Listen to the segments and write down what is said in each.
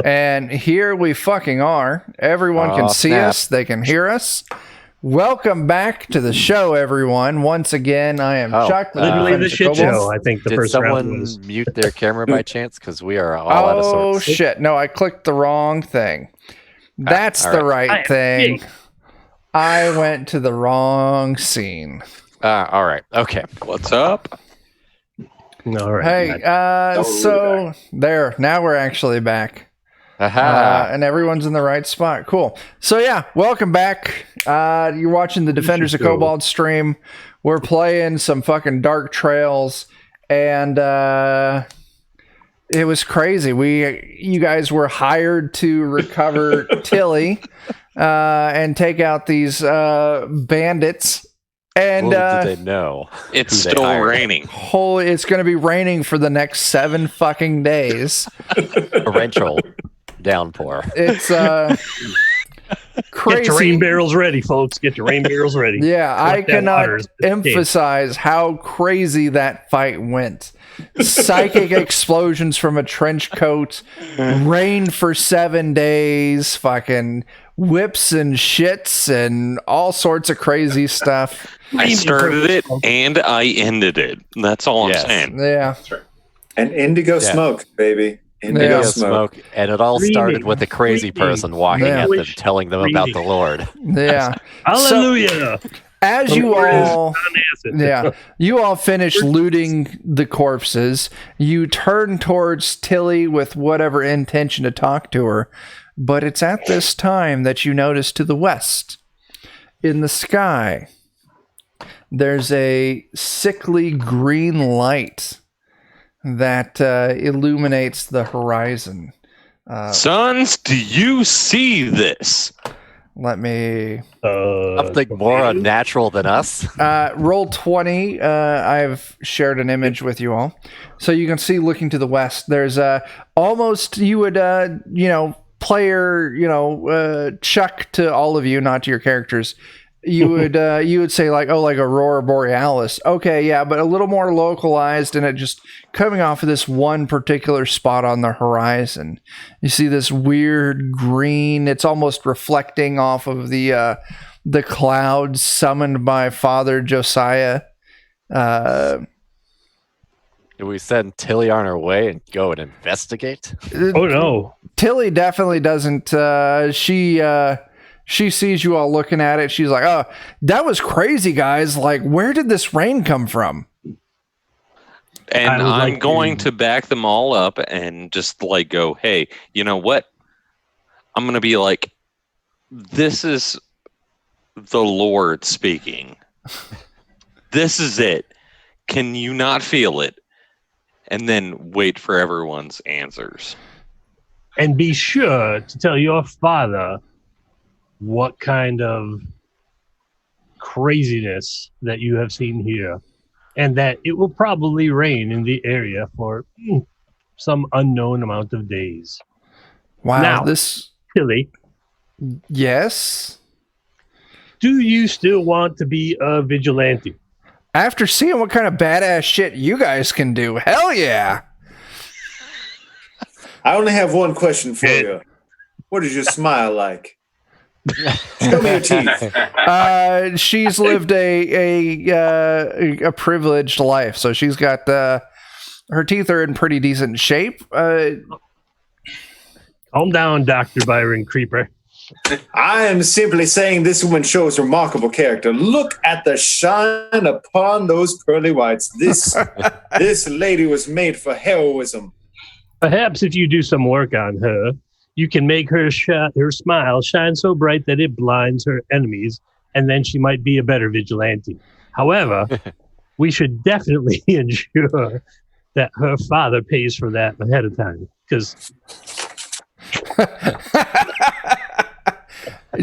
And here we fucking are. Everyone can see us. They can hear us. Welcome back to the show, everyone. Once again, I am Chuck. Literally the shit show, I think the first round was. Did someone mute their camera by chance? Because we are all out of sorts. Oh, shit. No, I clicked the wrong thing. That's the right thing. I went to the wrong scene. All right. Okay. What's up? All right. Hey, so there. Now we're actually back. And everyone's in the right spot. Cool. So yeah, welcome back. You're watching the Defenders of Cobalt stream. We're playing some fucking Dark Trails, and it was crazy. You guys were hired to recover Tilly and take out these bandits. And little did they know it's still raining. It's going to be raining for the next 7 fucking days. Torrential downpour. It's crazy. Get your rain barrels ready, folks. Get your rain barrels ready. Yeah, I cannot emphasize how crazy that fight went. Psychic explosions from a trench coat, rain for 7 days, fucking whips and shits and all sorts of crazy stuff. I started it and I ended it. That's all I'm saying. Yeah. And indigo smoke, baby. Indigo smoke. And it all started with a crazy person walking at them, telling them about the Lord. Yeah. Hallelujah. So, as you all finish looting the corpses, you turn towards Tilly with whatever intention to talk to her, but it's at this time that you notice to the west, in the sky, there's a sickly green light that illuminates the horizon. Sons, do you see this? Let me... Something more unnatural than us. Roll 20. I've shared an image with you all. So you can see looking to the west, there's almost, you would, player, Chuck to all of you, not to your characters. You would say like Aurora Borealis. Okay, yeah, but a little more localized, and it just coming off of this one particular spot on the horizon. You see this weird green. It's almost reflecting off of the clouds summoned by Father Josiah. Do we send Tilly on her way and go and investigate? Oh no, Tilly definitely doesn't. She sees you all looking at it. She's like, "Oh, that was crazy, guys! Like, where did this rain come from?" And I'm going to back them all up and just like go, "Hey, you know what? I'm going to be like, this is the Lord speaking. This is it. Can you not feel it?" And then wait for everyone's answers. And be sure to tell your father what kind of craziness that you have seen here, and that it will probably rain in the area for some unknown amount of days. Wow, now, Tilly. Yes? Do you still want to be a vigilante? After seeing what kind of badass shit you guys can do, hell yeah! I only have one question for you. What is your smile like? Show me your teeth. She's lived a privileged life, so she's got her teeth are in pretty decent shape. Calm down, Dr. Byron Creeper. I am simply saying this woman shows remarkable character. Look at the shine upon those pearly whites. This lady was made for heroism. Perhaps if you do some work on her, you can make her smile shine so bright that it blinds her enemies, and then she might be a better vigilante. However, we should definitely ensure that her father pays for that ahead of time, because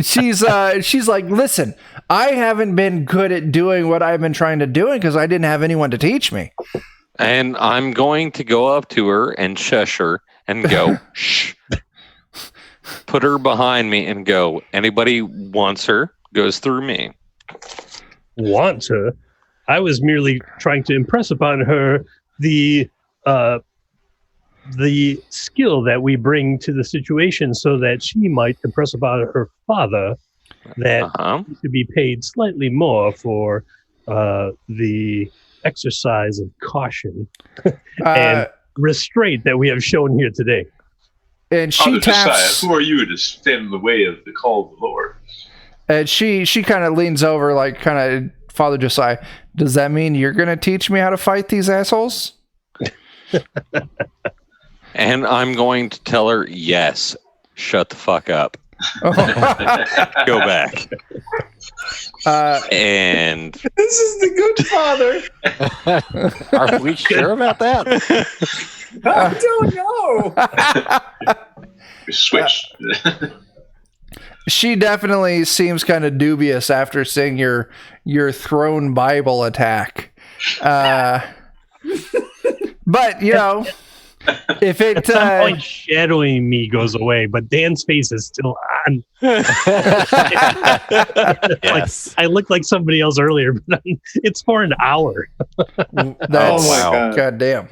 she's like, listen, I haven't been good at doing what I've been trying to do because I didn't have anyone to teach me. And I'm going to go up to her and shush her and go, shh. Put her behind me and go, anybody wants her, goes through me. Wants her? I was merely trying to impress upon her the the skill that we bring to the situation so that she might impress upon her father that he should be paid slightly more for the exercise of caution and restraint that we have shown here today. And she taps. Who are you to stand in the way of the call of the Lord? And she kind of leans over, like, kind of, Father Josiah, does that mean you're going to teach me how to fight these assholes? And I'm going to tell her, yes, shut the fuck up. Go back. And this is the good father. Are we sure about that? I don't know. We switched. She definitely seems kind of dubious after seeing your thrown Bible attack. But, you know, if it... At some point, shadowing me goes away, but Dan's face is still on. Yes. I looked like somebody else earlier, but it's for an hour. That's, God damn.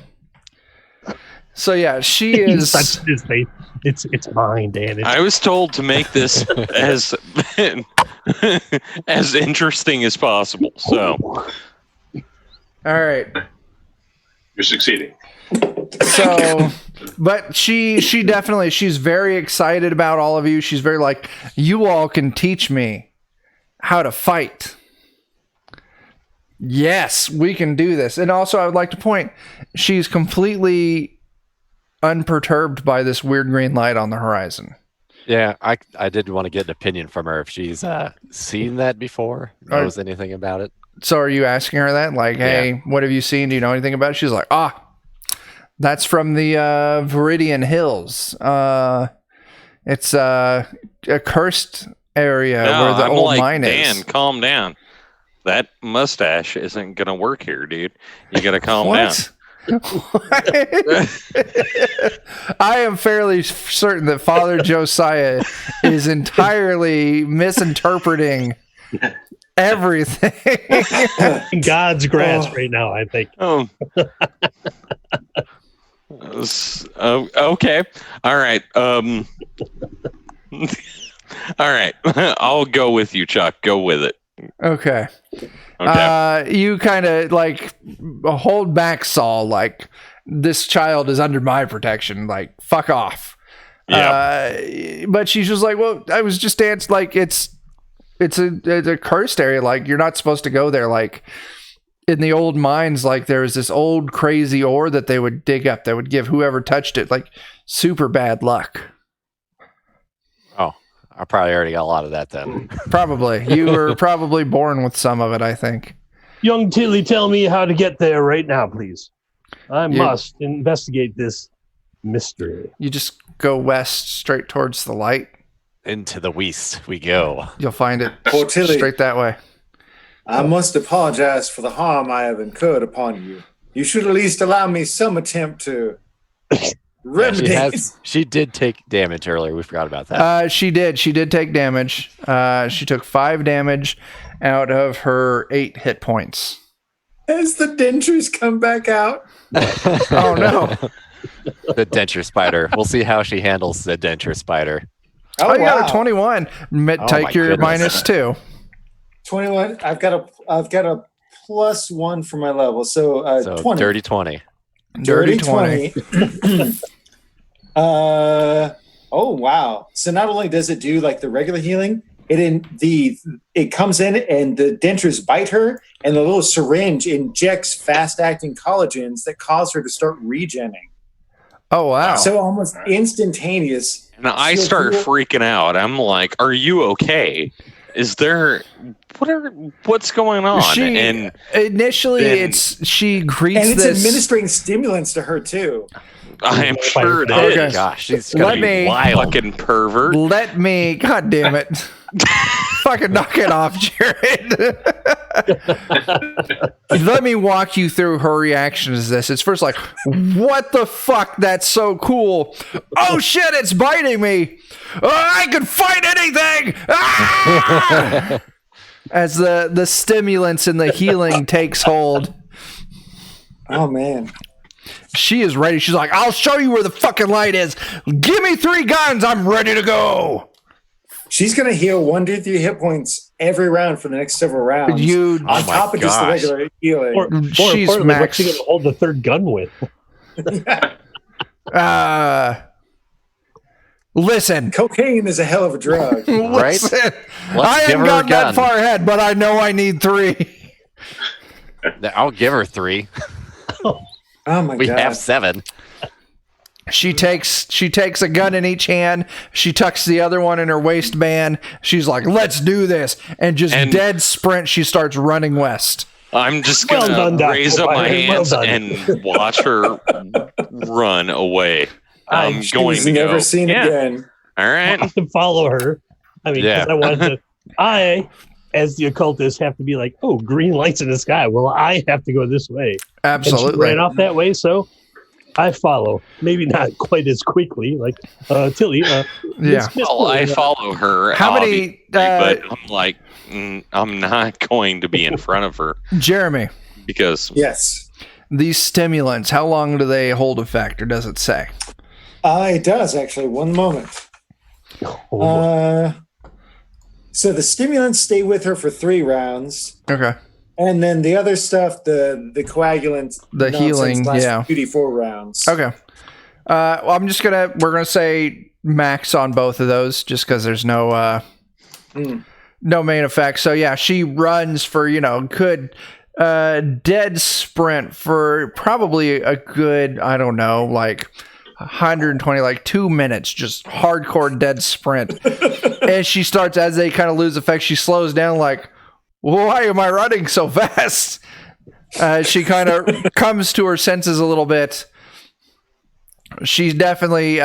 So, yeah, she is... touched his face. It's mine, Dan. I was told to make this as interesting as possible. So, all right. You're succeeding. So, but she definitely, she's very excited about all of you. She's very like, you all can teach me how to fight. Yes, we can do this. And also, I would like to point, she's completely unperturbed by this weird green light on the horizon. Yeah, I did want to get an opinion from her if she's seen that before, knows anything about it. So are you asking her that? Like, hey, what have you seen? Do you know anything about it? She's like, that's from the Viridian Hills. It's a cursed area where the old mine is. Dan, calm down. That mustache isn't going to work here, dude. You got to calm down. I am fairly certain that Father Josiah is entirely misinterpreting everything. In God's grasp right now, I think. Okay. All right. All right. I'll go with you, Chuck. Go with it. Okay. Okay. You kind of like hold back, Saul. Like, this child is under my protection. Like, fuck off. Yeah. But she's just like, well, I was just danced. Like, it's a cursed area. Like, you're not supposed to go there. Like, in the old mines, like, there was this old crazy ore that they would dig up that would give whoever touched it like super bad luck. I probably already got a lot of that then. Probably. You were probably born with some of it, I think. Young Tilly, tell me how to get there right now, please. I must investigate this mystery. You just go west straight towards the light. Into the west we go. You'll find it Poor Tilly. straight that way. I must apologize for the harm I have incurred upon you. You should at least allow me some attempt to remedy. Yeah, she did take damage earlier. We forgot about that. She did take damage. She took 5 damage out of her 8 hit points. As the dentures come back out. Oh no. The denture spider. We'll see how she handles the denture spider. Oh, you got a 21. Take your goodness. -2. 21. I've got a +1 for my level, so 20. Dirty 20. Dirty 20. Oh wow! So not only does it do like the regular healing, it comes in and the dentures bite her, and the little syringe injects fast-acting collagens that cause her to start regenning. Oh wow! So almost instantaneous. And I start freaking out. I'm like, "Are you okay? Is there what's going on?" And initially, she greets and it's this. administering stimulants to her too. I am sure it Okay. is. Gosh, she's gonna be wild. Fucking pervert. Let me, God damn it. Fucking knock it off, Jared. Let me walk you through her reaction to this. It's first like, what the fuck? That's so cool. Oh shit, it's biting me. Oh, I can fight anything. Ah! As the stimulants and the healing takes hold. Oh man. She is ready. She's like, I'll show you where the fucking light is. Give me 3 guns. I'm ready to go. She's going to heal 1 to 3 hit points every round for the next several rounds. Oh my top of just the regular healing. Or more She's importantly, max. what's she going to hold the 3rd gun with? Listen. Cocaine is a hell of a drug. Right? Listen. Let's I give haven't her a gotten that gun. far ahead, but I know I need 3. I'll give her 3. Oh my We god. have 7. She takes a gun in each hand. She tucks the other one in her waistband. She's like, "Let's do this!" And dead sprint. She starts running west. I'm just Well gonna done, raise Dr. up my Byron. Well hands done. and watch her run away. I'm going She's to never go. seen Yeah. again. All right. I can follow her. I mean, 'cause Yeah. I wanted to. I, as the occultist, have to be like, oh, green lights in the sky. Well, I have to go this way. And she Absolutely. ran off that way, so I follow. Maybe not quite as quickly, like Tilly. Yeah. Miss Well, I Tilly, follow her. How many, obviously, but I'm like, I'm not going to be in front of her Jeremy, because Yes. these stimulants, how long do they hold effect, or does it say? It does, actually. One moment. So the stimulants stay with her for 3 rounds. Okay. And then the other stuff, the coagulant, The nonsense healing, lasts yeah. 2d4 rounds. Okay. Well, we're gonna say max on both of those, just because there's no main effect. So yeah, she runs for good dead sprint for probably a good, I don't know, like 120, like 2 minutes, just hardcore dead sprint. And she starts, as they kind of lose effect, she slows down like, why am I running so fast? She kind of comes to her senses a little bit. She's definitely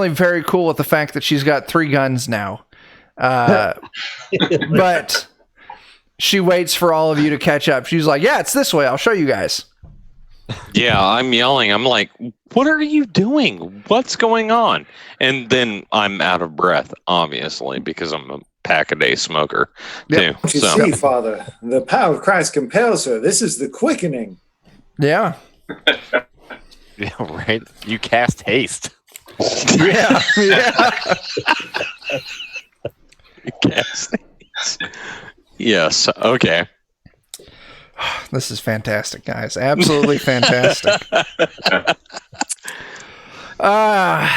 very cool with the fact that she's got 3 guns now. But she waits for all of you to catch up. She's like, yeah, it's this way. I'll show you guys. yeah, I'm yelling. I'm like, what are you doing? What's going on? And then I'm out of breath, obviously, because I'm a pack-a-day smoker too. Yep. Don't you So see, Father? The power of Christ compels her. This is the quickening. Yeah. Yeah, right. You cast haste. Yeah. Yeah. yes. Okay. This is fantastic, guys. Absolutely fantastic.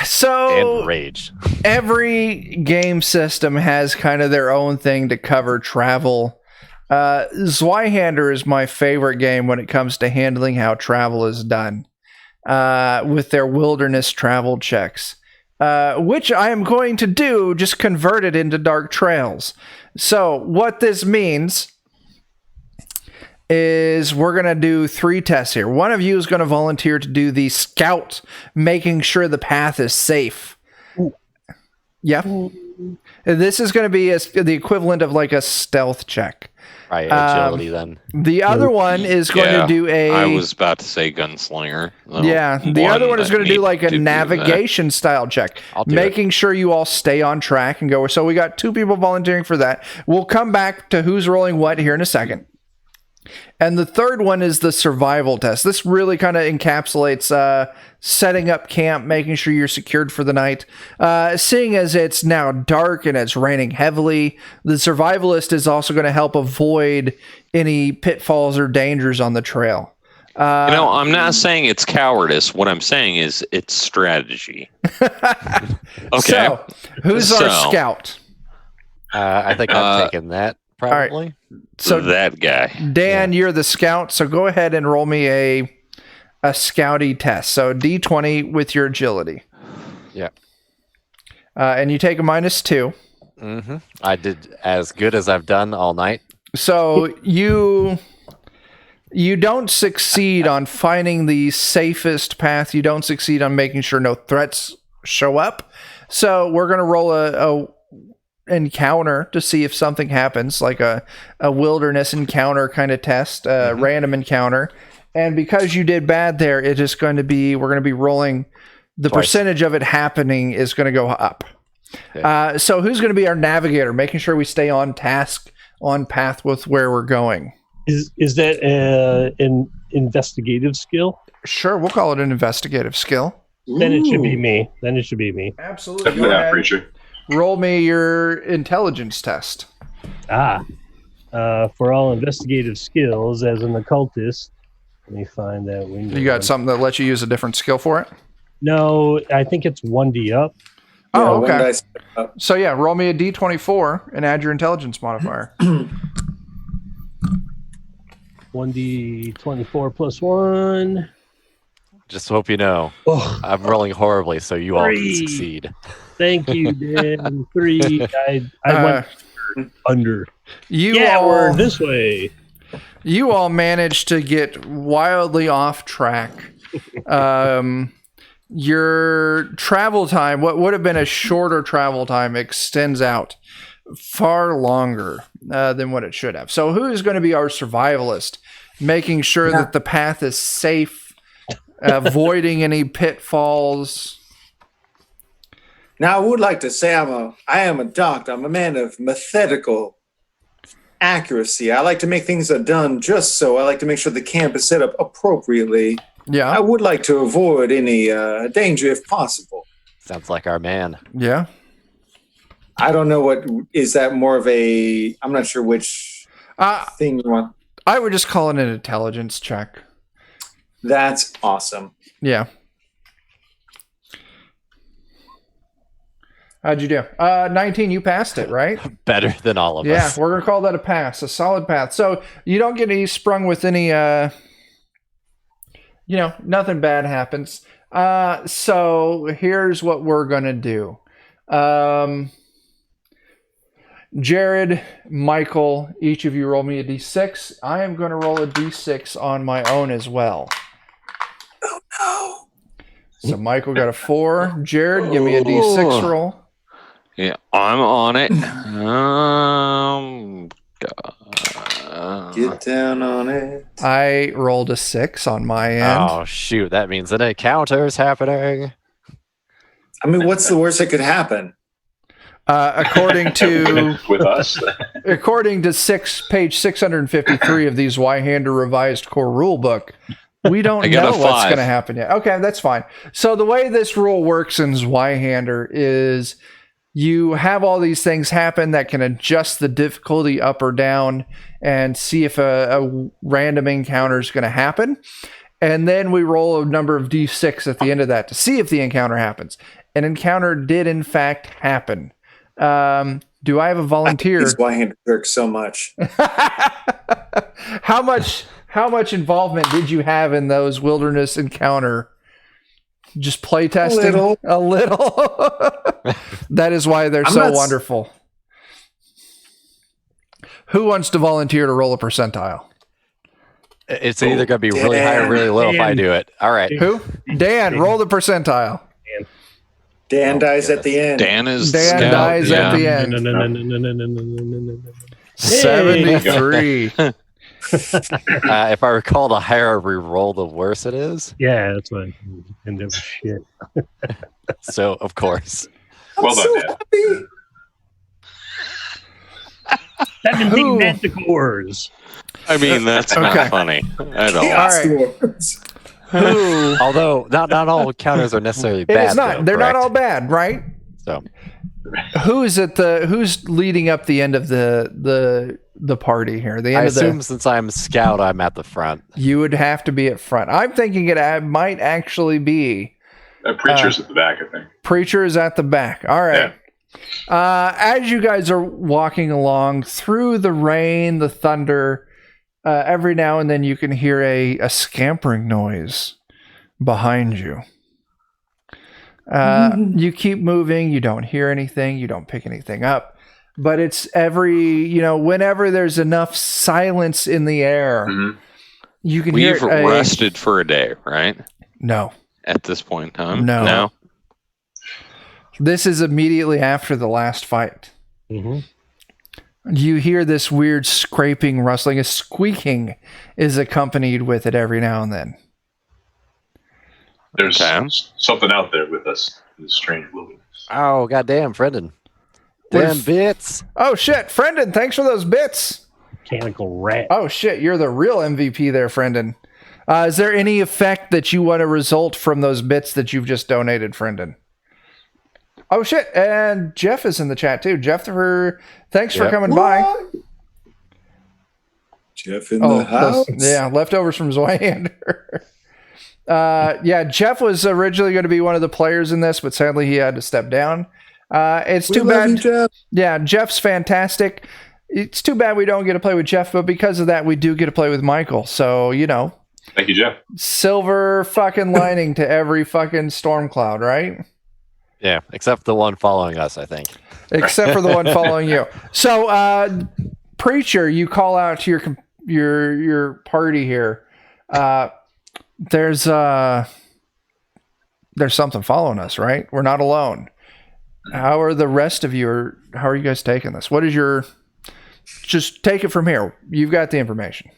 So And rage. every game system has kind of their own thing to cover travel. Zweihander is my favorite game when it comes to handling how travel is done, with their wilderness travel checks, which I am going to do, just convert it into Dark Trails. So what this means is we're going to do 3 tests here. One of you is going to volunteer to do the scout, making sure the path is safe. Yeah. This is going to be the equivalent of like a stealth check. Right, agility then. The other one is going to do I was about to say gunslinger. the other one is going to do like a navigation style check, I'll do making sure you all stay on track and go. So we got 2 people volunteering for that. We'll come back to who's rolling what here in a second. And the third one is the survival test. This really kind of encapsulates setting up camp, making sure you're secured for the night. Seeing as it's now dark and it's raining heavily, the survivalist is also going to help avoid any pitfalls or dangers on the trail. I'm not saying it's cowardice. What I'm saying is it's strategy. Okay. So, who's our So- scout? I think I'm taking that, probably. So, that guy. Dan, you're the scout, so go ahead and roll me a scouty test. So D20 with your agility. Yeah. And you take a -2. Mm-hmm. I did as good as I've done all night. So you don't succeed on finding the safest path. You don't succeed on making sure no threats show up. So we're going to roll a encounter to see if something happens, like a wilderness encounter kind of test, random encounter. And because you did bad there, it is going to be, we're going to be rolling the Twice. percentage of it happening is going to go up. Okay. So who's going to be our navigator, making sure we stay on task, on path with where we're going? Is that investigative skill. Sure, we'll call it an investigative skill. Then it should be Ooh. me. Then it should be me. Absolutely. Definitely Go not ahead. preacher. Roll me your intelligence test. For all investigative skills as an occultist, let me find that window. You got something that lets you use a different skill for it? No, I think it's 1D up. Oh, One okay. dice up. So yeah, roll me a d24 and add your intelligence modifier. 1D24 plus 1. Just hope you know, Oh, I'm rolling horribly, so you all can 3. succeed. thank you, Dan. 3. I went under. You Yeah, all, we're this way. you all managed to get wildly off track. Your travel time, what would have been a shorter travel time, extends out far longer than what it should have. So who is going to be our survivalist, making sure that the path is safe, avoiding any pitfalls? Now, I would like to say I am a doctor. I'm a man of methodical accuracy. I like to make things done just so. I like to make sure the camp is set up appropriately. I Yeah, would like to avoid any danger if possible. Sounds like our man. yeah. I don't know what is that more of a. I'm not sure which thing you want. I would just call it an intelligence check. That's awesome. Yeah. How'd you do? 19, you passed it, right? Better than all of Yeah, us. we're going to call that a pass, a solid pass. So you don't get any sprung with any, nothing bad happens. So here's what we're going to do. Jared, Michael, each of you roll me a d6. I am going to roll a d6 on my own as well. Oh no! So Michael got a 4. Jared, give me a d6 roll. Yeah, I'm on it. Get down on it. I rolled a 6 on my end. Oh, shoot. That means an encounter's happening. I mean, what's the worst that could happen? According to With us. according to page 653 of the Zweihander revised core rulebook, we don't I got know a what's 5. going to happen yet. Okay, that's fine. So the way this rule works in Zweihander is you have all these things happen that can adjust the difficulty up or down and see if a random encounter is going to happen. And then we roll a number of d6 at the end of that to see if the encounter happens. An encounter did in fact happen. Do I have a volunteer? These Wyhander jerks so much. How much involvement did you have in those wilderness encounter? Just play testing? A little. That is why they're so wonderful. Who wants to volunteer to roll a percentile? It's either going to be really high or really low if I do it. All right. Who? Dan, roll the percentile. Dan dies at the end. Dan is Dan scout, dies yeah. at the end. No. 73. If I recall, the higher we roll, the worse it is. Yeah, that's what I end up shit. So, of course. Well done, Dan. 17 manticores. I mean, that's Okay. not funny at all. Chaos All right. Dwarves. Who? Although, not all encounters are necessarily bad. It's not. though, They're not correct? all bad, right? So, Who's leading up the end of the party here? The end I of assume since I'm scout, I'm at the front. you would have to be at front. I'm thinking it might actually be Preacher's at the back, I think. Preacher is at the back. All right. As you guys are walking along through the rain, the thunder, every now and then you can hear a scampering noise behind you. You keep moving, you don't hear anything, you don't pick anything up, but it's whenever there's enough silence in the air, you can We've hear rested for a day, right? No. At this point in time? No. This is immediately after the last fight. Mm-hmm. You hear this weird scraping, rustling, a squeaking is accompanied with it every now and then. There's Okay. something out there with us in this strange wilderness. Oh, goddamn, Brendan. Damn Where's- bits. Oh shit, Friendon, thanks for those bits. Mechanical rat. Oh shit, you're the real MVP there, Friendon. Is there any effect that you want to result from those bits that you've just donated, Friendon? Oh shit! And Jeff is in the chat too. Jeff, thanks for coming by. Jeff in the house. Leftovers from Zoyander. Jeff was originally going to be one of the players in this, but sadly he had to step down. It's too bad. Jeff. Yeah, Jeff's fantastic. It's too bad we don't get to play with Jeff, but because of that, we do get to play with Michael. So, Thank you, Jeff. silver fucking lining to every fucking storm cloud, right? Yeah, except the one following us, I think. Except for the one following you. So, Preacher, you call out to your party here. There's something following us, right? We're not alone. How are the rest of you? How are you guys taking this? What is your? Just take it from here. You've got the information.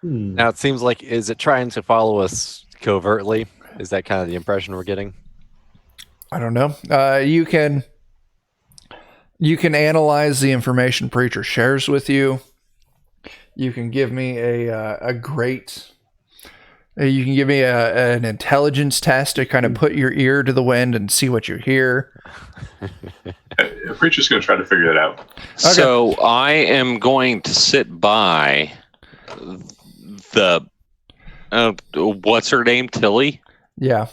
Now it seems like, is it trying to follow us covertly? Is that kind of the impression we're getting? I don't know. You can analyze the information Preacher shares with you. You can give me a great. You can give me an intelligence test to kind of put your ear to the wind and see what you hear. Preacher's going to try to figure that out. Okay. So I am going to sit by the what's her name, Tilly? Yeah.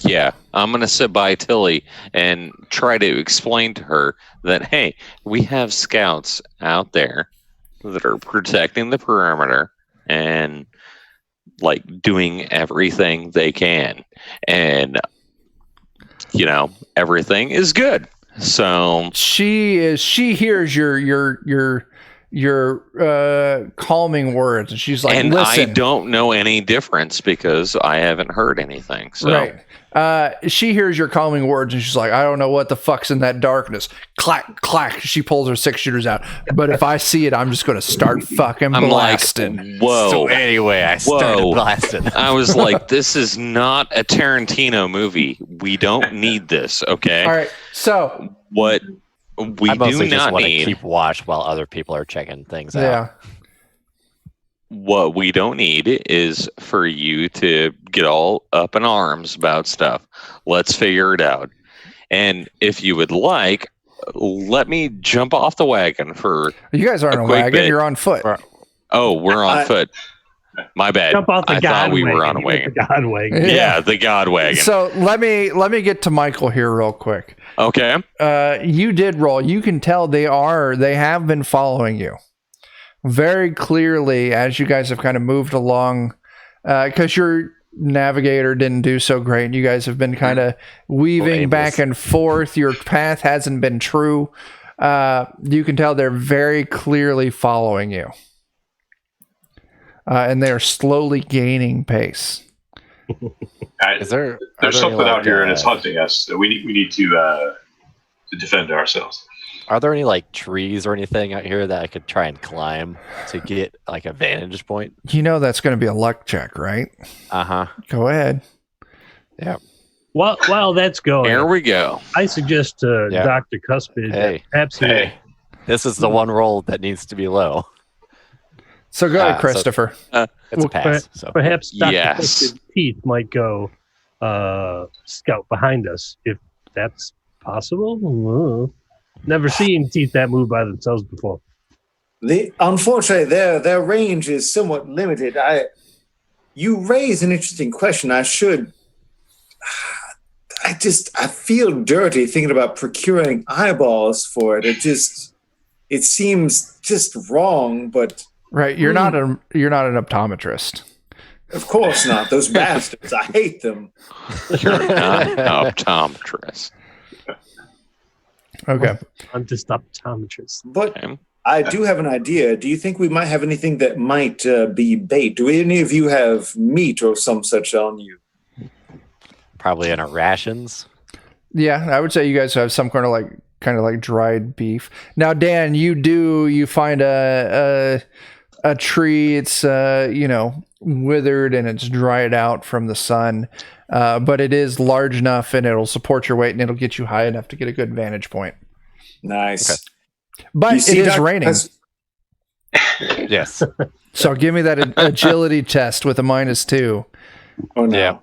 Yeah, I'm going to sit by Tilly and try to explain to her that, hey, we have scouts out there that are protecting the perimeter and like doing everything they can, and everything is good. So She hears your calming words, and she's like, and listen. I don't know any difference because I haven't heard anything. So Right. She hears your calming words, and she's like, I don't know what the fuck's in that darkness. Clack, clack. She pulls her 6-shooters out. But if I see it, I'm just going to start fucking I'm blasting. like, whoa. So anyway, I started blasting. I was like, this is not a Tarantino movie. We don't need this, okay? All right. So, What we I do mostly just not want to need, keep watch while other people are checking things out. yeah. what we don't need is for you to get all up in arms about stuff. Let's figure it out. And if you would like, let me jump off the wagon for You guys aren't a on a quick wagon. bit. You're on foot. Oh, we're on foot. My bad. Jump off the I God thought we wagon. were on a You went wagon. the God wagon. Yeah, the God wagon. So let me get to Michael here real quick. Okay. You did roll. You can tell they have been following you very clearly as you guys have kind of moved along, because your navigator didn't do so great. You guys have been kind of weaving back and forth. Your path hasn't been true. You can tell they're very clearly following you, and they're slowly gaining pace. There's something out here and it's hunting us. So we need to defend ourselves. Are there any like trees or anything out here that I could try and climb to get like a vantage point? You know that's going to be a luck check, right? Go ahead. Yeah. While that's going, Here we go. I suggest to Yeah. Dr. Cuspid that perhaps he This is the one roll that needs to be low. So go ahead, so- Christopher. It's a pass. So perhaps Dr. Yes. Cuspid's teeth might go scout behind us if that's possible. Never seen teeth that move by themselves before. Unfortunately, their range is somewhat limited. You raise an interesting question. I feel dirty thinking about procuring eyeballs for it. It seems just wrong, but Right, you're not an optometrist. of course not. Those bastards, I hate them. You're not an optometrist. Okay. I'm just optometrist. But Okay. I do have an idea. Do you think we might have anything that might be bait? Do any of you have meat or some such on you? probably in our rations. Yeah, I would say you guys have some kind of like dried beef. Now, Dan, you find a tree. It's withered and it's dried out from the sun, but it is large enough and it'll support your weight and it'll get you high enough to get a good vantage point. Nice. But You it see, is Dr. raining. Yes. So give me that agility test with a -2. Oh no. Yeah.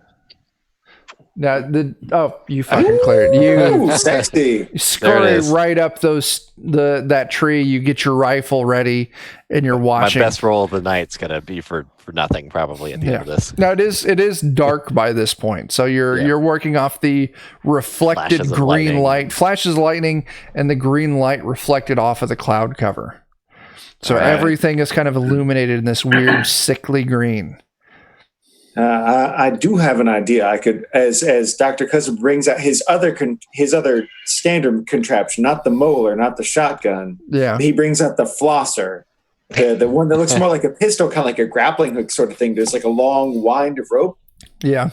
Now you fucking cleared. You Ooh, sexy. scurry is. right up that tree. You get your rifle ready, and you're watching. My best roll of the night's gonna be for nothing probably at the end of this. Now it is dark by this point, so you're working off the reflected Flashes of green lightning. light, flashes of lightning, and the green light reflected off of the cloud cover. So All right. everything is kind of illuminated in this weird sickly green. I do have an idea. I could, as Dr. Cousin brings out his other standard contraption, not the molar, not the shotgun. Yeah. He brings out the flosser, the one that looks more like a pistol, kind of like a grappling hook sort of thing. There's like a long wind of rope. Yeah.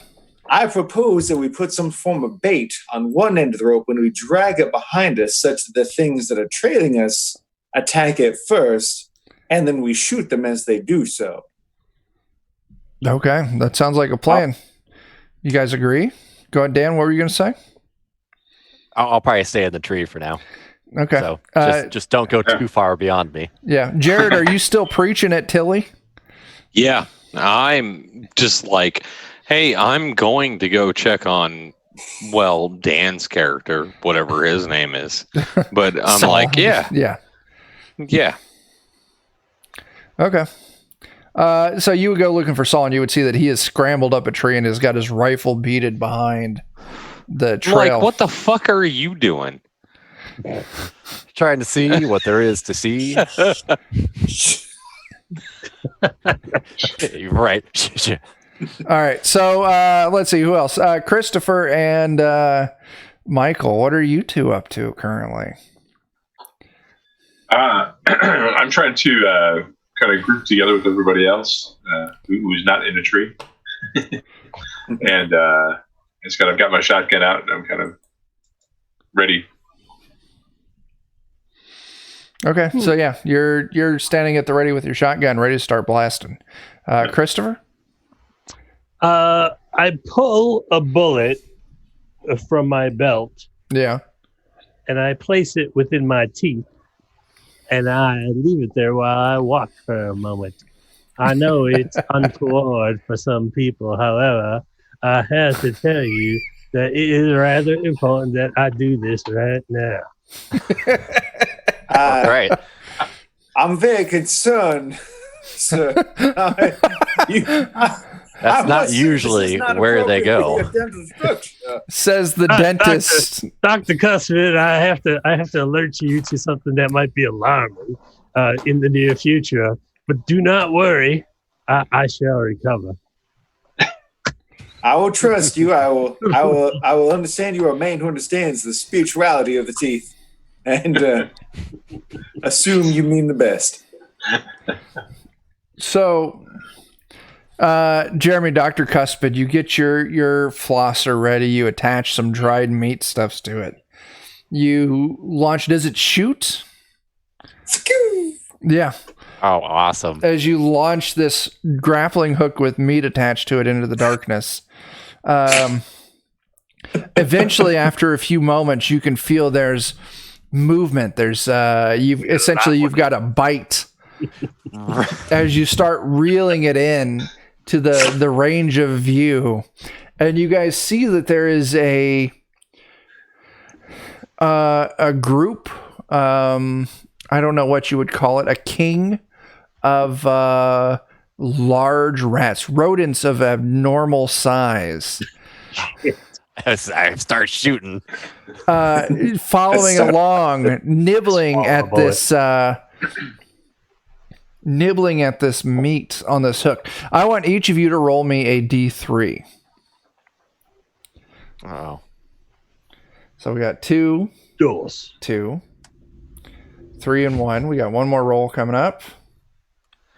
I propose that we put some form of bait on one end of the rope when we drag it behind us, such that the things that are trailing us attack it first, and then we shoot them as they do so. Okay, that sounds like a plan. You guys agree? Go ahead, Dan. What were you going to say? I'll probably stay in the tree for now. Okay. So just don't go too far beyond me. Yeah. Jared, are you still preaching at Tilly? Yeah, I'm just like, hey, I'm going to go check on, well, Dan's character, whatever his name is. But I'm Saul. like, yeah. Okay. So you would go looking for Saul, and you would see that he has scrambled up a tree and has got his rifle beaded behind the trail. Like, what the fuck are you doing? Trying to see what there is to see. You're right. All right. So let's see who else. Christopher and Michael. What are you two up to currently? I'm trying to kind of group together with everybody else who's not in a tree, and I've got my shotgun out and I'm kind of ready. Okay. So yeah, you're standing at the ready with your shotgun, ready to start blasting. Christopher. I pull a bullet from my belt Yeah. and I place it within my teeth. And I leave it there while I walk for a moment. I know it's untoward for some people. However, I have to tell you that it is rather important that I do this right now. All right. I'm very concerned, sir. That's not usually where they go. Says the dentist. Dr. Cuthbert, I have to alert you to something that might be alarming in the near future. But do not worry, I shall recover. I will trust you. I will understand you are a man who understands the spirituality of the teeth, and assume you mean the best. So, Jeremy, Dr. Cuspid, you get your flosser ready. You attach some dried meat stuffs to it. You launch. Does it shoot? Yeah. Oh, awesome. As you launch this grappling hook with meat attached to it into the darkness, eventually, after a few moments, you can feel there's movement. There's you've got a bite as you start reeling it in to the range of view, and you guys see that there is a group. I don't know what you would call it. A king of large rats, rodents of abnormal size. I start shooting. Following along, nibbling at this meat on this hook. I want each of you to roll me a D3. Oh. So we got 2, 2, 3, and 1. We got one more roll coming up.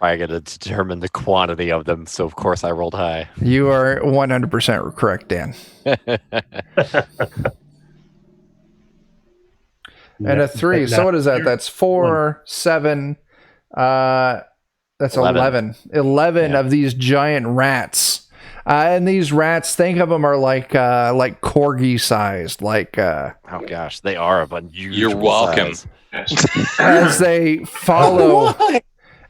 I got to determine the quantity of them, so of course I rolled high. You are 100% correct, Dan. And a 3. So what is that? That's 4, 7. That's 11. 11 of these giant rats. And these rats, think of them are like corgi sized, oh gosh, they are of unusual You're welcome. size. as they follow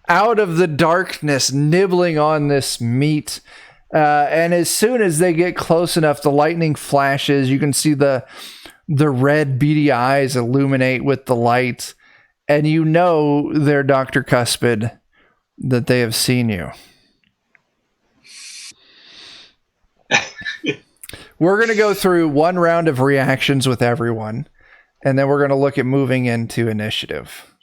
out of the darkness, nibbling on this meat. And as soon as they get close enough, the lightning flashes. You can see the red beady eyes illuminate with the light. And you know they're Dr. Cuspid, that they have seen you. We're going to go through one round of reactions with everyone, and then we're going to look at moving into initiative.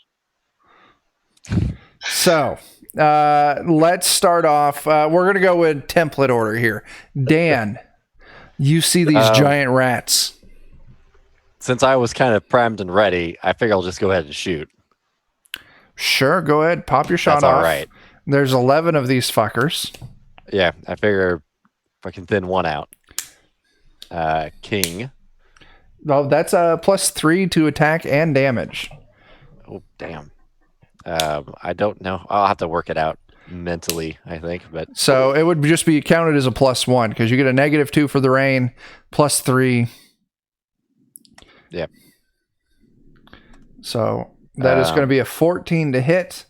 So, let's start off. We're going to go with template order here. Dan, you see these giant rats. Since I was kind of primed and ready, I figure I'll just go ahead and shoot. Sure, go ahead. Pop your shot That's off. all right. There's 11 of these fuckers. Yeah, I figure if I can thin one out. King. Oh, that's a +3 to attack and damage. Oh, damn. I don't know. I'll have to work it out mentally, I think. But So it would just be counted as a +1 because you get a -2 for the rain, +3. Yep. So that is going to be a 14 to hit.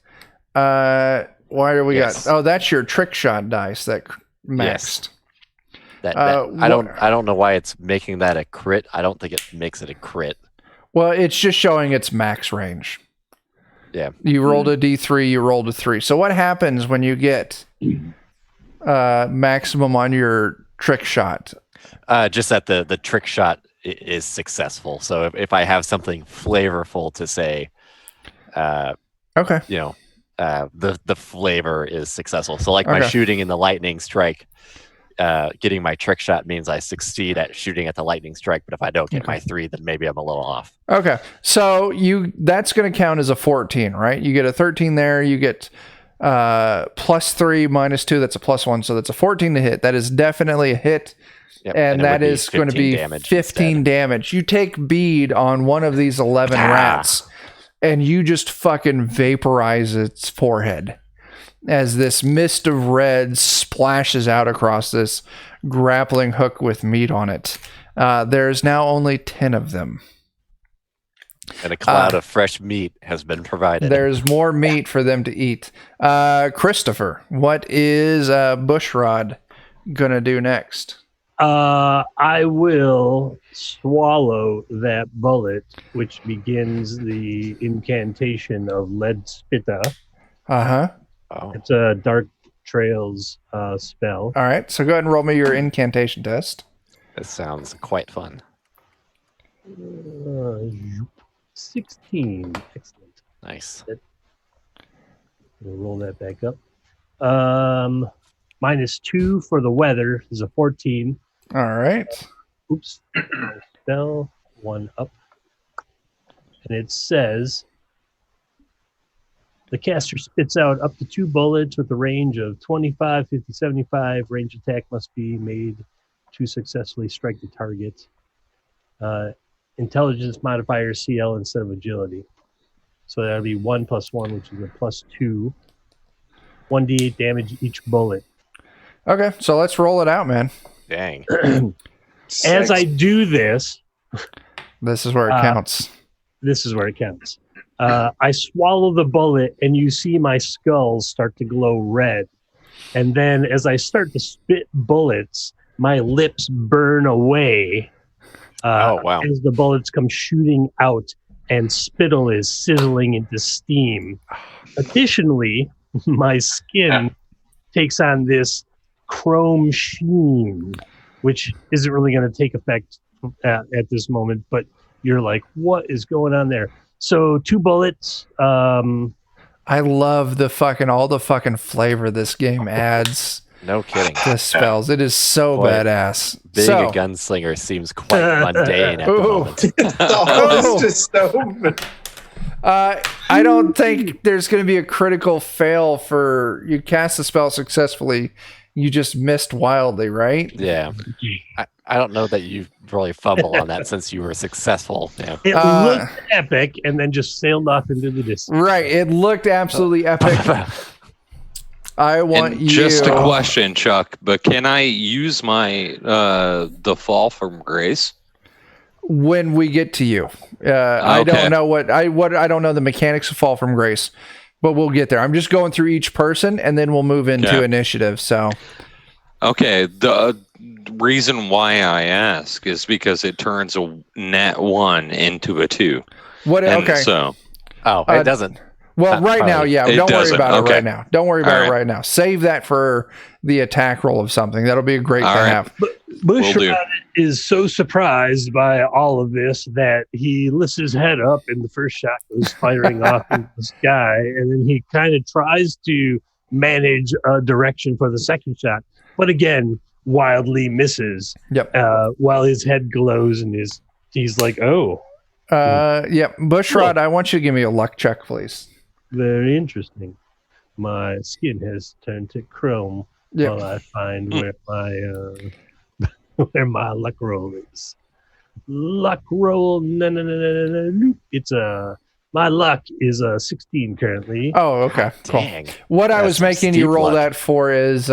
Why do we got? Oh, that's your trick shot dice that maxed. That I don't know why it's making that a crit. I don't think it makes it a crit. Well, it's just showing its max range. Yeah. You rolled a D3, you rolled a 3. So what happens when you get maximum on your trick shot? Just that the trick shot is successful. So if I have something flavorful to say, Okay. you know, the flavor is successful. So like my shooting in the lightning strike, getting my trick shot means I succeed at shooting at the lightning strike. But if I don't get my 3, then maybe I'm a little off. Okay. So that's going to count as a 14, right? You get a 13 there. You get +3 -2. That's a +1. So that's a 14 to hit. That is definitely a hit. Yep. And that is going to be 15 damage. You take bead on one of these 11 rats, and you just fucking vaporize its forehead as this mist of red splashes out across this grappling hook with meat on it. There's now only 10 of them. And a cloud of fresh meat has been provided. There's more meat for them to eat. Christopher, what is Bushrod going to do next? I will swallow that bullet, which begins the incantation of Lead Spitta. Uh-huh. Oh. It's a Dark Trails spell. All right, so go ahead and roll me your incantation test. This sounds quite fun. 16. Excellent. Nice. We'll roll that back up. -2 for the weather is a 14. All right. Oops. Spell 1 up. And it says the caster spits out up to 2 bullets with a range of 25, 50, 75. Range attack must be made to successfully strike the target. Intelligence modifier CL instead of agility. So that would be 1 + 1, which is a +2. 1d8 damage each bullet. Okay, so let's roll it out, man. Dang. As I do this, This is where it counts. this is where it counts. I swallow the bullet, and you see my skull start to glow red. And then as I start to spit bullets, my lips burn away wow. as the bullets come shooting out, and spittle is sizzling into steam. Additionally, my skin takes on this chrome sheen, which isn't really going to take effect at this moment, but you're like, what is going on there? So 2 bullets. I love all the fucking flavor this game adds No kidding. to spells. It is so Boy, badass. Being So, a gunslinger seems quite mundane at the Ooh. moment. Oh, it's just so. I don't think there's going to be a critical fail for you cast the spell successfully. You just missed wildly, right? Yeah. I don't know that you really fumble on that since you were successful. Yeah. It looked epic, and then just sailed off into the distance. Right. It looked absolutely epic. I want And you. just a question, Chuck, but can I use my the fall from grace? When we get to you. I Okay. don't know I don't know the mechanics of fall from grace. but we'll get there. I'm just going through each person, and then we'll move into initiative. So, okay. The reason why I ask is because it turns a nat 1 into a 2. What? And Okay. So, it doesn't. Well, right now, yeah. It Don't worry doesn't. about it Okay. right now. Don't worry about All it right. right now. Save that for the attack roll of something. That'll be great All to right. have. Bush Will do. Rabbit is so surprised by all of this that he lifts his head up and the first shot goes firing off into the sky. And then he kind of tries to manage a direction for the second shot. But again, wildly misses. Yep. While his head glows and he's like, oh, Yep. Bushrod, I want you to give me a luck check, please. very interesting. My skin has turned to chrome Yep. while I find where my luck roll is. Luck roll, no. It's my luck is a 16 currently. Oh, okay. Cool. Dang. What I That's was some making you steep roll luck. that for is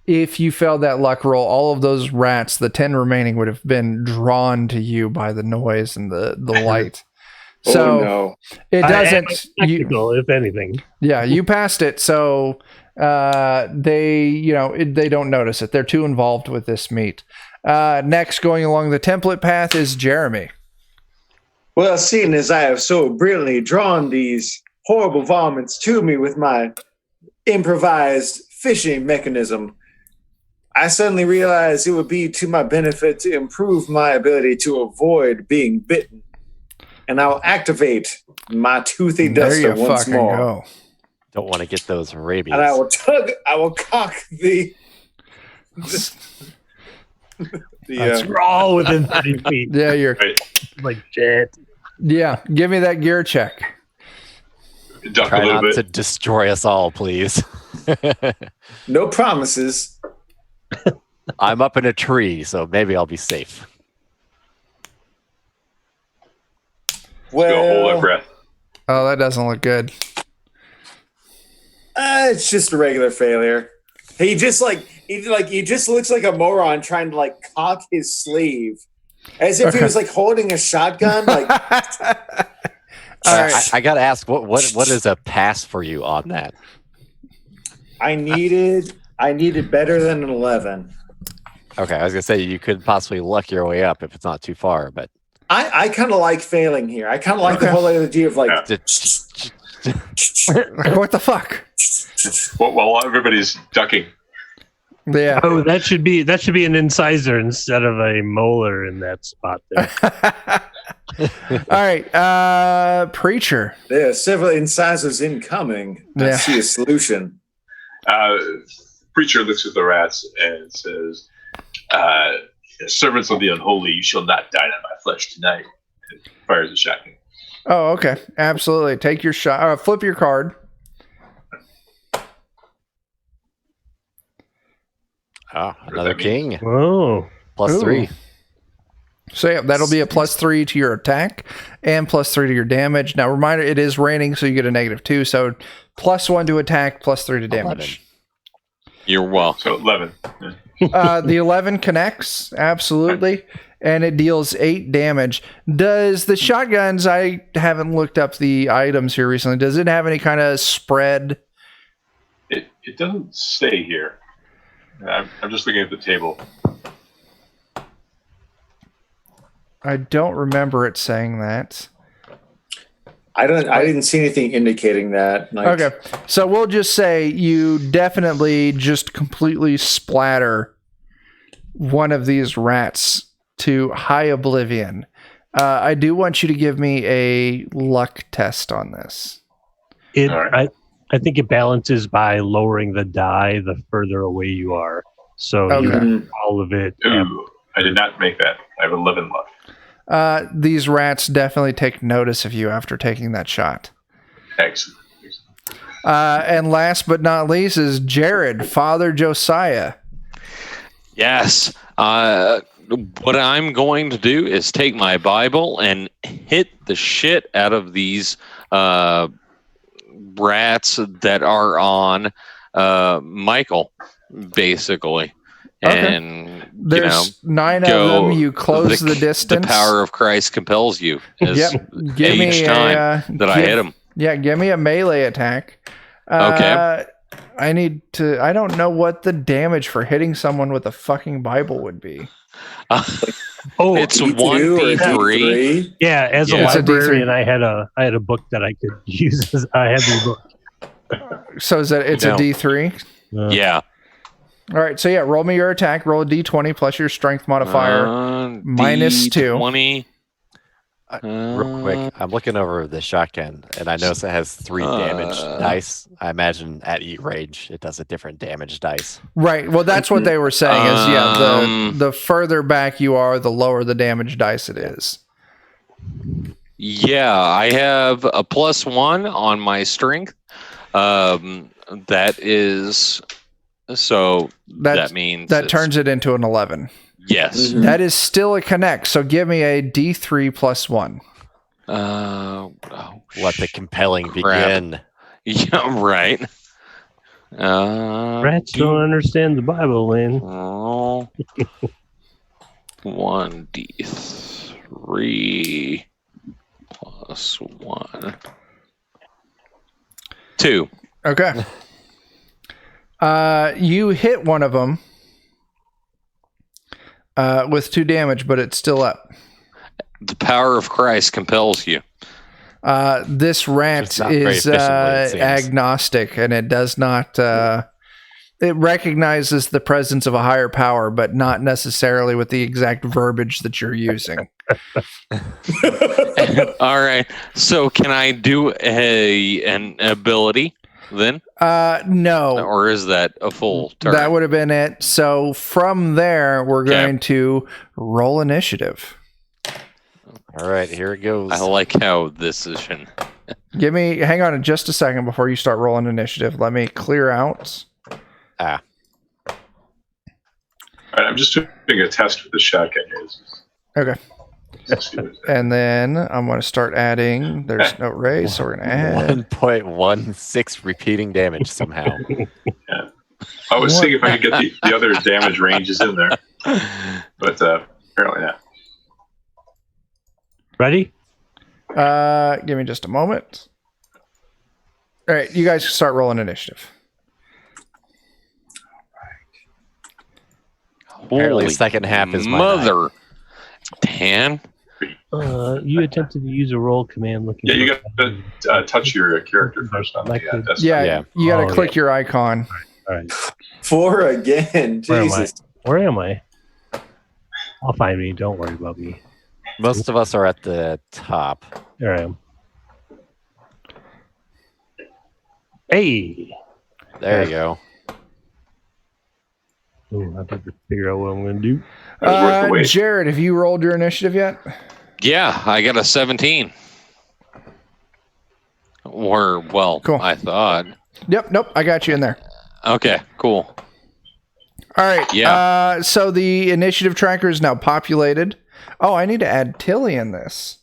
if you failed that luck roll, all of those rats, the 10 remaining, would have been drawn to you by the noise and the light. So no. it I am doesn't. You, Technical, if anything. yeah, you passed it. So they don't notice it. They're too involved with this meat. Next, going along the template path is Jeremy. Well, seeing as I have so brilliantly drawn these horrible varmints to me with my improvised fishing mechanism, I suddenly realized it would be to my benefit to improve my ability to avoid being bitten. And I'll activate my toothy duster once more. Go. Don't want to get those rabies. And I will cock the We're all within 30 feet. Yeah, you're. Right. Like, jet. Yeah, give me that gear check. Duck a Try little not bit. to destroy us all, please. no promises. I'm up in a tree, so maybe I'll be safe. Go hold that Well, breath. Oh, that doesn't look good. it's just a regular failure. He just he just looks like a moron trying to like cock his sleeve, as if he was like holding a shotgun. Like, All right. I gotta ask, what is a pass for you on that? I needed better than an 11. Okay, I was gonna say you could possibly luck your way up if it's not too far, but I kind of like failing here. I kind of like the whole idea of like. Like, what the fuck? While everybody's ducking. Yeah. Oh, that should be an incisor instead of a molar in that spot there. All right. Preacher. There are several incisors incoming. I Yeah. see a solution. Preacher looks at the rats and says, servants of the unholy, you shall not dine on my flesh tonight. And fires a shotgun. Oh, okay. Absolutely. Take your shot. Flip your card. oh, another that mean? king. Oh, Plus Ooh. 3. So yeah, that'll be a +3 to your attack and +3 to your damage. Now, reminder, it is raining, so you get a -2. So +1 to attack, +3 to damage. you're welcome. So 11. Yeah. The 11 connects, absolutely, and it deals 8 damage. Does the shotguns, I haven't looked up the items here recently, does it have any kind of spread? It doesn't stay here. I'm just looking at the table. I don't remember it saying that. I didn't see anything indicating that. Like, Okay, so we'll just say you definitely just completely splatter one of these rats to high oblivion. I do want you to give me a luck test on this. All right. I think it balances by lowering the die the further away you are. So you Okay. have all of it. Ooh, I did not make that. I have 11 luck. These rats definitely take notice of you after taking that shot. Excellent. And last but not least is Jared, Father Josiah. Yes. What I'm going to do is take my Bible and hit the shit out of these rats that are on Michael, basically. Okay. And, There's 9 of go them. You close the distance. The power of Christ compels you. As Yep. Give me each a, time that I hit him. Yeah, give me a melee attack. Okay. I don't know what the damage for hitting someone with a fucking Bible would be. Oh, It's D2 or 1d3. D3? yeah. As a Yeah. It's a librarian, D3. I had a book that I could use as a heavy book. So is that it's No. a D3? Yeah. All right, so yeah, roll me your attack. Roll a D20 plus your strength modifier. minus 2. D20. Real quick, I'm looking over the shotgun, and I notice it has 3 damage dice. I imagine at each range, it does a different damage dice. Right. Well, that's what they were saying. Is yeah, Um, the further back you are, the lower the damage dice it is. Yeah, I have a +1 on my strength. That is so that means That it's- turns it into an 11. yes. Mhm. That is still a connect. So give me a D3 plus 1. Let the compelling crap. begin. Yeah, right. Rats don't understand the Bible, Lynn. Roll 1d3 plus 1. 2. Okay. You hit one of them with 2 damage, but it's still up. The power of Christ compels you. This rat Just not very is efficiently, it seems. agnostic, and it does not. It recognizes the presence of a higher power, but not necessarily with the exact verbiage that you're using. All right. So can I do an ability then? No. Or is that a full turn? That would have been it. So from there, we're Okay. going to roll initiative. All right, here it goes. I like how this is. Hang on just a second before you start rolling initiative. Let me clear out. Ah, All right, I'm just doing a test with the shotgun here. Okay. Let's see what- And then I'm going to start adding. There's no raise, so we're going to add. 1.16 repeating damage somehow. I was seeing if I could get the other damage ranges in there, but apparently not. Ready? Give me just a moment. All right, you guys start rolling initiative. Apparently, Holy second half is my mother. Dan? You attempted to use a roll command looking. Yeah, you for- got to touch your character first on the desktop. Yeah, Yeah. you got to Oh, click your icon. All right. 4 again. Where am I? Jesus. Where am I? I'll find me. Don't worry about me. Most of us are at the top. There I am. Hey. There you go. Ooh, I have to figure out what I'm going to do. It was worth the wait. Jared, have you rolled your initiative yet? Yeah, I got a 17. Or, well, Cool. I thought. Yep, nope, I got you in there. Okay, cool. All right. Yeah. So the initiative tracker is now populated. Oh, I need to add Tilly in this.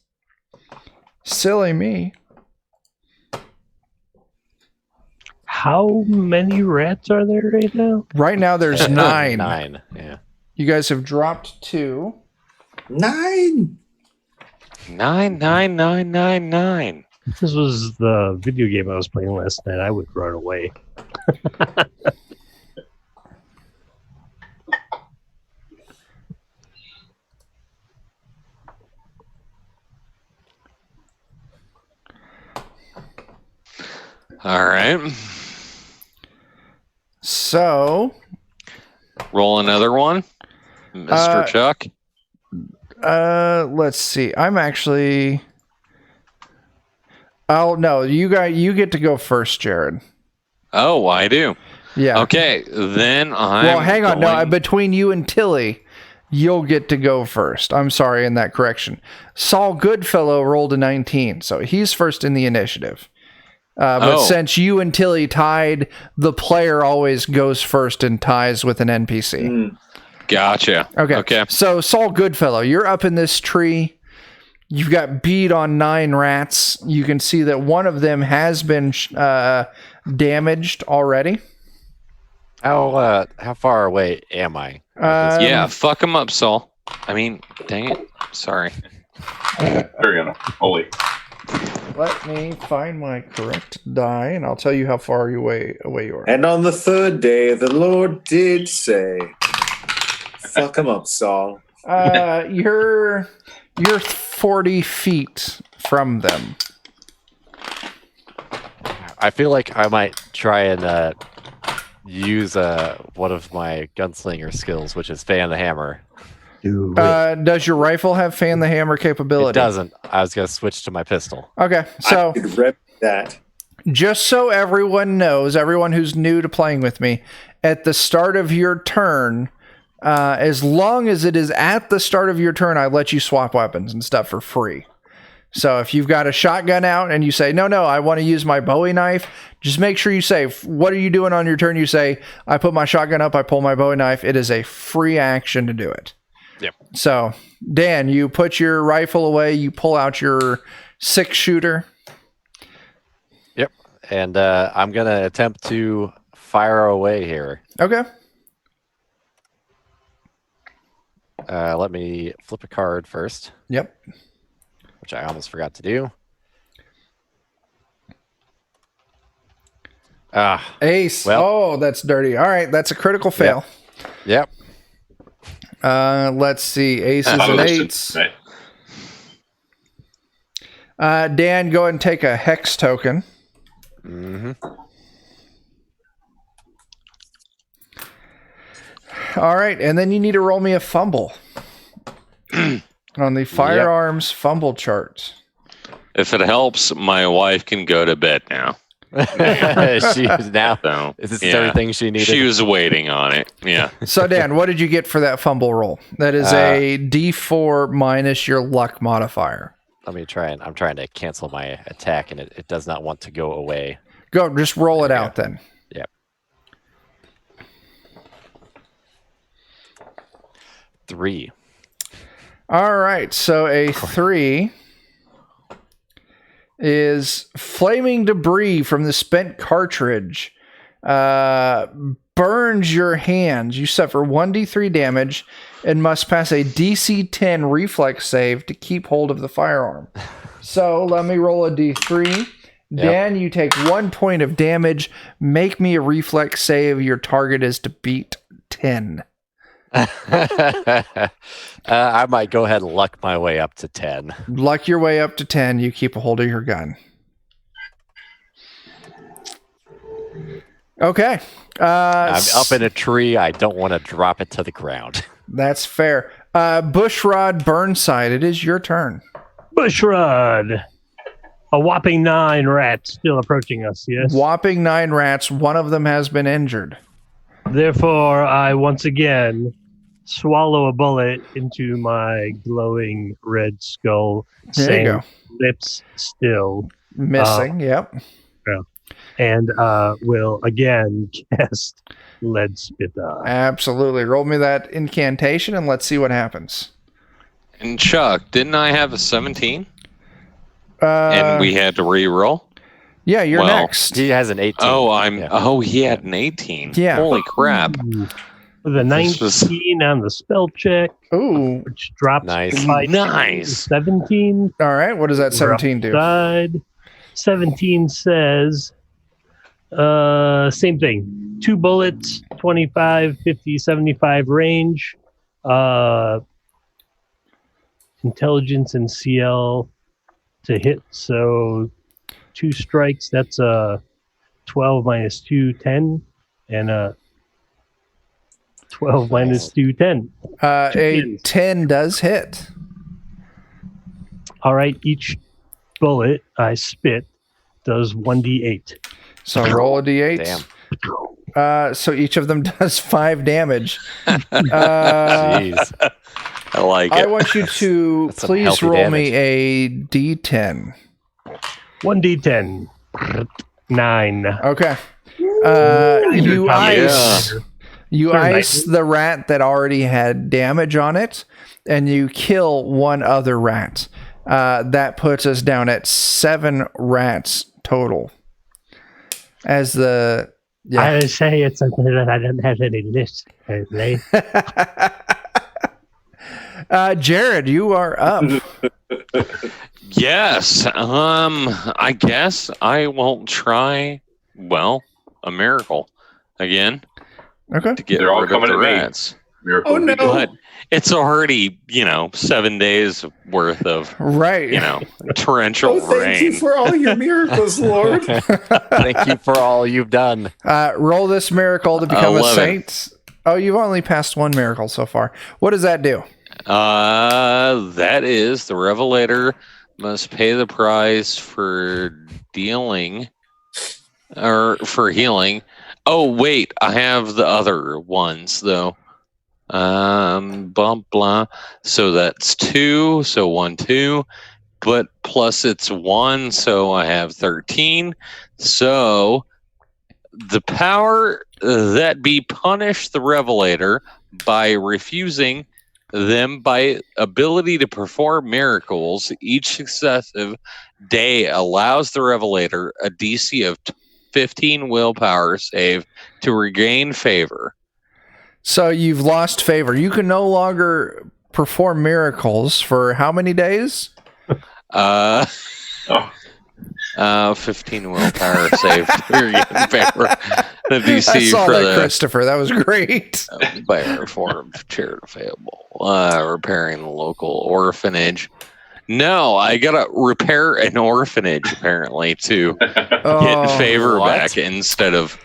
Silly me. How many rats are there right now? Right now there's 9. 9. Yeah. You guys have dropped 2. 9. 99999. If this was the video game I was playing last night, I would run away. All right. So, Roll another one. Mr. Chuck. let's see. I'm actually. Oh no, you get to go first, Jared. Oh, I do. Yeah. Okay, then I'm. Well, hang on. No, going- between you and Tilly, you'll get to go first. I'm sorry in that correction. Saul Goodfellow rolled a 19, so he's first in the initiative. But Oh. since you and Tilly tied, the player always goes first and ties with an NPC. Mm. Gotcha. Okay. Okay. So Saul Goodfellow, you're up in this tree. You've got beat on 9 rats. You can see that one of them has been damaged already. How far away am I? Yeah, fuck him up, Saul. I mean, dang it. Sorry. There you go. Holy. Let me find my correct die, and I'll tell you how far away you are. And on the third day, the Lord did say, "Fuck 'em up, Saul." You're 40 feet from them. I feel like I might try and use one of my gunslinger skills, which is fan the hammer. Does your rifle have fan the hammer capability? It doesn't. I was going to switch to my pistol. Okay, so I could rep that. just so everyone knows, everyone who's new to playing with me, at the start of your turn, as long as it is at the start of your turn, I let you swap weapons and stuff for free. So if you've got a shotgun out and you say, no, I want to use my Bowie knife, just make sure you say, what are you doing on your turn? You say, I put my shotgun up, I pull my Bowie knife. It is a free action to do it. Yep. So, Dan, you put your rifle away, you pull out your 6-shooter. Yep. And I'm going to attempt to fire away here. Okay. Let me flip a card first. Yep. Which I almost forgot to do. Ace. Well. Oh, that's dirty. All right, that's a critical fail. Yep. Let's see. Aces and eights. Right. Dan, go ahead and take a hex token. Mm-hmm. All right, and then you need to roll me a fumble on the firearms fumble chart. If it helps, my wife can go to bed now. She was now. So, Is this everything she needed? She was waiting on it. Yeah. So, Dan, what did you get for that fumble roll? That is a D4 minus your luck modifier. Let me try and I'm trying to cancel my attack, and it does not want to go away. Go, just roll it out then. Yep. 3. All right, so a 3 is flaming debris from the spent cartridge. Burns your hands. You suffer 1d3 damage and must pass a DC 10 reflex save to keep hold of the firearm. So let me roll a d3. Dan, you take 1 point of damage. Make me a reflex save. Your target is to beat 10. I might go ahead and luck my way up to 10. Luck your way up to 10. You keep a hold of your gun. Okay. I'm up in a tree. I don't want to drop it to the ground. That's fair. Bushrod Burnside, it is your turn. Bushrod. A whopping 9 rats still approaching us, yes? Whopping 9 rats. One of them has been injured. Therefore, I once again swallow a bullet into my glowing red skull. There you go. Lips still. Missing, yep. And will again cast Lead Spit Eye. Absolutely. Roll me that incantation and let's see what happens. And Chuck, didn't I have a 17? And And we had to re-roll? yeah, you're well, next. He has an 18. Oh, he had an 18. Yeah. Holy crap. With a 19 on the spell check, Ooh. which drops Nice. by Nice. 17. All right. What does that 17 do? Side. 17 says same thing. 2 bullets, 25, 50, 75 range. Intelligence and CL to hit. So 2 strikes. That's a 12 minus 2, 10. And a 12 minus 2, 10. A 10 does hit. All right. Each bullet I spit does 1d8. So roll a d8. Damn. So each of them does 5 damage. Jeez. I like I it. want you to That's some please healthy roll me damage. a d10. 1d10. 9. Okay. You ice. You Sure, ice the rat that already had damage on it, and you kill one other rat. That puts us down at 7 rats total. As the I say it's something that I don't have any list. Jared, you are up. Yes. I guess I will try. Well, a miracle again Okay. to get They're all rid of coming the at me. rats. Miracle. Oh, no. But it's already 7 days worth of Right. torrential Oh, thank rain. you for all your miracles, Lord. Thank you for all you've done. Roll this miracle to become a 11. saint. Oh, you've only passed one miracle so far. What does that do? That is the Revelator must pay the price for dealing or for healing. Oh wait, I have the other ones though. Blah. So that's 2. So 1, 2, but plus it's 1. So I have 13. So the power that be punish the Revelator by refusing them by ability to perform miracles each successive day allows the Revelator a DC of 15 willpower save to regain favor. So you've lost favor. You can no longer perform miracles for how many days? 15 willpower save to regain favor. The DC I saw for that, the Christopher. That was great. by a form of charitable, repairing the local orphanage. No, I gotta repair an orphanage apparently to get favor back instead of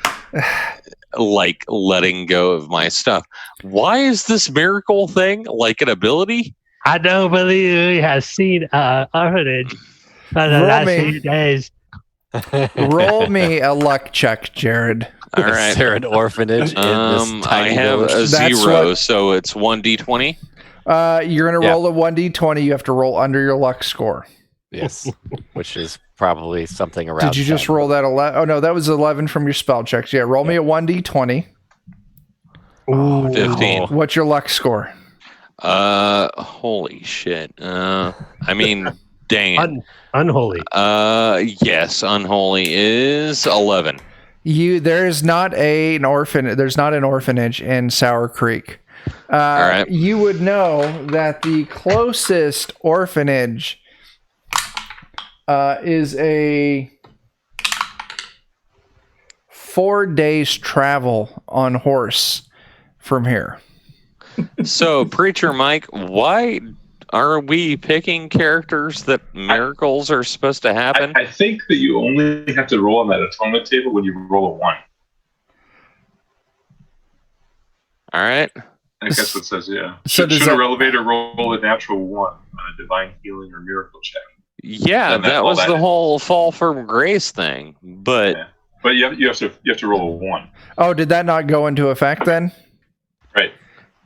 like letting go of my stuff. Why is this miracle thing like an ability? I don't believe we have seen orphanage for the last few days. Roll me a luck check, Jared. All right. Is there an orphanage in this tiny I have village? a That's 0, what- so it's 1d20. You're going to roll a 1d20. You have to roll under your luck score. Yes, which is probably something around. Did you just 10. roll that 11? Oh, no, that was 11 from your spell checks. Yeah, roll me a 1d20. Ooh. 15. What's your luck score? Holy shit. I mean, dang it. Unholy. Yes, unholy is 11. There's not an orphanage in Sour Creek. All right. You would know that the closest orphanage is a 4 days travel on horse from here. So, Preacher Mike, why are we picking characters that miracles are supposed to happen? I think that you only have to roll on that atonement table when you roll a 1. All right. I think that's what it says, yeah. So does should a that- Revelator roll a natural 1 on a divine healing or miracle check? Yeah, Then that all was that the is. whole fall from grace thing. But Yeah. But you have to roll a 1. Oh, did that not go into effect then? Right.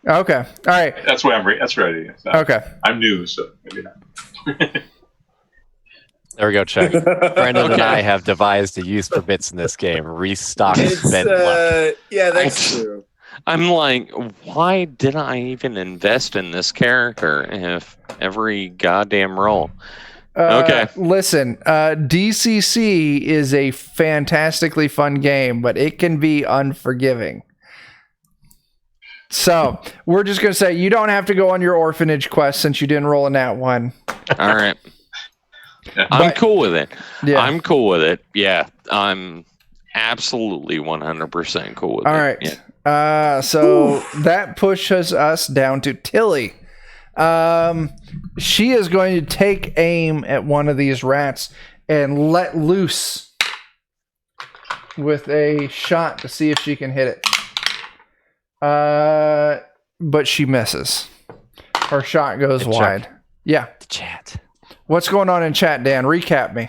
Okay. All right. That's why that's right. So Okay. I'm new, so maybe not. There we go, Chuck. Brandon and I have devised a use for bits in this game. Restock spent luck. Yeah, that's true. I'm like, why did I even invest in this character if every goddamn roll? Okay. Listen, DCC is a fantastically fun game, but it can be unforgiving. So we're just going to say you don't have to go on your orphanage quest since you didn't roll a nat 1. All right. I'm cool with it. Yeah. I'm cool with it. Yeah. I'm absolutely 100% cool with it. All right. Yeah. So that pushes us down to Tilly. She is going to take aim at one of these rats and let loose with a shot to see if she can hit it. But she misses. Her shot goes Hey, wide. Chuck. Yeah. The chat. What's going on in chat, Dan? Recap me.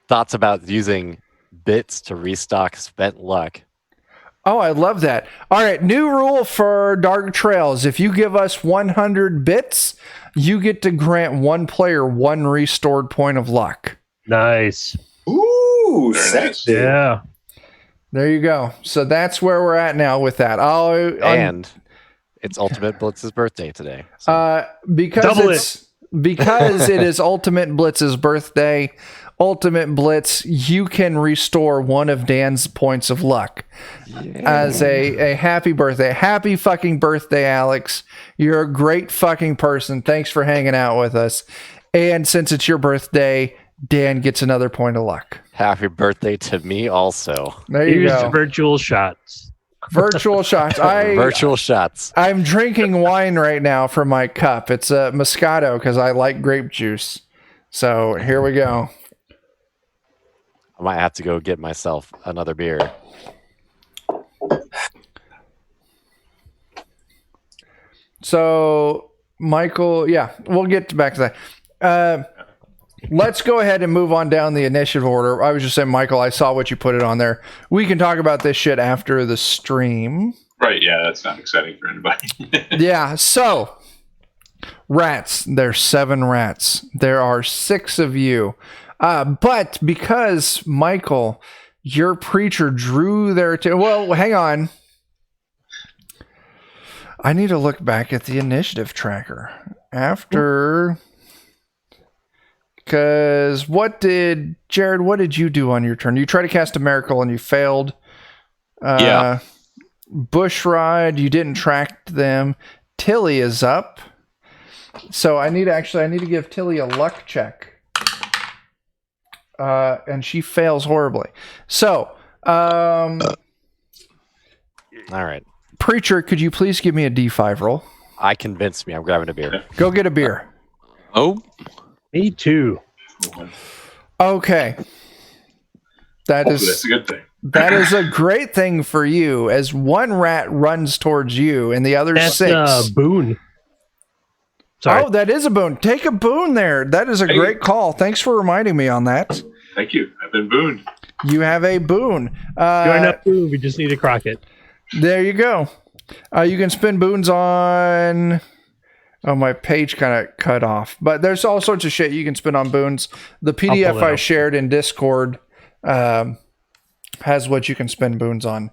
Thoughts about using bits to restock spent luck. Oh, I love that. All right, new rule for Dark Trails. If you give us 100 bits, you get to grant one player one restored point of luck. Nice. Ooh, Very sexy. Yeah. There you go. So that's where we're at now with that. And it's Ultimate Blitz's birthday today. So Because Double it's because it is Ultimate Blitz's birthday, Ultimate Blitz, you can restore one of Dan's points of luck as a happy birthday. Happy fucking birthday, Alex. You're a great fucking person. Thanks for hanging out with us. And since it's your birthday, Dan gets another point of luck. Happy birthday to me also. There you Here's go. virtual shots. Virtual shots. Virtual shots. I'm drinking wine right now from my cup. It's a Moscato because I like grape juice. So here we go. I might have to go get myself another beer. So, Michael, yeah, we'll get back to that. Let's go ahead and move on down the initiative order. I was just saying, Michael, I saw what you put it on there. We can talk about this shit after the stream. Right, yeah, that's not exciting for anybody. Yeah, so, rats. There's 7 rats. There are 6 of you. But because, Michael, your preacher drew their... well, hang on. I need to look back at the initiative tracker. After... Because Jared, what did you do on your turn? You tried to cast a miracle and you failed. Yeah. Bushride, you didn't track them. Tilly is up. So I need to give Tilly a luck check. And she fails horribly. So, All right. Preacher, could you please give me a D5 roll? I convinced me. I'm grabbing a beer. Go get a beer. Oh, Me too. Okay. Hopefully that's a good thing. That is a great thing for you, as one rat runs towards you and the other That's 6. a boon. Sorry. Oh, that is a boon. Take a boon there. That is a Hey. great call. Thanks for reminding me on that. Thank you. I've been booned. You have a boon. Join up boon. We just need a Crockett. There you go. You can spend boons on... Oh, my page kind of cut off. But there's all sorts of shit you can spend on boons. The PDF I shared in Discord has what you can spend boons on.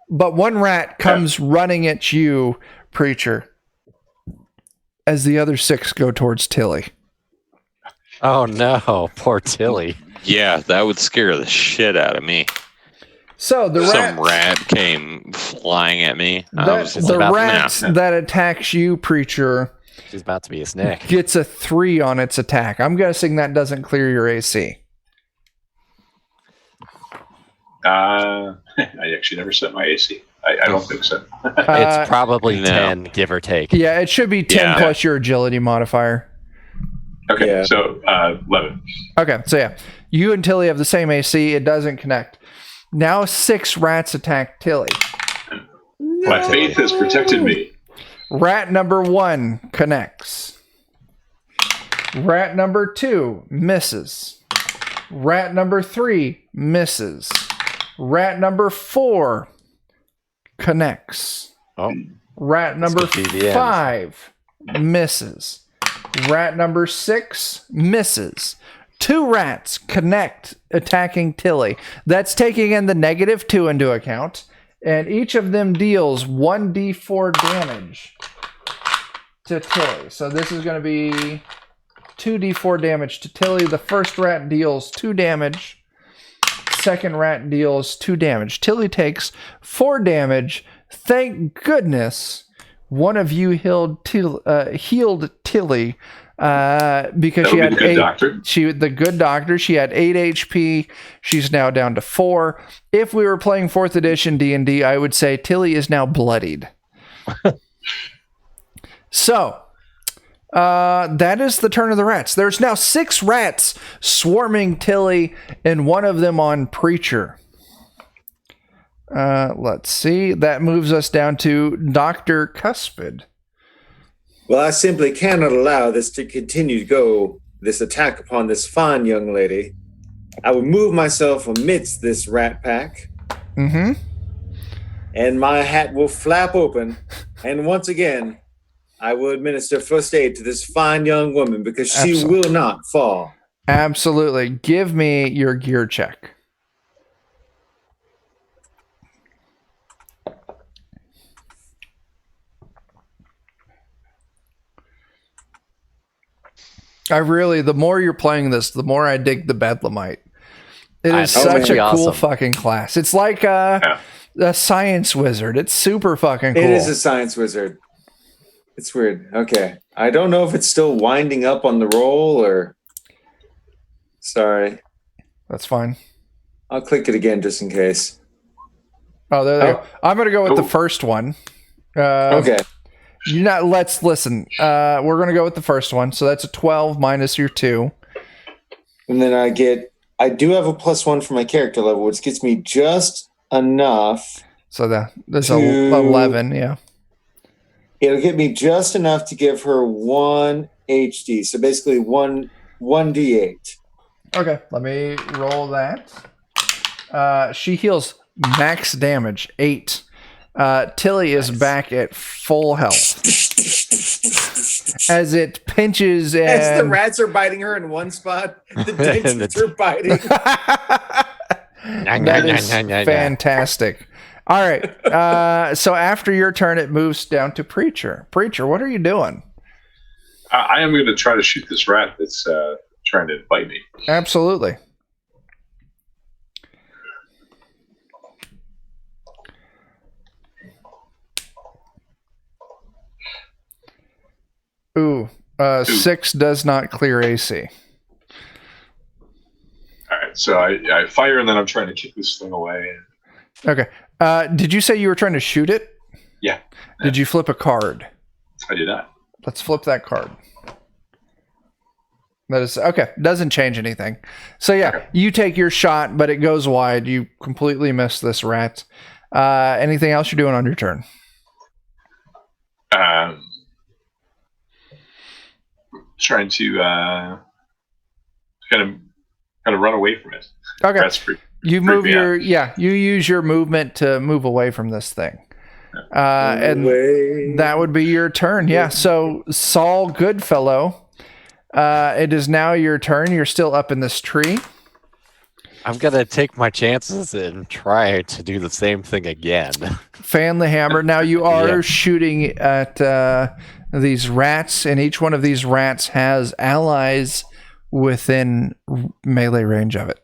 But one rat comes running at you, Preacher, as the other 6 go towards Tilly. Oh no, poor Tilly. yeah, that would scare the shit out of me. So the Some rat came flying at me. the rat that attacks you, Preacher, She's about to be a snake. gets a 3 on its attack. I'm guessing that doesn't clear your AC. I actually never set my AC. I don't think so. It's probably no. 10, give or take. Yeah, it should be 10 Yeah. plus your agility modifier. Okay, Yeah. so 11. Okay, so yeah, you and Tilly have the same AC. It doesn't connect. Now 6 rats attack Tilly. My faith has protected me. Rat number 1 connects. Rat number 2 misses. Rat number 3 misses. Rat number 4 connects. Oh, Rat number could be the end. 5 misses. Rat number 6 misses. 2 rats connect, attacking Tilly. That's taking in the -2 into account. And each of them deals 1d4 damage to Tilly. So this is going to be 2d4 damage to Tilly. The first rat deals 2 damage. Second rat deals 2 damage. Tilly takes 4 damage. Thank goodness one of you healed Tilly because she had 8. Doctor. The good doctor. She had 8 HP. She's now down to 4. If we were playing 4th edition D&D, I would say Tilly is now bloodied. So, that is the turn of the rats. There's now 6 rats swarming Tilly, and one of them on Preacher. Let's see. That moves us down to Dr. Cuspid. Well, I simply cannot allow this to continue to go, this attack upon this fine young lady. I will move myself amidst this rat pack, Mm-hmm. and my hat will flap open, and once again, I will administer first aid to this fine young woman because she Absolutely. will not fall. Absolutely. Give me your gear check. The more you're playing this, the more I dig the Bedlamite. It is I know, such a cool awesome. fucking class. It's like a science wizard. It's super fucking cool. It is a science wizard. It's weird. Okay. I don't know if it's still winding up on the roll or... Sorry. That's fine. I'll click it again just in case. Oh, there they go. I'm going to go with the first one. Okay. Let's listen. We're going to go with the first one. So that's a 12 minus your 2. And then I do have a +1 for my character level, which gets me just enough. So that's 11, yeah. It'll get me just enough to give her 1 HD. So basically 1d8. Okay, let me roll that. She heals max damage, 8. Tilly is back at full health. As it pinches and... As the rats are biting her in one spot, the dentures are biting. That is fantastic. All right, so after your turn, it moves down to Preacher. Preacher, what are you doing? I am going to try to shoot this rat that's trying to bite me. Absolutely. Ooh, 6 does not clear AC. All right, so I fire and then I'm trying to kick this thing away. Okay. Did you say you were trying to shoot it? Yeah. Did you flip a card? I did not. Let's flip that card. That is okay. Doesn't change anything. So yeah, you take your shot, but it goes wide. You completely miss this rat. Anything else you're doing on your turn? Trying to kind of run away from it. Okay. You move me out. you use your movement to move away from this thing. And that would be your turn. Yeah. So Saul Goodfellow, it is now your turn. You're still up in this tree. I'm going to take my chances and try to do the same thing again. Fan the hammer. Now you are shooting at these rats, and each one of these rats has allies within melee range of it.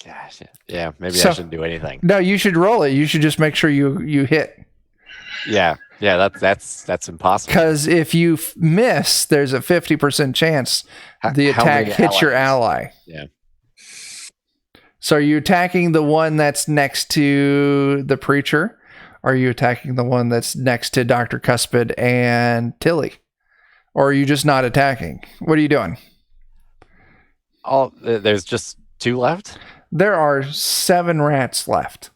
Gosh, yeah, maybe I shouldn't do anything. No, you should roll it. You should just make sure you hit. Yeah, that's impossible. Because if you miss, there's a 50% chance the attack hits your ally. Yeah. So are you attacking the one that's next to the preacher? Or are you attacking the one that's next to Dr. Cuspid and Tilly? Or are you just not attacking? What are you doing? There's just 2 left? There are 7 rats left.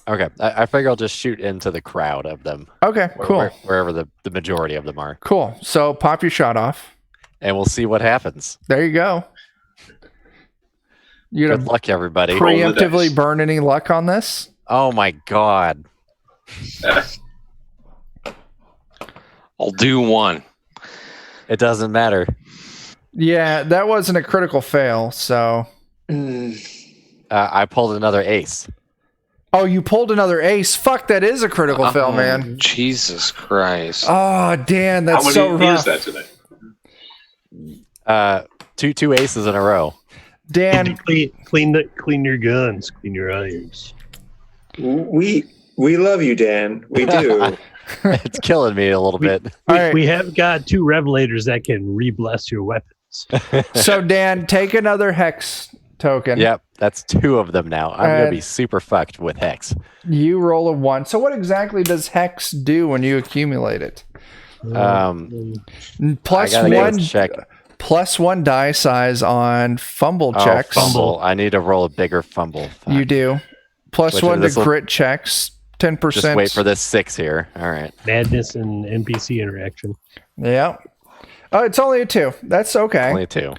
Okay, I figure I'll just shoot into the crowd of them. Okay, cool. Wherever the majority of them are. Cool. So pop your shot off. And we'll see what happens. There you go. You Good luck, everybody. Preemptively burn any luck on this? Oh my god. I'll do 1. It doesn't matter. Yeah, that wasn't a critical fail, so... I pulled another ace. Oh, you pulled another ace? Fuck, that is a critical fail, man. Jesus Christ. Oh, Dan, that's so rough. How many is that today? Two aces in a row. Dan, clean your guns, clean your irons. We love you, Dan. We do. It's killing me a little bit. We have got 2 revelators that can re-bless your weapons. So, Dan, take another hex token. Yep, that's 2 of them now. I'm going to be super fucked with hex. You roll a 1. So what exactly does hex do when you accumulate it? Plus 1 die size on fumble checks. Fumble. I need to roll a bigger fumble. You do. Plus 1 to crit checks. 10%. Just wait for this 6 here. All right. Madness and NPC interaction. Yeah. Oh, it's only a 2. That's okay. Only a 2.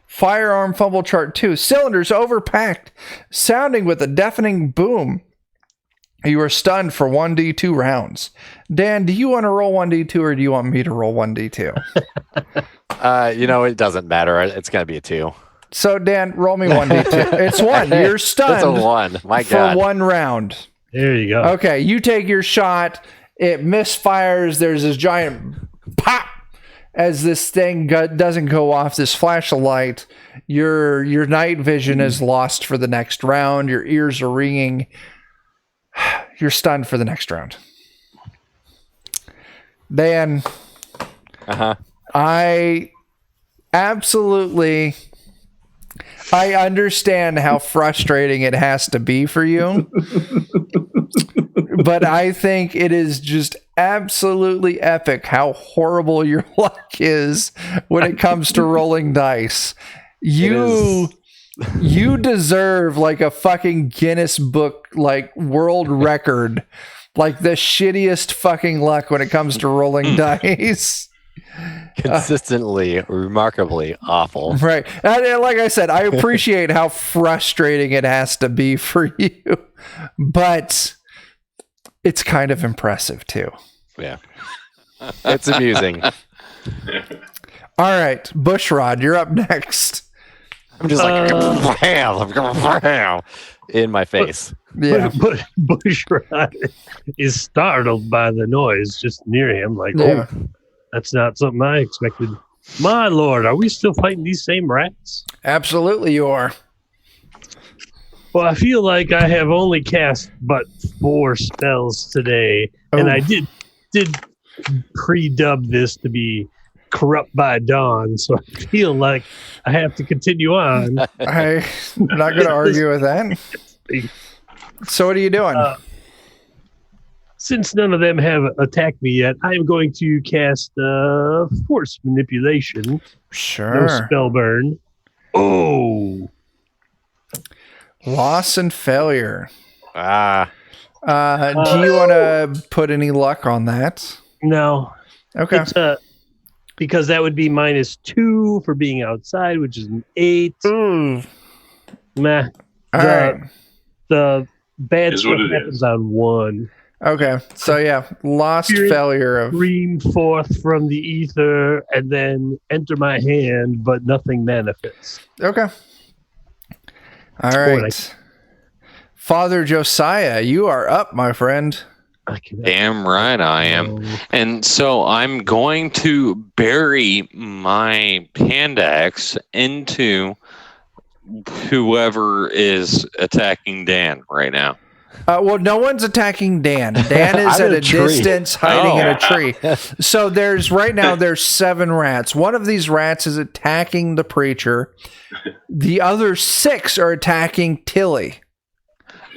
Firearm fumble chart 2. Cylinders overpacked, sounding with a deafening boom. You are stunned for 1d2 rounds. Dan, do you want to roll 1d2 or do you want me to roll 1d2? It doesn't matter. It's going to be a 2. So, Dan, roll me 1d2. It's 1. You're stunned. It's a 1. My God. For 1 round. There you go. Okay, you take your shot It misfires. There's this giant pop as this thing doesn't go off. This flash of light. Your night vision is lost for the next round. Your ears are ringing. You're stunned for the next round. Dan, I understand how frustrating it has to be for you, but I think it is just absolutely epic how horrible your luck is when it comes to rolling dice. You deserve like a fucking Guinness Book like world record, like the shittiest fucking luck when it comes to rolling dice. Consistently, remarkably awful. Right. And like I said, I appreciate how frustrating it has to be for you, but it's kind of impressive too. Yeah. It's amusing. All right, Bushrod, you're up next. I'm just like, bam, in my face. Yeah. But Bushrod is startled by the noise just near him. Like, Yeah. oh, that's not something I expected. My lord, are we still fighting these same rats? Absolutely, you are. Well, I feel like I have only cast but 4 spells today, and I did pre-dub this to be Corrupt by Dawn, so I feel like I have to continue on. I'm not going to argue with that. So what are you doing? Since none of them have attacked me yet, I am going to cast Force Manipulation. Sure. No spell burn. Oh. Loss and failure. Ah. Do you want to put any luck on that? No. Okay. It's, because that would be -2 for being outside, which is an 8. Ooh. Meh. All right. The bad Is stuff what it happens is. on 1. Okay. So yeah, lost Spirit failure of. Stream forth from the ether and then enter my hand, but nothing manifests. Okay. All right. Father Josiah, you are up, my friend. I cannot- Damn right I am. And so I'm going to bury my hand axe into whoever is attacking Dan right now. Well, no one's attacking Dan. Dan is I'm at in a a tree. distance hiding in a Oh. tree. So right now there's 7 rats. One of these rats is attacking the preacher. The other 6 are attacking Tilly.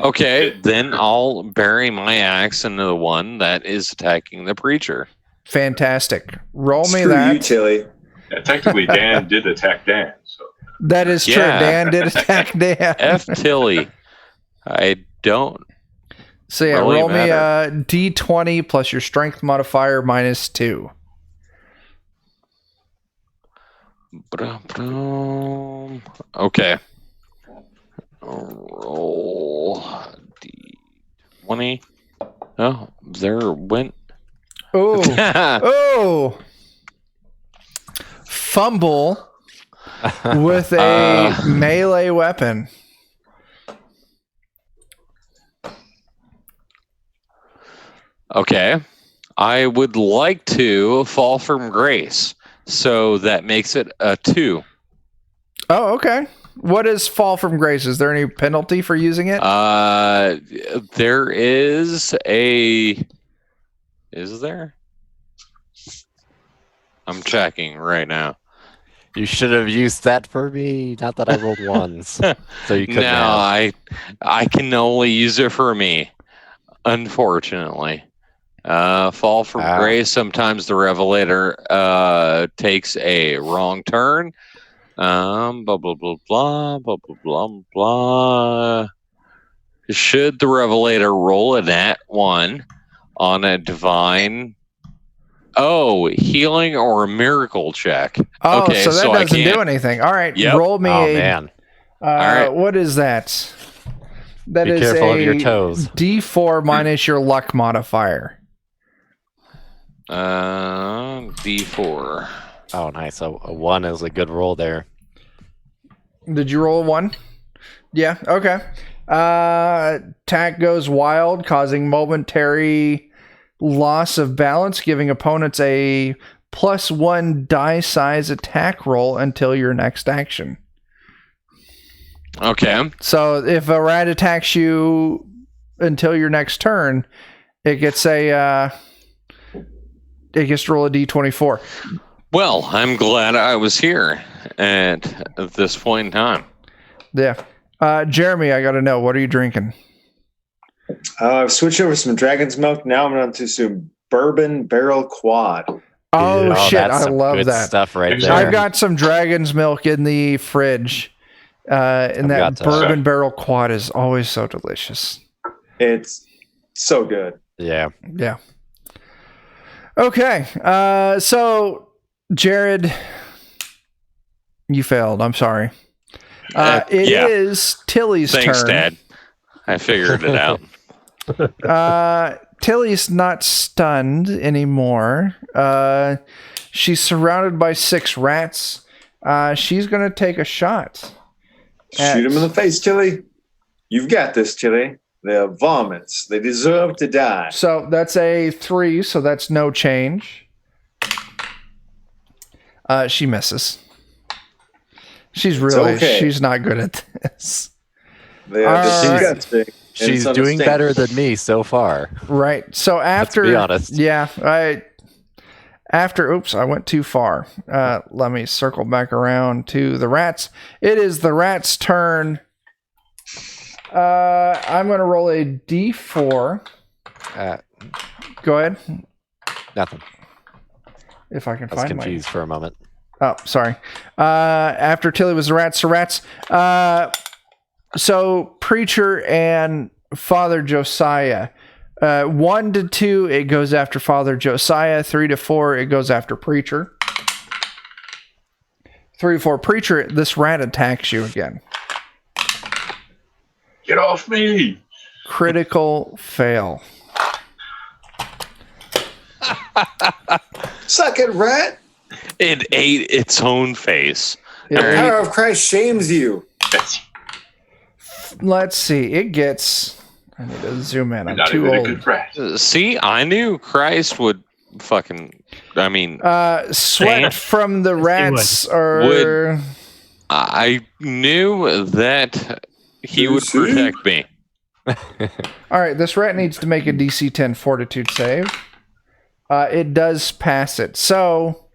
Okay, then I'll bury my axe into the one that is attacking the preacher. Fantastic. Roll me Screw that. you, Tilly. Yeah, technically, Dan did attack Dan. So That is true. Yeah. Dan did attack Dan. F Tilly. I don't. So yeah, really roll me matter. a D20 plus your strength modifier -2. Okay. Roll D20. Oh, there went. Oh. Oh. Fumble with a melee weapon. Okay. I would like to fall from grace. So that makes it a 2. Oh, okay. What is fall from grace? Is there any penalty for using it? There is a. Is there? I'm checking right now. You should have used that for me. Not that I rolled ones. So you couldn't No, have. I can only use it for me. Unfortunately. Fall from grace. Sometimes the Revelator takes a wrong turn. Blah blah blah blah blah blah blah blah. Should the Revelator roll a nat 1 on a divine healing or a miracle check? Oh, okay, so that so I doesn't can't- do anything. All right, Yep. roll me Oh a. man. right. What is that? That Be is careful a of your toes. D4 minus your luck modifier. D4. Oh, nice. So a 1 is a good roll there. Did you roll a 1? Yeah. Okay. Attack goes wild, causing momentary loss of balance, giving opponents a +1 die size attack roll until your next action. Okay. So if a rat attacks you until your next turn, it gets to roll a d24. Well, I'm glad I was here at this point in time. Yeah. Jeremy, I got to know, what are you drinking? I've switched over some Dragon's Milk. Now I'm on to some Bourbon Barrel Quad. Oh, shit. That's I some love good that stuff right there. I've got some Dragon's Milk in the fridge. And that Bourbon Barrel Quad is always so delicious. It's so good. Yeah. Yeah. Okay. So, Jared, you failed. I'm sorry. It is Tilly's turn. Thanks, Dad. I figured it out. Tilly's not stunned anymore. She's surrounded by 6 rats. She's going to take a shot. Shoot him in the face, Tilly. You've got this, Tilly. They're vomits. They deserve to die. So that's a 3, so that's no change. She misses. She's not good at this. They are disgusting. She's doing better than me so far. Right. So after, let's be honest. Yeah. Oops, I went too far. Let me circle back around to the rats. It is the rats' turn. I'm going to roll a d4. Go ahead. Nothing. If I can I was find confused for a moment. Oh, sorry. After Tilly was the rats. So Preacher and Father Josiah. 1 to 2, it goes after Father Josiah. 3 to 4, it goes after Preacher. 3 to 4, Preacher, this rat attacks you again. Get off me! Critical fail. Suck it, rat! It ate its own face. The power of Christ shames you. Let's see. It gets... I need to zoom in. I'm Not too even old. a good rat. See, I knew Christ would fucking... I mean... sweat from the rats are... I knew that he would protect me. All right, this rat needs to make a DC 10 fortitude save. It does pass it. So,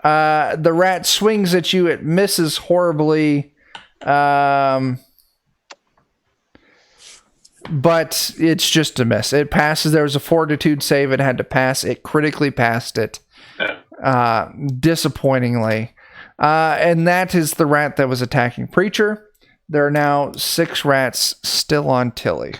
the rat swings at you. It misses horribly. But it's just a miss. It passes. There was a fortitude save it had to pass. It critically passed it. Disappointingly. And that is the rat that was attacking Preacher. There are now 6 rats still on Tilly.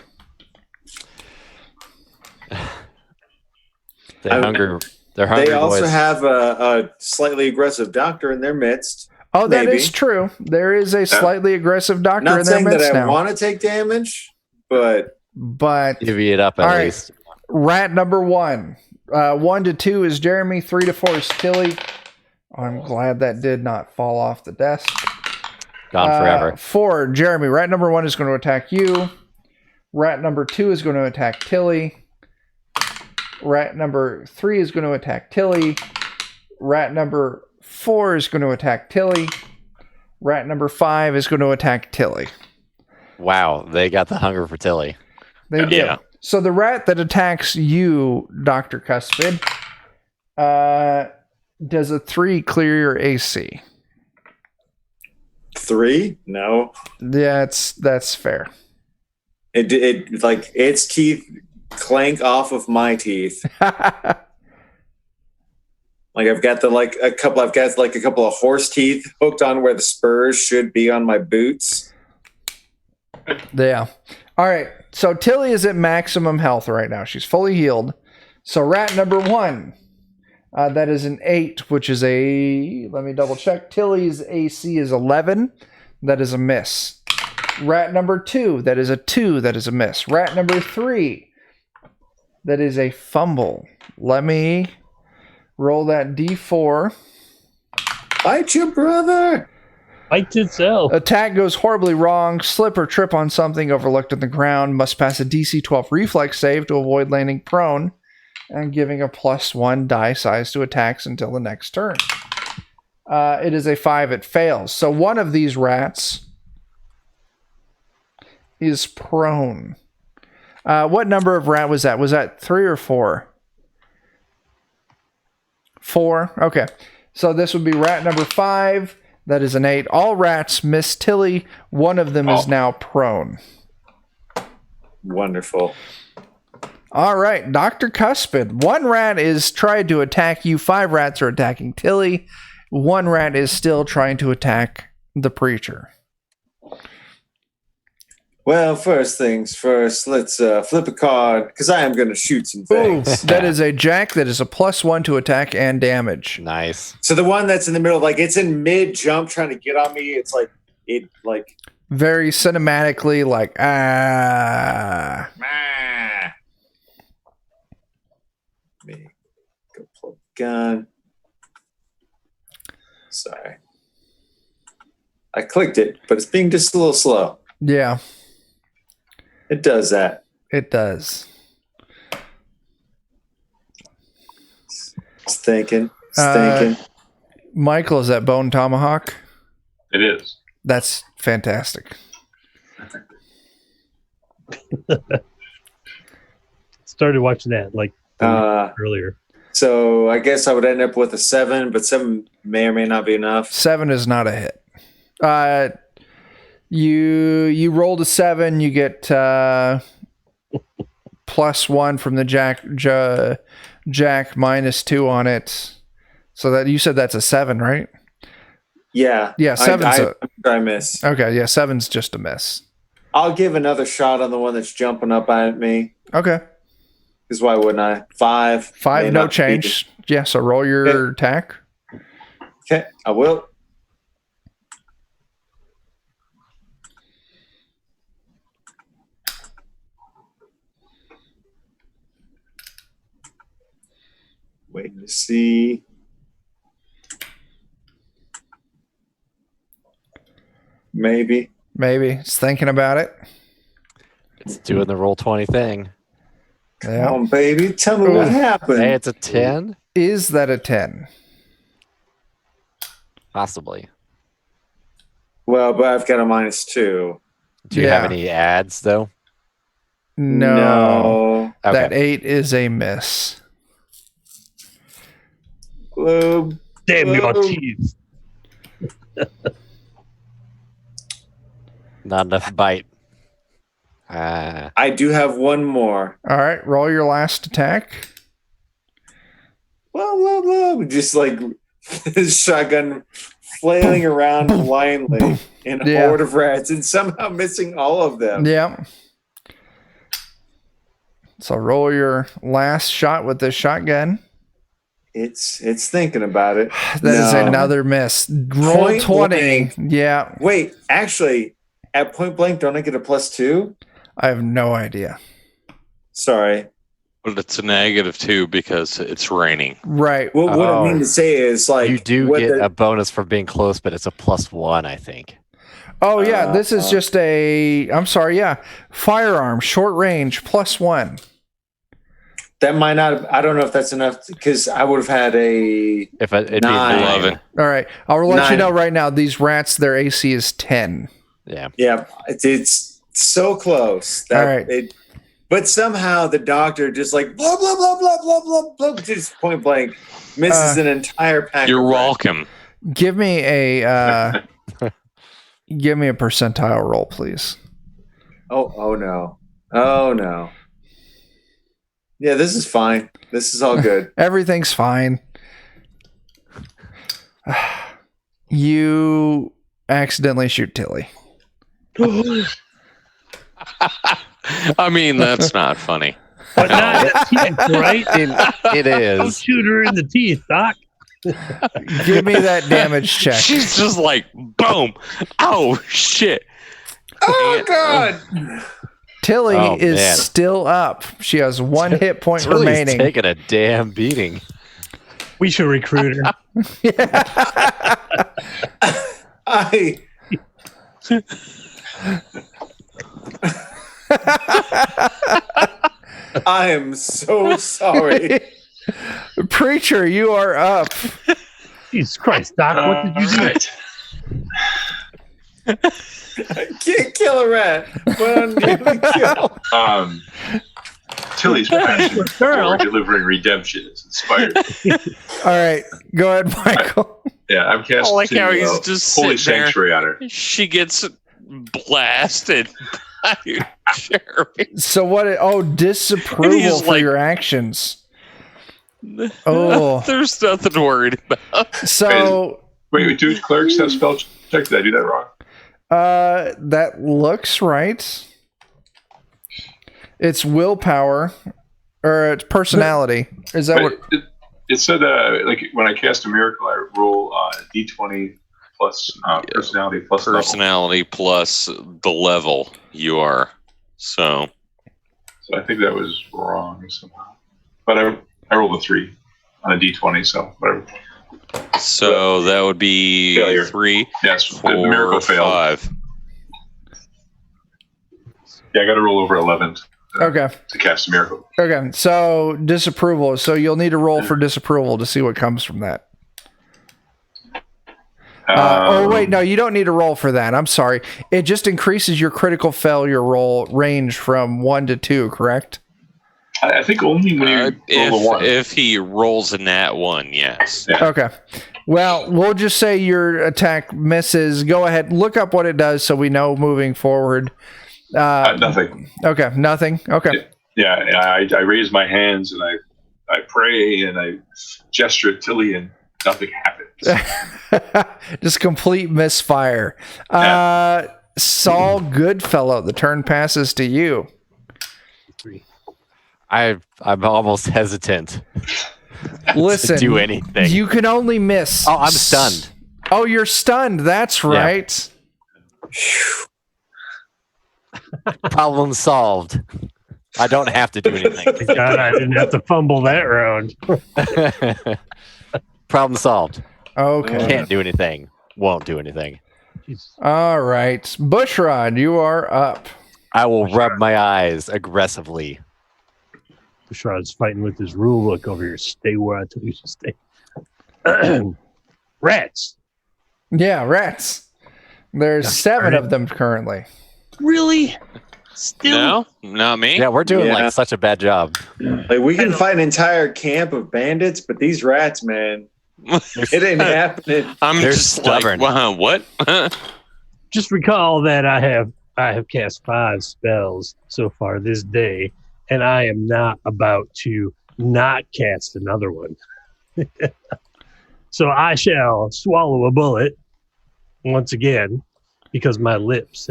They're hungry. They also boys. have a slightly aggressive doctor in their midst. Oh, that is true. There is a slightly aggressive doctor Not in their saying midst that I now. want to take damage, but Divvy it up at least. Rat number 1. 1 to 2 is Jeremy. 3 to 4 is Tilly. I'm glad that did not fall off the desk. Gone forever. 4, Jeremy. Rat number 1 is going to attack you. Rat number 2 is going to attack Tilly. Rat number 3 is going to attack Tilly. Rat number 4 is going to attack Tilly. Rat number 5 is going to attack Tilly. Wow, they got the hunger for Tilly. They do. Yeah. So the rat that attacks you, Dr. Cuspid, does a 3 clear your AC? 3? No. Yeah, that's fair. It like its teeth clank off of my teeth. Like I've got a couple of horse teeth hooked on where the spurs should be on my boots. Yeah. All right. So Tilly is at maximum health right now. She's fully healed. So rat number 1, that is an 8, which is let me double check. Tilly's AC is 11. That is a miss. Rat number 2, that is a 2. That is a miss. Rat number 3, that is a fumble. Let me roll that D4. Bite your brother. Bites itself. Attack goes horribly wrong. Slip or trip on something overlooked on the ground. Must pass a DC 12 reflex save to avoid landing prone. and giving a +1 die size to attacks until the next turn. It is a 5. It fails. So one of these rats is prone. What number of rat was that? Was that 3 or 4? 4. Okay. So this would be rat number 5. That is an 8. All rats miss Tilly. One of them is now prone. Wonderful. All right, Dr. Cuspid. 1 rat is trying to attack you. 5 rats are attacking Tilly. 1 rat is still trying to attack the preacher. Well, first things first, let's flip a card, because I am going to shoot some Ooh, things. that is a jack. That is a +1 to attack and damage. Nice. So the one that's in the middle, like it's in mid-jump trying to get on me, it's like, Very cinematically, like, ah. Let me go pull the gun. Sorry. I clicked it, but it's being just a little slow. Yeah, It does that. it does. It's thinking. It's thinking. Michael, is that Bone Tomahawk? It is. That's fantastic. Started watching that like earlier. So I guess I would end up with a 7, but 7 may or may not be enough. 7 is not a hit. You rolled a 7. You get +1 from the jack. Jack -2 on it. So that you said that's a 7, right? Yeah. Yeah, 7's I miss. okay. Yeah, 7's just a miss. I'll give another shot on the one that's jumping up at me. Okay, Because why wouldn't I? 5. 5, may no not be. change. Yeah, so roll your attack. Okay, I will. Waiting to see. Maybe. Maybe it's thinking about it. It's doing the roll 20 thing. Come Yeah. on, baby. Tell me what happened. Hey, it's a 10? Is that a 10? Possibly. Well, but I've got a -2. Do you have Yeah. any ads, though? No. No. That 8 is a miss. Globe. Damn your Whoa. teeth. Not enough bite. I do have one more. All right, roll your last attack. Blah, blah, blah. Just like this shotgun flailing around blindly in a Yeah. horde of rats and somehow missing all of them. Yeah. So roll your last shot with this shotgun. It's thinking about it. That is No. another miss. Roll Point 20. blank. Yeah, Wait, actually, at point blank, don't I get a +2? I have no idea. Sorry. But it's a -2 because it's raining. Right. What Oh. I mean to say is like You do what get the- a bonus for being close, but it's a +1, I think. Oh, yeah, this is just I'm sorry, yeah. Firearm, short range, +1. that might not. I don't know if that's enough because I would have had a. If it'd be 9. 11. All right, I'll let you 9. know right now, these rats, their AC is 10. Yeah. Yeah, it's so close. That All right. But somehow the doctor just like blah blah blah blah blah blah blah, just point blank misses an entire pack. You're of rats. welcome. Give me a percentile roll, please. Oh no. Oh no. Yeah, this is fine. This is all good. Everything's fine. You accidentally shoot Tilly. I mean, that's not funny. But not in the teeth, right? It Don't is. shoot her in the teeth, Doc. Give me that damage check. She's just like, boom. Oh, shit. Oh God. Tilly Oh, is man. still up. She has 1 hit point Tilly's remaining. taking a damn beating. We should recruit her. I I am so sorry. Preacher, you are up. Jesus Christ, Doc, what did you do? Right. I can't kill a rat, but I'm nearly killed. Tilly's passion for delivering redemption is inspired. All right, go ahead, Michael. Yeah, I'm casting I like how he's just Holy sitting there. Sanctuary on her. She gets blasted by Jeremy. So what? Oh, disapproval He's for like- your actions. Oh, There's nothing to worry about. so Wait, do clerics have spell check? Did I do that wrong? that looks right. It's willpower, or it's personality. Is that what? It said like when I cast a miracle, I roll d20 plus personality plus level. Personality plus the level you are. So So I think that was wrong somehow. But I rolled a 3 on a d20, so whatever. So that would be Failure. 3, Yes, the 4, miracle failed. 5. Yeah, I got to roll over 11 Okay. to cast a miracle. Okay. So disapproval. So you'll need to roll for disapproval to see what comes from that. Oh wait, no, you don't need to roll for that. I'm sorry. It just increases your critical failure roll range from 1 to 2. Correct? I think only when you roll a 1. If he rolls a nat 1, yes. Yeah. Okay. Well, we'll just say your attack misses. Go ahead, look up what it does so we know moving forward. Nothing. Okay, nothing. Okay. Yeah, I raise my hands and I pray and I gesture at Tilly and nothing happens. Just complete misfire. Saul Goodfellow, the turn passes to you. I'm almost hesitant Listen, to do anything. you can only miss. I'm stunned. Oh, you're stunned. That's right. Problem solved. I don't have to do anything. God, I didn't have to fumble that round. Problem solved. Okay. Can't do anything. Won't do anything. All right. Bushrod, you are up. I will rub my eyes aggressively. Bouchard's fighting with his rule book over here. Stay where I told you to stay. Rats. Yeah, rats. There's 7 of them currently. Really? Still? No, not me. Yeah, we're doing Yeah. like such a bad job. Like we can fight an entire camp of bandits, but these rats, man, it ain't happening. I'm They're just stubborn. like, wow, what? Just recall that I have cast 5 spells so far this day, and I am not about to not cast another one. So I shall swallow a bullet once again because my lips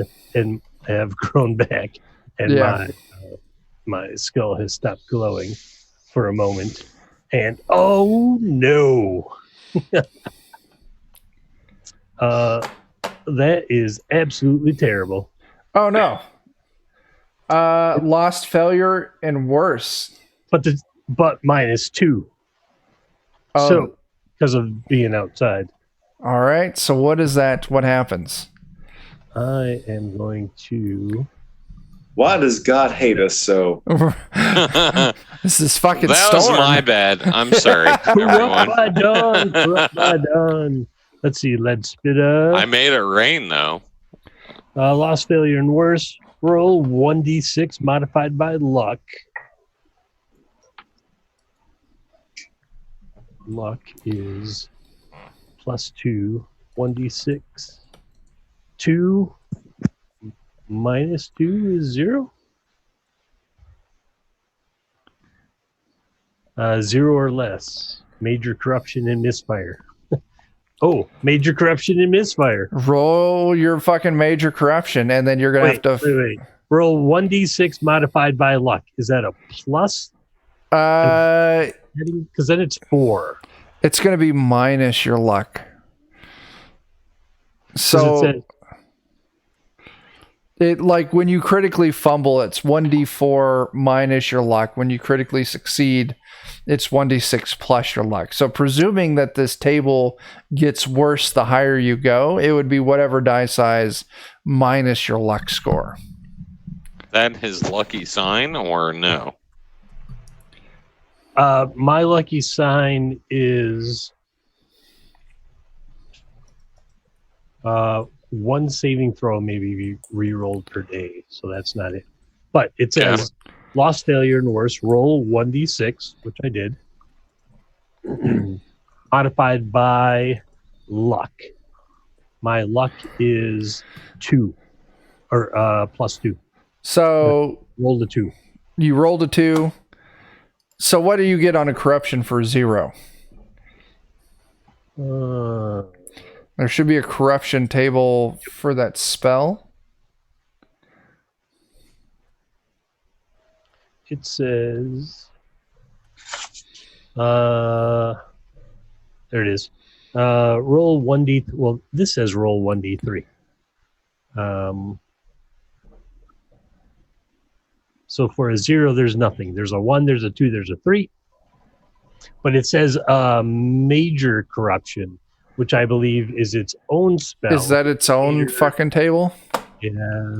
have grown back and my skull has stopped glowing for a moment. And oh no. That is absolutely terrible. Oh no. Lost, failure, and worse. But -2. Oh. So because of being outside. All right. So what is that? What happens? I am going to Why does God hate us so? This is fucking That storm. was my bad. I'm sorry, everyone. corrupt by dawn. Let's see, lead spit up. I made it rain though. Lost, failure, and worse. Roll 1d6 modified by luck. Luck is +2. 1d6. 2 minus 2 is 0. 0 or less. Major corruption and misfire. Oh, major corruption and misfire. Roll your fucking major corruption, and then you're gonna have to. Wait. Roll 1d6 modified by luck. Is that a plus? Because then it's 4. It's gonna be minus your luck. So it like when you critically fumble, it's 1d4 minus your luck. When you critically succeed, it's 1d6 plus your luck. So presuming that this table gets worse the higher you go, it would be whatever die size minus your luck score. That his lucky sign or no? My lucky sign is one saving throw maybe re-rolled per day, so that's not it. But it says lost, failure, and worse. Roll 1d6, which I did. Modified by luck. My luck is 2, or +2. So Roll the 2. you rolled a 2. So what do you get on a corruption for 0? There should be a corruption table for that spell. It says, there it is. Roll 1d. Well, this says roll 1d3. So for a 0, there's nothing. There's a 1, there's a 2, there's a 3. But it says major corruption, which I believe is its own spell. Is that its own fucking table? Yeah.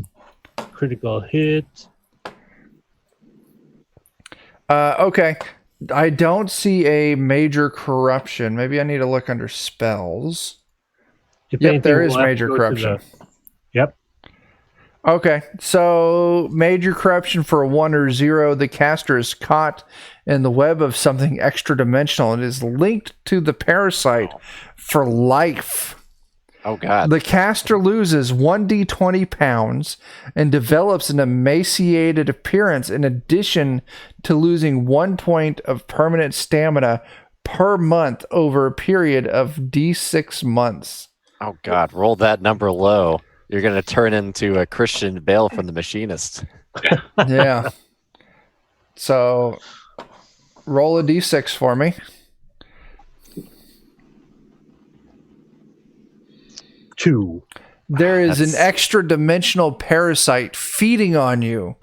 Critical hit. Okay. I don't see a major corruption. Maybe I need to look under spells. If Yep, anything, there is we'll have to major go to corruption. Yep. Okay, so major corruption for a 1 or 0. The caster is caught in the web of something extra dimensional and is linked to the parasite for life. Oh, God. The caster loses 1d20 pounds and develops an emaciated appearance in addition to losing 1 point of permanent stamina per month over a period of d6 months. Oh, God. Roll that number low. You're going to turn into a Christian Bale from The Machinist. Yeah. So roll a d6 for me. 2. There is an extra dimensional parasite feeding on you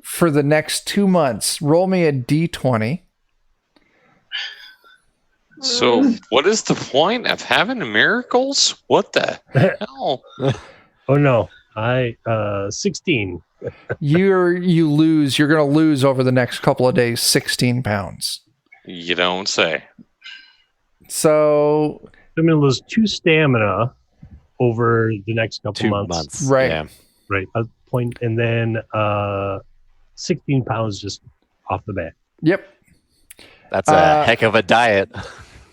for the next 2 months. Roll me a d20. So, what is the point of having miracles? What the hell? Oh no, 16. You lose. You're going to lose over the next couple of days 16 pounds. You don't say. So I'm going to lose 2 stamina over the next couple 2 months. months. Right. Yeah. Right. A point, and then 16 pounds just off the bat. Yep, That's a heck of a diet.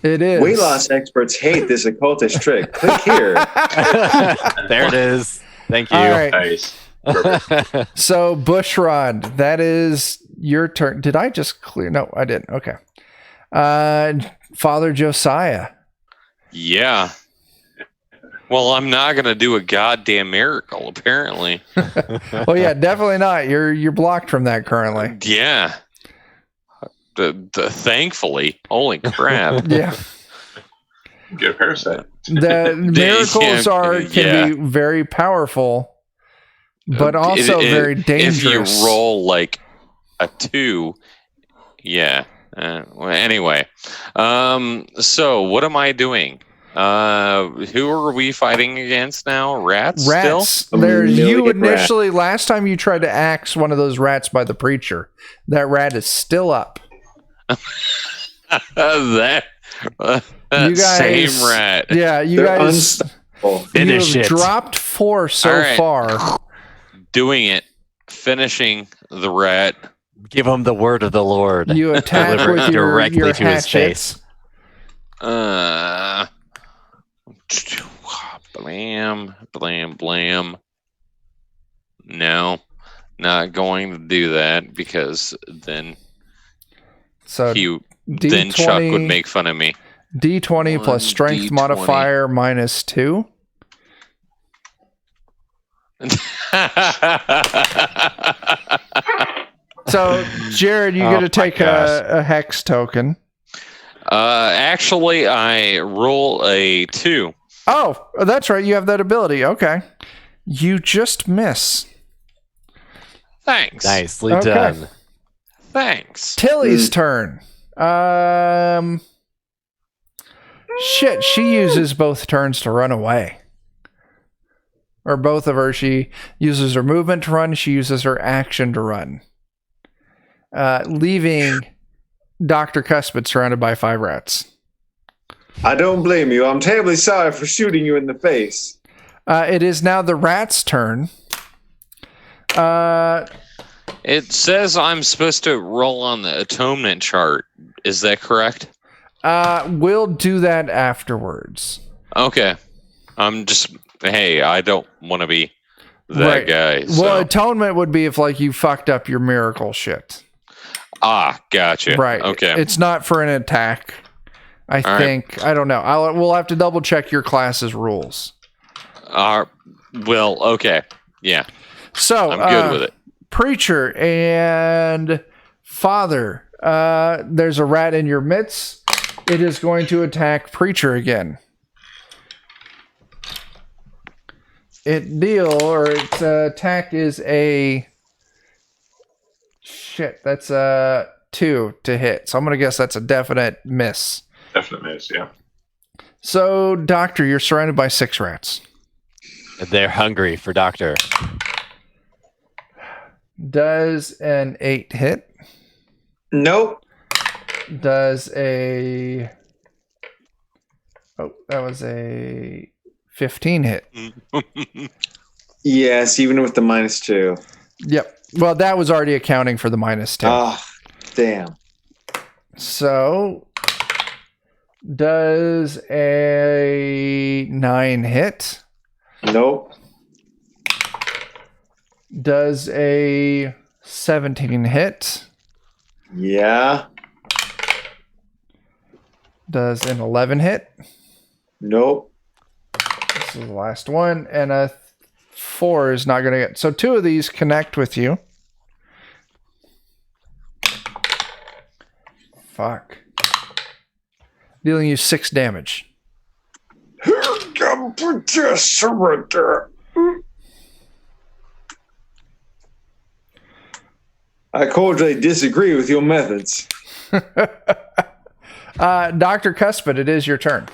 it is. Weight loss experts hate this occultist trick. Click here. There it is. Thank you. All right. Nice. Perfect. So Bushrod, that is your turn. Did I just clear? No, I didn't. Okay. Father Josiah. Yeah. Well, I'm not going to do a goddamn miracle, apparently. Well, yeah, definitely not. You're blocked from that currently. Yeah. Thankfully. Holy crap. Yeah. Get a parasite. The miracles can be very powerful, but also very dangerous. If you roll like a 2, yeah. Well, anyway, so what am I doing? Who are we fighting against now? Rats? Still? There's you million initially last time you tried to axe one of those rats by the preacher. That rat is still up. that You guys, same rat. Yeah, you They're guys unstoppable. Finish you've it. dropped 4 so All right. far. Doing it. Finishing the rat. Give him the word of the Lord. You attack Deliver with it your directly your to his hatchets. face. Blam, blam, blam. No, not going to do that because then So then Chuck would make fun of me. D20 One plus strength D20. modifier minus 2. So, Jared, you Oh get to my take gosh. a hex token. Actually, I roll a 2. Oh, that's right. You have that ability. Okay. You just miss. Thanks. Nicely Okay. done. Thanks. Tilly's turn. Shit, she uses both turns to run away. Or both of her. She uses her movement to run. She uses her action to run. Leaving Dr. Cuspid surrounded by 5 rats. I don't blame you. I'm terribly sorry for shooting you in the face. It is now the rat's turn. It says I'm supposed to roll on the atonement chart. Is that correct? We'll do that afterwards. Okay. Hey, I don't want to be that guy. So. Well, atonement would be if like you fucked up your miracle shit. Gotcha. Right. Okay. It's not for an attack. I think. Right. I don't know. We'll have to double check your class's rules. Well, okay. Yeah. So I'm good with it. Preacher and Father, there's a rat in your midst. It is going to attack Preacher again. Its attack is a that's a 2 to hit. So I'm going to guess that's a definite miss. Definite miss, yeah. So, Doctor, you're surrounded by 6 rats. They're hungry for Doctor. Does an 8 hit? Nope. Does a... Oh, that was a 15 hit. Yes, even with the -2. Yep. Well, that was already accounting for the -2. Ah, damn. So, does a 9 hit? Nope. Does a 17 hit? Yeah. Does an 11 hit? Nope. This is the last one. And a 4 is not going to get... So 2 of these connect with you. Fuck. Dealing you 6 damage. I cordially disagree with your methods. Dr. Cuspid, it is your turn.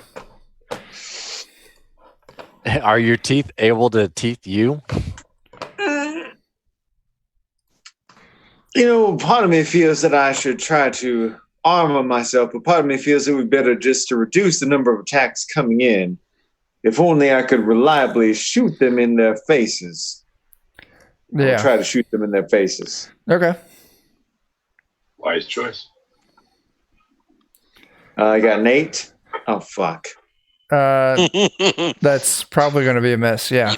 Are your teeth able to teeth you? You know, part of me feels that I should try to armor myself, but part of me feels it would be better just to reduce the number of attacks coming in. If only I could reliably shoot them in their faces. Yeah. I'll try to shoot them in their faces. Okay. Wise choice. I got an 8. Oh, fuck. That's probably going to be a miss. Yeah. You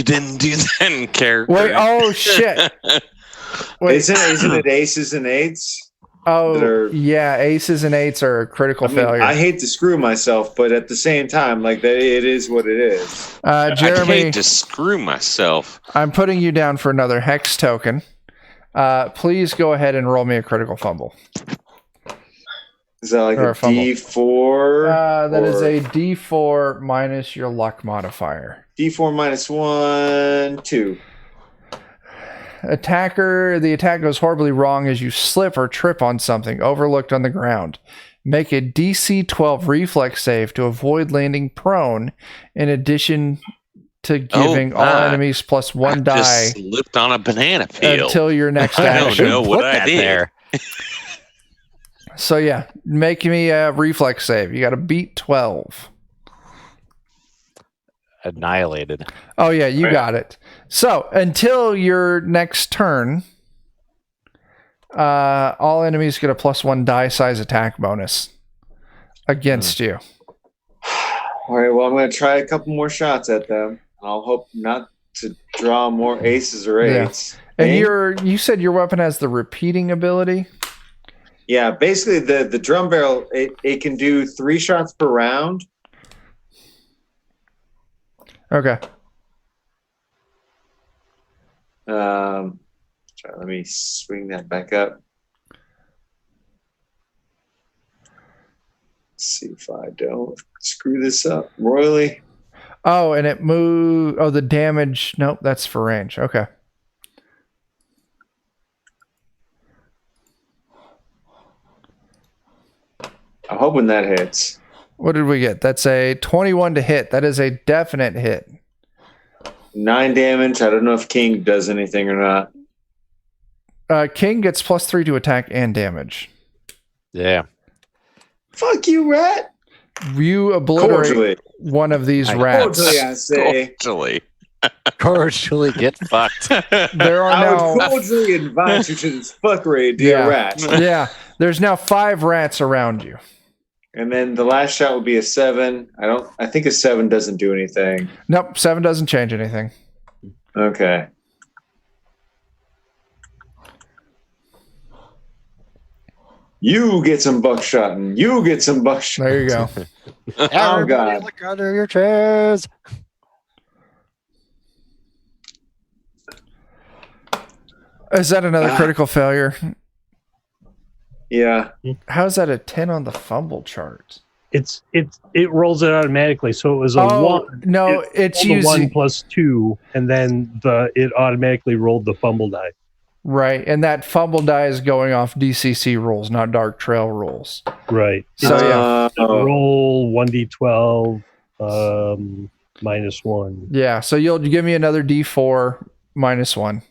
didn't do that in character. Wait. Oh shit. Wait. Isn't it aces and 8s? Oh yeah, aces and 8s are a critical failure. I hate to screw myself, but at the same time, like that, it is what it is. Jeremy, I hate to screw myself. I'm putting you down for another hex token. Please go ahead and roll me a critical fumble. Is that like a D4? That is a D4 minus your luck modifier. D4 minus 1, 2. Attacker, the attack goes horribly wrong as you slip or trip on something overlooked on the ground. Make a DC 12 reflex save to avoid landing prone, in addition to giving all enemies plus 1 die. Just slipped on a banana peel until your next action. I don't know what I did there. So yeah, make me a reflex save. You got to beat 12. Annihilated. Oh yeah, you got it. So until your next turn, all enemies get a +1 die size attack bonus against you. All right, well, I'm going to try a couple more shots at them. I'll hope not to draw more aces or 8s. Yeah. And you said your weapon has the repeating ability? Yeah, basically the drum barrel, it can do 3 shots per round. Okay. Let me swing that back up. Let's see if I don't screw this up royally. Oh, and it moved. Oh, the damage. Nope, that's for range. Okay. I'm hoping that hits. What did we get? That's a 21 to hit. That is a definite hit. 9 damage. I don't know if King does anything or not. King gets +3 to attack and damage. Yeah. Fuck you, rat. You obliterate Cordially. one of these rats. Cordially, I say. Actually. Cordially get fucked. There are I now would cordially invite you to this fuckery, dear Yeah. rat. yeah. There's now 5 rats around you. And then the last shot would be a 7. I think a 7 doesn't do anything. Nope, 7 doesn't change anything. Okay. You get some buckshot and you get some buckshot. There you go. Oh, God. Look under your chairs. Is that another critical failure? Yeah. How's that a 10 on the fumble chart? It rolls it automatically. So it was a 1. No, it's rolled a 1 using plus 2, and then it automatically rolled the fumble die. right, and that fumble die is going off DCC rules, not Dark Trail rules. Right. So yeah, Roll 1d12 -1. yeah. So you'll give me another D4 -1.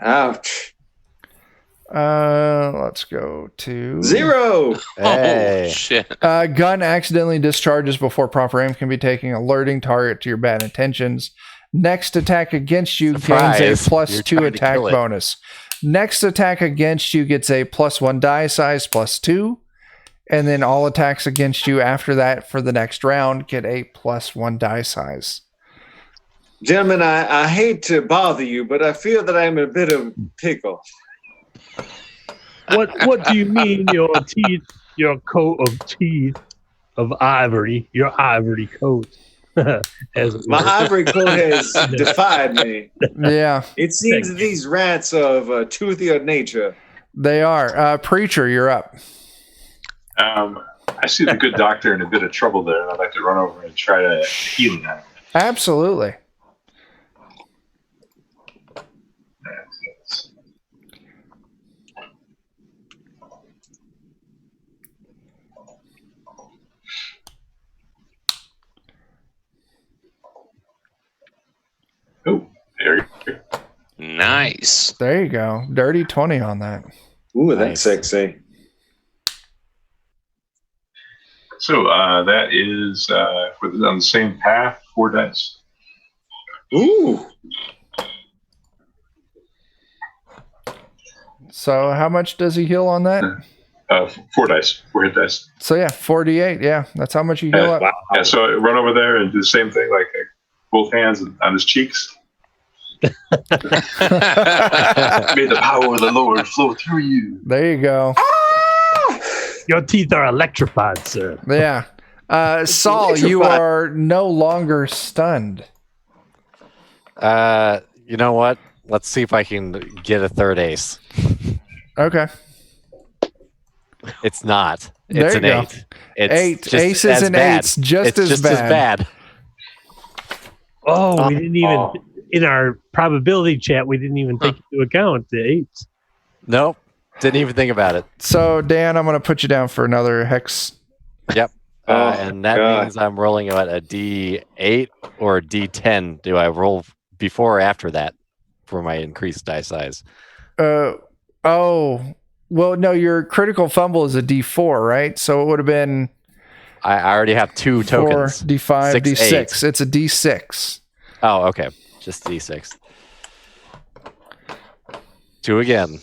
Ouch. Let's go to 0. Hey. Oh, shit. Gun accidentally discharges before proper aim can be taken, alerting target to your bad intentions. Next attack against you Surprise. gains a You're +2 trying to attack kill it. bonus. Next attack against you gets a +1 die size +2. And then all attacks against you after that for the next round get a +1 die size. Gentlemen, I hate to bother you, but I feel that I'm in a bit of pickle. What do you mean your teeth, your coat of teeth of ivory, your ivory coat? As it My were. ivory coat has defied me. Yeah, It seems that these rats of toothier nature. they are. Preacher, you're up. I see the good doctor in a bit of trouble there, and I'd like to run over and try to heal him. Absolutely. Oh, there you go. Nice. There you go. Dirty 20 on that. Ooh, Nice. that's sexy. So that is on the same path, 4 dice. Ooh. So how much does he heal on that? 4 dice, 4 hit dice. So yeah, 48. Yeah, that's how much you heal up. Wow. Yeah, so I run over there and do the same thing, like both hands on his cheeks. May the power of the Lord flow through you. There you go. Your teeth are electrified, sir. Yeah. Saul, you electrified. are no longer stunned. You know what? Let's see if I can get a third ace. Okay. It's not. There It's you an go. 8. It's 8. just Aces as and bad. 8s, just It's as just bad. as bad. Oh, we didn't even in our probability chat. We didn't even take into account the 8s. Nope. Didn't even think about it. So Dan, I'm going to put you down for another hex. Yep. Oh, And that God. means I'm rolling about a D8 or a D10. Do I roll before or after that for my increased die size? Oh, well, no, your critical fumble is a D4, right? So it would have been I already have 2 4, tokens. D5, 6, D6. It's a D6. Oh, okay. Just D6. 2 again.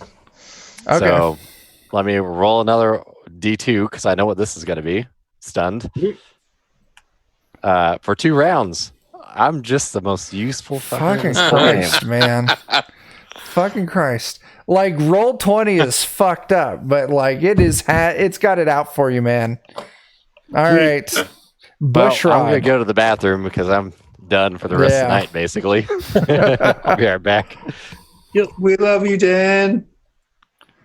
Okay. So let me roll another D2 because I know what this is going to be. Stunned. For 2 rounds. I'm just the most useful Fucking fucker. Christ, man. Fucking Christ. Like, roll 20 is fucked up, but like it's got it out for you, man. All right. Well, Bushrod. I'm going to go to the bathroom because I'm done for the rest of the Yeah. night, basically. I'll be right back. We love you, Dan.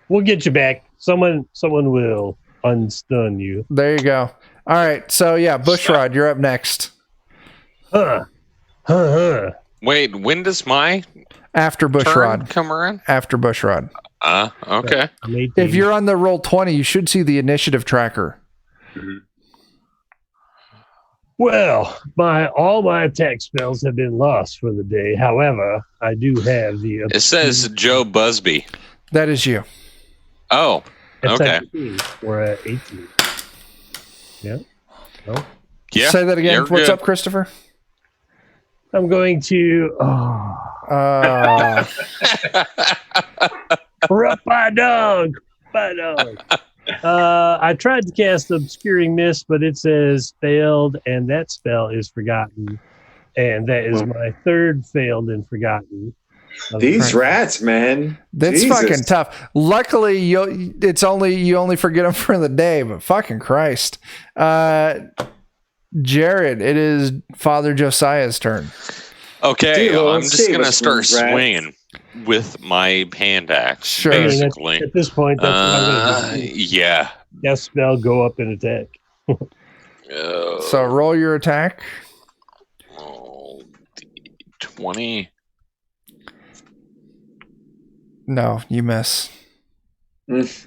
We'll get you back. Someone will unstun you. There you go. All right. So yeah, Bushrod, you're up next. Huh. Wait, when does my After turn Bushrod. come around? After Bushrod. Okay. I'm 18. If you're on the roll 20, you should see the initiative tracker. Well, all my attack spells have been lost for the day. However, I do have the. It says Joe Busby. That is you. Oh, That's okay. 19 or 18. Yeah. No. Yeah. Say that again. you're What's good. up, Christopher? I'm going to. Rough my dog. My dog. I tried to cast Obscuring Mist, but it says failed, and that spell is forgotten. And that is my third failed and forgotten. These rats, man. That's Jesus. fucking tough. Luckily, you only forget them for the day, but fucking Christ. Jared, it is Father Josiah's turn. Okay, Dude, I'm let's just see gonna what's start these rats. swinging with my hand axe. Sure. Basically. At this point, that's what I'm going to do. Yeah. That spell go up in attack. So roll your attack. 20. No, you miss. Mm.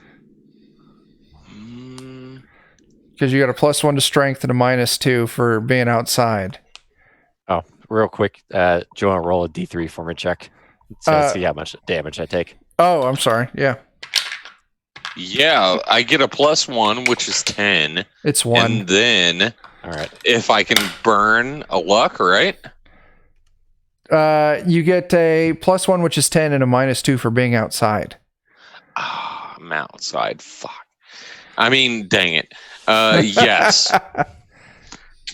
Because you got a +1 to strength and a -2 for being outside. Oh, real quick, do you want to roll a D3 for me check? So see how much damage I take. Oh, I'm sorry. Yeah. Yeah, I get a +1, which is 10. It's 1. And then All right. if I can burn a luck, right? You get a +1, which is 10, and a -2 for being outside. I'm outside. Fuck. I mean, dang it. Yes.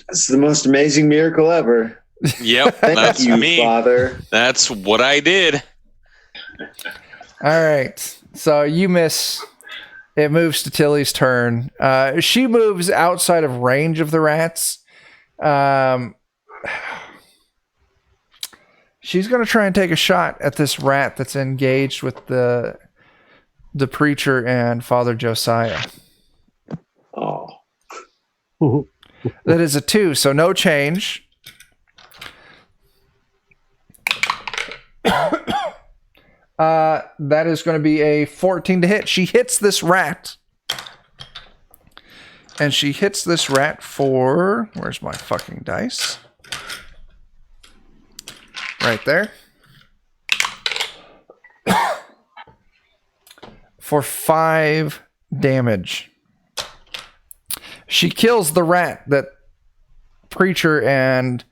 That's the most amazing miracle ever. Yep. Thank That's you, me. Father. That's what I did. All right. So you miss. It moves to Tilly's turn. She moves outside of range of the rats. She's going to try and take a shot at this rat that's engaged with the preacher and Father Josiah. Oh. That is a 2, so no change. That is going to be a 14 to hit. She hits this rat. And she hits this rat for... Where's my fucking dice? Right there. For 5 damage. She kills the rat that Preacher and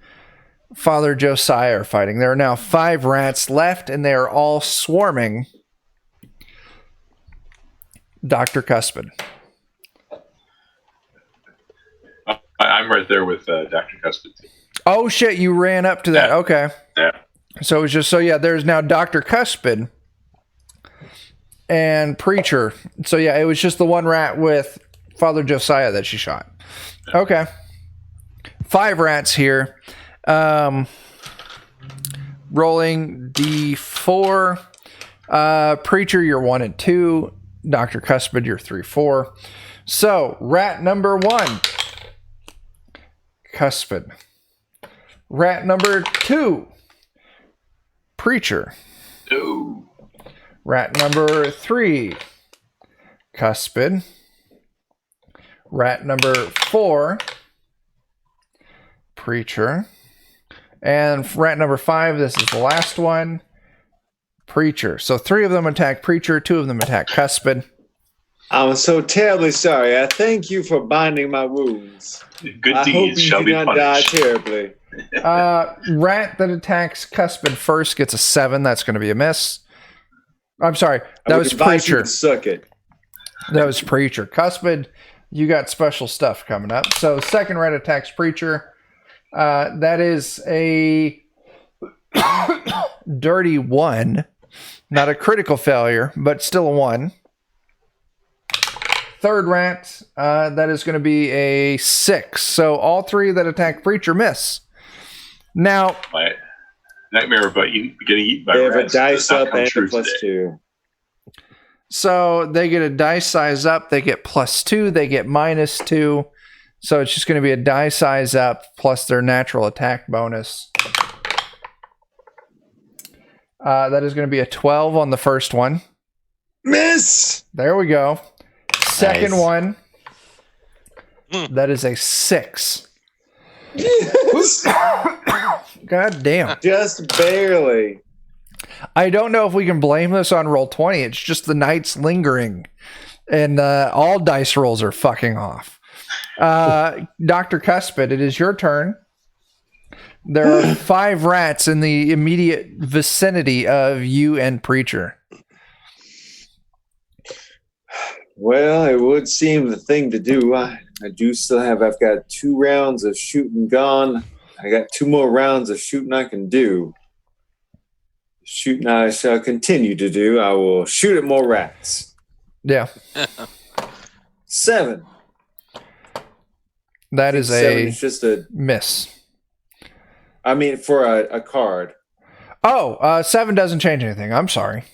Father Josiah are fighting. There are now 5 rats left, and they are all swarming Dr. Cuspid. I'm right there with Dr. Cuspid. Oh, shit, you ran up to that. Yeah. Okay. Yeah. So it was just, there's now Dr. Cuspid and Preacher. So, yeah, it was just the one rat with Father Josiah that she shot. Okay. 5 rats here. Rolling D4. Preacher, you're 1 and 2. Dr. Cuspid, you're 3, 4. So, rat number 1. Cuspid. Rat number 2. Preacher. Oh. Rat number 3. Cuspid. Rat number 4. Preacher. And rat number 5, this is the last one. Preacher. So 3 of them attack Preacher, 2 of them attack Cuspid. I'm so terribly sorry. I thank you for binding my wounds. Good I hope deeds you shall do be not punished. die terribly. Rat that attacks Cuspid first gets a 7. That's going to be a miss. I'm sorry. That was Preacher. Suck it. That was Preacher. Cuspid, you got special stuff coming up. So second rat attacks Preacher. That is a dirty 1. Not a critical failure, but still a 1. Third rat, that is going to be a 6. So all 3 that attack Preacher miss. Now, My nightmare about getting eaten by They have a rats does dice not up come and a true +2. today. so they get a dice size up. They get +2. They get -2. So it's just going to be a die size up plus their natural attack bonus. That is going to be a 12 on the first one. Miss! There we go. Second Nice. one. That is a 6. Yes. God damn. Just barely. I don't know if we can blame this on roll 20. It's just the night's lingering. And all dice rolls are fucking off. Dr. Cuspid, it is your turn. There are 5 rats in the immediate vicinity of you and Preacher. Well, it would seem the thing to do. I do still have, I've got 2 rounds of shooting gone. I got 2 more rounds of shooting I can do. Shooting I shall continue to do. I will shoot at more rats. Yeah. 7. That is 7 a is just a miss. I mean, for a card. Oh, 7 doesn't change anything. I'm sorry.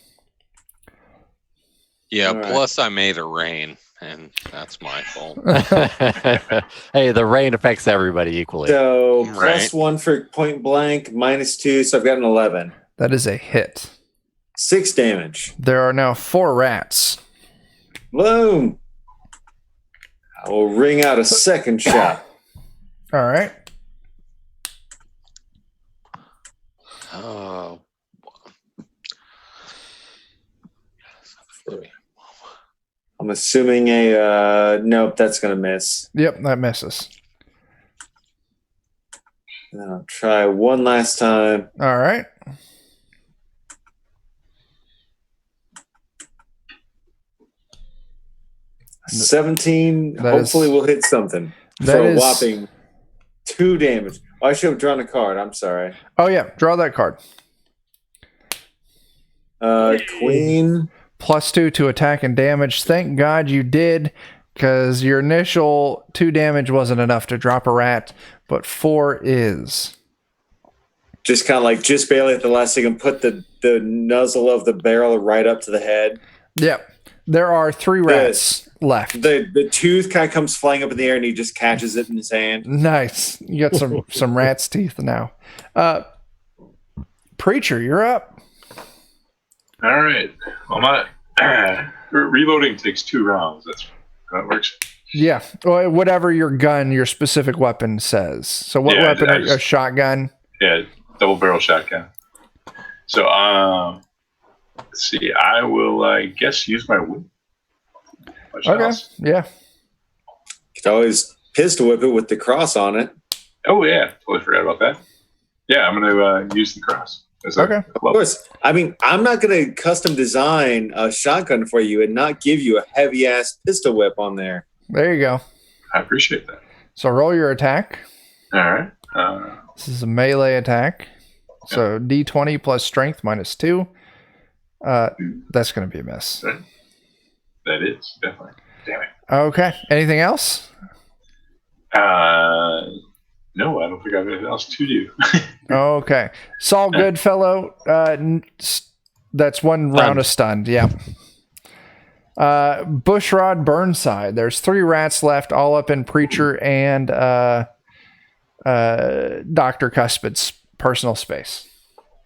Yeah, All right. plus I made it rain, and that's my fault. Hey, the rain affects everybody equally. So Right. +1 for point blank, -2, so I've got an 11. That is a hit. 6 damage. There are now 4 rats. Boom. I will ring out a second shot. All right. Oh. I'm assuming a nope, that's gonna miss. Yep, that misses. And then I'll try one last time. All right. Th- 17. That Hopefully is- we'll hit something. that For a is- whopping 2 damage. Oh, I should have drawn a card. I'm sorry. Oh, yeah. Draw that card. Queen. +2 to attack and damage. Thank God you did, because your initial 2 damage wasn't enough to drop a rat, but 4 is. Just kind of like just barely at the last second, put the nuzzle of the barrel right up to the head. Yep. There are 3 rats left. The tooth kind of comes flying up in the air and he just catches it in his hand. Nice. You got some rat's teeth now. Preacher, you're up. All right. Well, my reloading takes 2 rounds. That's how it works. Yeah. Or whatever your specific weapon says. So what Yeah, weapon? I just- A shotgun? Yeah, double barrel shotgun. So, let's see. I will, I guess, use my whip. Okay. Yeah. You could always pistol whip it with the cross on it. Oh yeah, totally forgot about that. Yeah, I'm going to use the cross. Okay. Of course. I mean, I'm not going to custom design a shotgun for you and not give you a heavy ass pistol whip on there. There you go. I appreciate that. So roll your attack. All right. This is a melee attack. So D20 plus strength -2. That's going to be a miss. That is definitely. Damn it. Okay. Anything else? No, I don't think I have anything else to do. Okay. Saul Goodfellow. That's 1 round of stunned. Yeah. Bushrod Burnside. There's 3 rats left, all up in Preacher and Dr. Cuspid's personal space.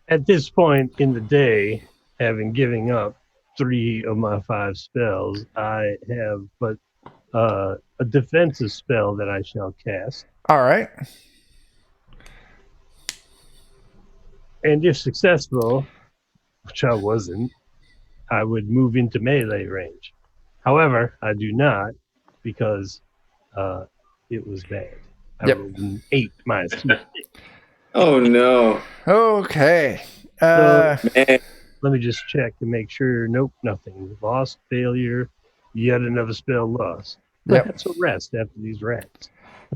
At this point in the day, having given up 3 of my 5 spells, I have but a defensive spell that I shall cast. All right. And if successful, which I wasn't, I would move into melee range. However, I do not because it was bad. I Yep. rolled an 8 -2. Oh no. Okay. Man. Let me just check to make sure. Nope, nothing. Lost, failure, yet another spell lost. Yep. That's a rest after these rats.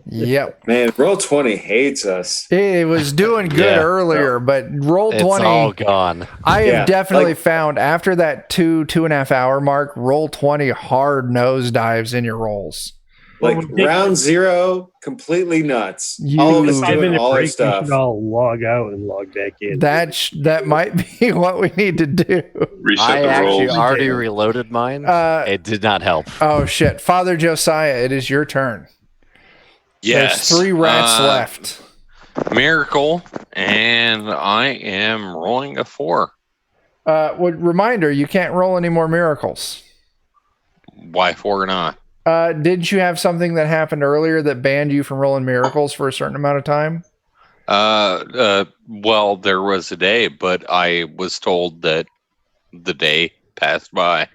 Yep. Man, roll 20 hates us. It was doing good Yeah. earlier, but roll It's 20. all gone. I have Yeah, definitely like- found after that 2.5 hour mark, roll 20 hard nosedives in your rolls. Like Well, we take- round 0, completely nuts. You- All of us 5 doing minute all our break, we stuff. should all log out and log back in. That might be what we need to do. Reset I the actually rolls. already reloaded mine. It did not help. Oh shit, Father Josiah, it is your turn. Yes. There's 3 rats left. Miracle, and I am rolling a 4. Reminder, you can't roll any more miracles. Why 4 not? Didn't you have something that happened earlier that banned you from rolling miracles for a certain amount of time? Well, there was a day, but I was told that the day passed by.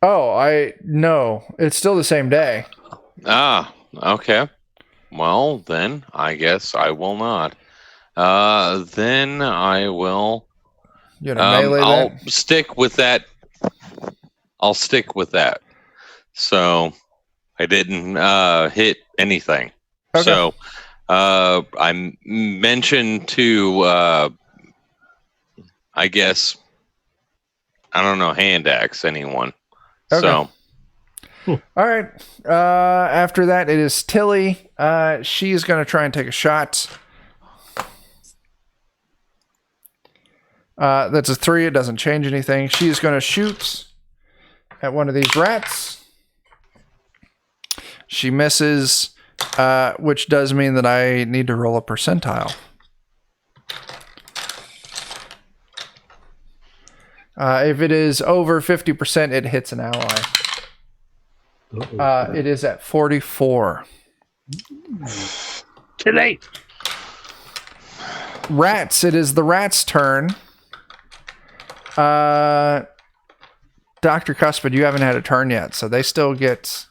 Oh, no, it's still the same day. Ah, okay. Well, then I guess I will not. Then I will. You know, melee I'll that? stick with that. I'll stick with that. So I didn't hit anything. Okay. So I mentioned to I guess I don't know, hand axe anyone. Okay. So All right. After that, it is Tilly. She's going to try and take a shot. That's a 3. It doesn't change anything. She's going to shoot at one of these rats. She misses, which does mean that I need to roll a percentile. If it is over 50%, it hits an ally. It is at 44. Too late. Rats. It is the rat's turn. Dr. Cuspid, you haven't had a turn yet, so they still get...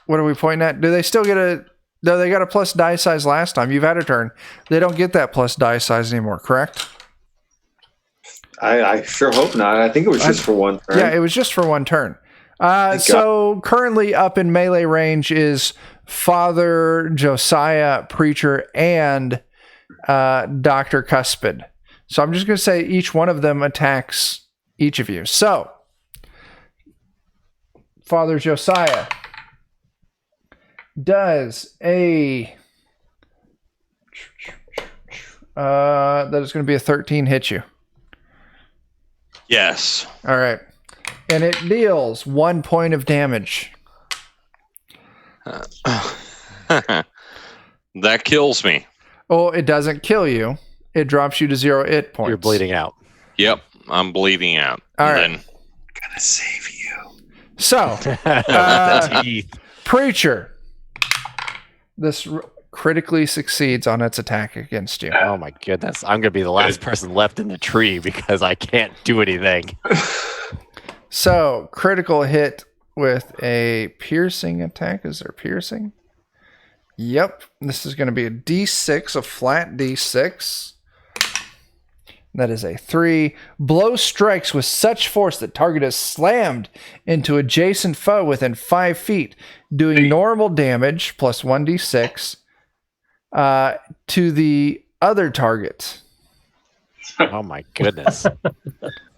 What are we pointing at? Do they still get a... No, they got a plus die size last time. You've had a turn. They don't get that plus die size anymore, correct? I sure hope not. I think it was just for one turn. Yeah, it was just for one turn. So currently up in melee range is Father Josiah, Preacher, and Dr. Cuspid. So I'm just going to say each one of them attacks each of you. So, Father Josiah does a... that is going to be a 13 hit you. yes. All right. And it deals 1 point of damage. That kills me. Oh, it doesn't kill you. It drops you to 0 hit points. You're bleeding out. Yep, I'm bleeding out. All And right. then Gonna save you. So, Teeth. Preacher. This critically succeeds on its attack against you. Oh my goodness. I'm going to be the last person left in the tree because I can't do anything. So, critical hit with a piercing attack. Is there piercing? Yep. This is going to be a D6, a flat D6. That is a 3. Blow strikes with such force that target is slammed into adjacent foe within 5 feet, doing normal damage plus 1d6 to the other target. Oh my goodness.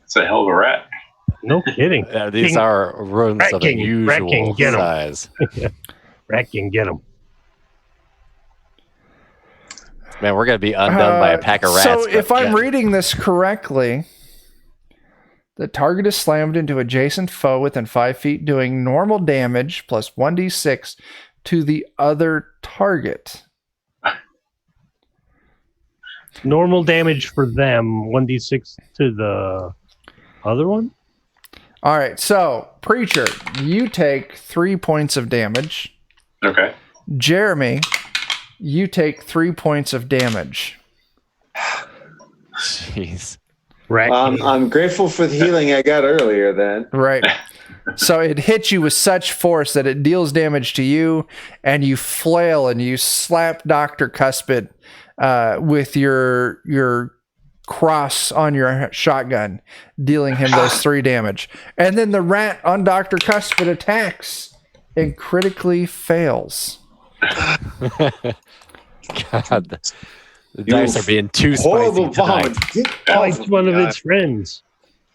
It's a hell of a rat. No kidding. These are rooms of Rat-king, unusual get 'em. size. Rat can get him. Man, we're going to be undone by a pack of rats. So but if I'm yeah. reading this correctly, the target is slammed into adjacent foe within 5 feet, doing normal damage plus 1d6 to the other target. Normal damage for them, 1d6 to the other one? All right, so Preacher, you take 3 points of damage. Okay. Jeremy, you take 3 points of damage. Jeez. Rat king. I'm grateful for the healing I got earlier then. Right. So it hits you with such force that it deals damage to you, and you flail and you slap Dr. Cuspid with your cross on your shotgun, dealing him those 3 damage. And then the rat on Dr. Cuspid attacks and critically fails. God. The dice are being too spicy Horrible tonight. vomit. Get Fight off of one me. of its friends.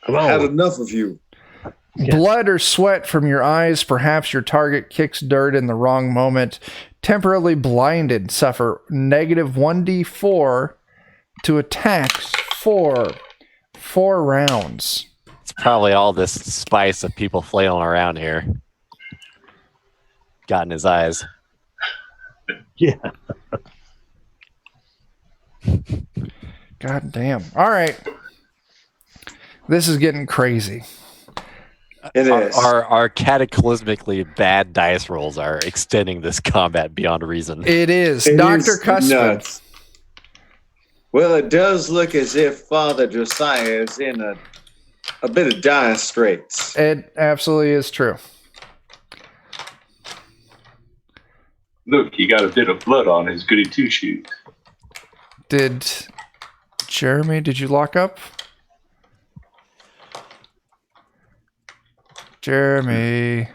Come I've had on. enough of you. Blood or sweat from your eyes, perhaps your target kicks dirt in the wrong moment. Temporarily blinded, suffer negative 1d4 to attacks for 4 rounds. It's probably all this spice of people flailing around here. Got in his eyes. Yeah. God damn. All right. This is getting crazy. It is. Our cataclysmically bad dice rolls are extending this combat beyond reason. It is. It Dr. is Cuspin. nuts. Well, it does look as if Father Josiah is in a bit of dire straits. It absolutely is true. Look, he got a bit of blood on his goody two shoes. Did you lock up? Jeremy.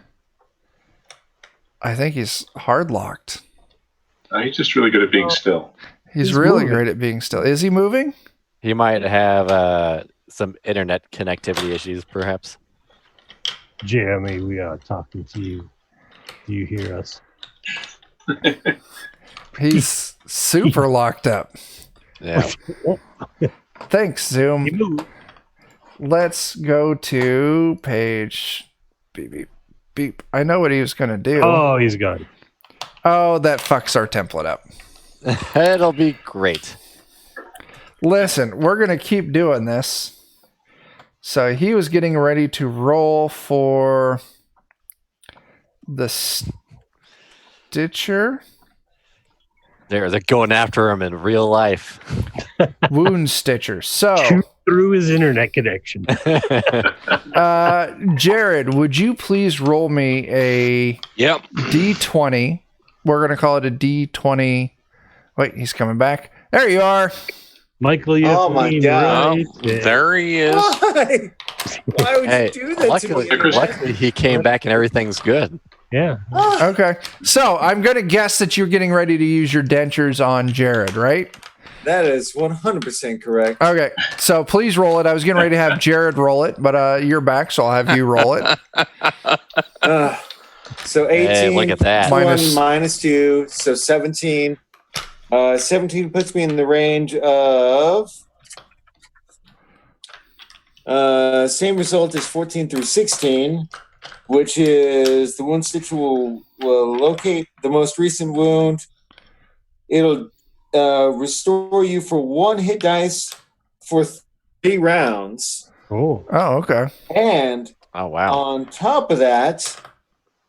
I think he's hard locked. He's just really good at being still. He's He's really moving. great at being still. Is he moving? He might have some internet connectivity issues, perhaps. Jeremy, we are talking to you. Do you hear us? He's super locked up. Yeah. Thanks, Zoom. You move. Let's go to page beep beep beep. I know what he was gonna do. Oh, he's gone. Oh, that fucks our template up. It'll be great. Listen, we're gonna keep doing this. So he was getting ready to roll for the Stitcher They're going after him in real life. wound stitcher. So Shoot through his internet connection. Jared, would you please roll me a Yep. D20? We're gonna call it a D20. Wait, he's coming back. There you are. Michael, you Oh have my to be God. right there. There he is. Why? Why would Hey, you do that luckily, to me? luckily he came back and everything's good. Yeah. Okay. So I'm gonna guess that you're getting ready to use your dentures on Jared, right? That is 100% correct. Okay. So please roll it. I was getting ready to have Jared roll it, but you're back, so I'll have you roll it. So 18 Hey, look at that. Minus- minus 2, so 17. 17 puts me in the range of same result as 14 through 16, which is the wound stitcher will locate the most recent wound. It'll restore you for 1 hit dice for 3 rounds. Oh. Oh, okay. And Oh wow. on top of that,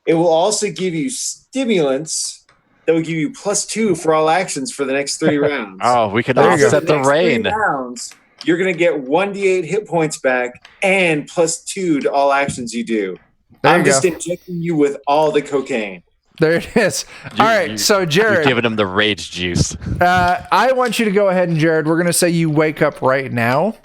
it will also give you stimulants that will give you +2 for all actions for the next 3 rounds. Oh, we could There you go. offset the next 3 rain. rounds, you're going to get 1d8 hit points back and +2 to all actions you do. There I'm you just go. injecting you with all the cocaine. There it is. You- All right. you- So You're Jared, giving him the rage juice. I want you to go ahead and Jared, we're going to say you wake up right now.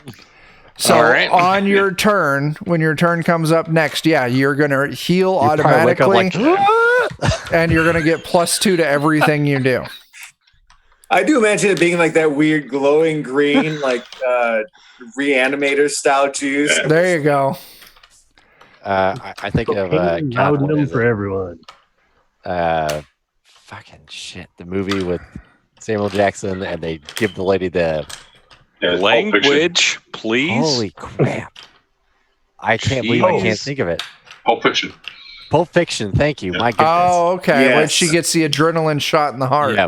So All right. on your turn, when your turn comes up next, yeah, you're going to heal You probably wake up automatically like, and you're going to get +2 to everything you do. I do imagine it being like that weird glowing green, like reanimator style juice. There you go. I think of Cocaine God, what laudanum is for it? everyone. Fucking shit. The movie with Samuel Jackson and they give the lady the Yeah, it's Pulp Fiction. Language, please. holy crap. I can't believe I can't Jeez. think of it. Pulp Fiction. Pulp Fiction, thank you. My goodness. Oh, okay. When Yes. she gets the adrenaline shot in the heart. yeah.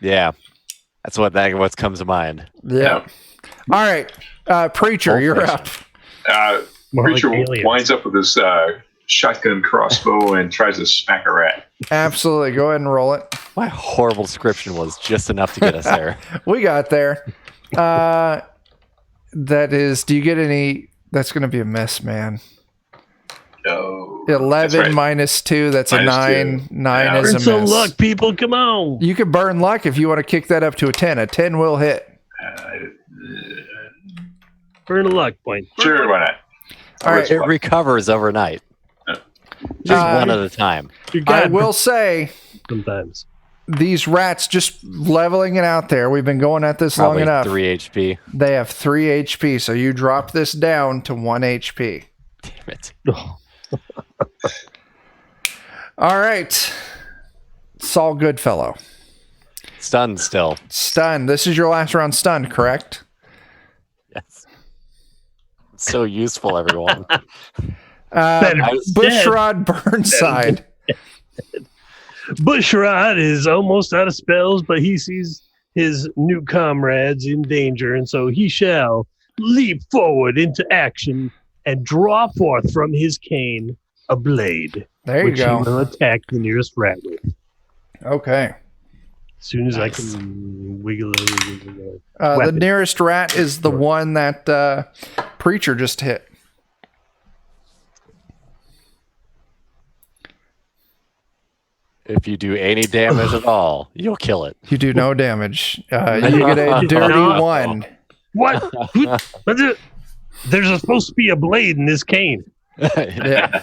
Yeah. That's what comes to mind. Yeah. All right. Preacher, Pulp you're Fiction. up. More Preacher like aliens. winds up with his shotgun crossbow and tries to smack a rat. Absolutely. Go ahead and roll it. My horrible description was just enough to get us there. We got there. That is, do you get any? That's going to be a mess, man. No. 11 That's right. minus 2, that's a Minus 9. 2. 9 Yeah. is a Earn some miss. luck, people. Come on. You could burn luck if you want to kick that up to a 10. A 10 will hit. Earn a luck point. Sure, why not? All right. It recovers overnight. Just one at a time. You I got will say sometimes. these rats, just leveling it out there, we've been going at this Probably long enough. 3 HP. They have 3 HP, so you drop this down to 1 HP. Damn it. All right. Saul Goodfellow. Stunned still. Stunned. This is your last round stunned, correct? Yes. It's so useful, everyone. Better be dead. Bushrod Burnside. Bushrod is almost out of spells, but he sees his new comrades in danger, and so he shall leap forward into action and draw forth from his cane a blade, There you which he go. will attack the nearest rat with. Okay. As soon as Nice. I can wiggle it. The Weapon. nearest rat is the one that Preacher just hit. If you do any damage at all, you'll kill it. You do no damage. You get a dirty No. 1. What? There's supposed to be a blade in this cane. Yeah.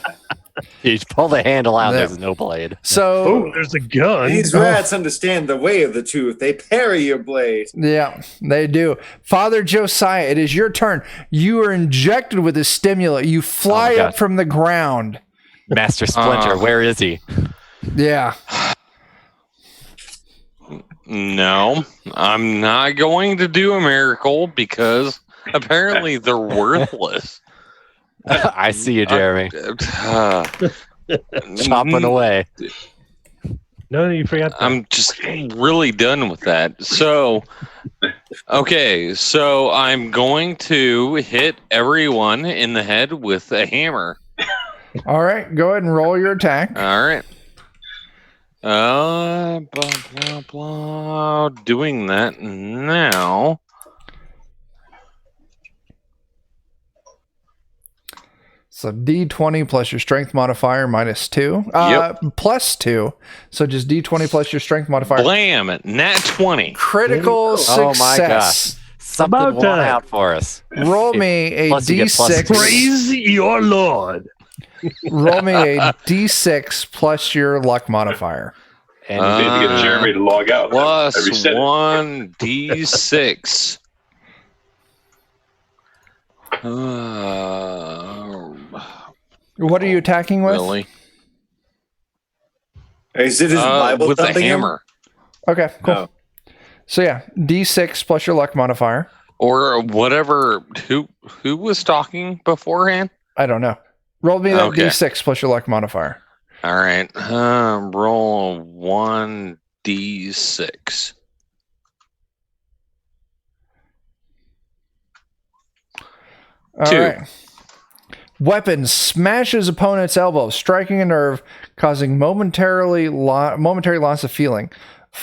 You pull the handle out, Yeah. there's no blade. So Oh, there's a gun. These rats understand the way of the tooth. They parry your blade. yeah, they do. Father Josiah, it is your turn. You are injected with a stimulant. You fly Oh my up God. from the ground. Master Splinter, where is he? Yeah. No, I'm not going to do a miracle because apparently they're worthless. I see you, Jeremy. Chopping Mm, away. No, you forgot that. I'm just really done with that. So, okay, so I'm going to hit everyone in the head with a hammer. All right, go ahead and roll your attack. All right. Blah, blah, blah. Doing that now. So D20 plus your strength modifier minus 2. Plus 2. So just D20 plus your strength modifier. Blam! Nat 20. Critical Oh success. my gosh. Something About won time. out for us. Roll me a Plus you get plus D6. Praise your Lord. Roll me a D6 plus your luck modifier. And We need to get Jeremy to log out. I Plus reset it. 1d6. What are you attacking with? Really? Is it his Bible with a thumping him? hammer. Okay, cool. No. So yeah, D6 plus your luck modifier. Or whatever. Who was talking beforehand? I don't know. Roll me that Okay. D6 plus your luck modifier. All right. Roll 1d6. All 2. right. Weapon smashes opponent's elbow, striking a nerve, causing momentary loss of feeling.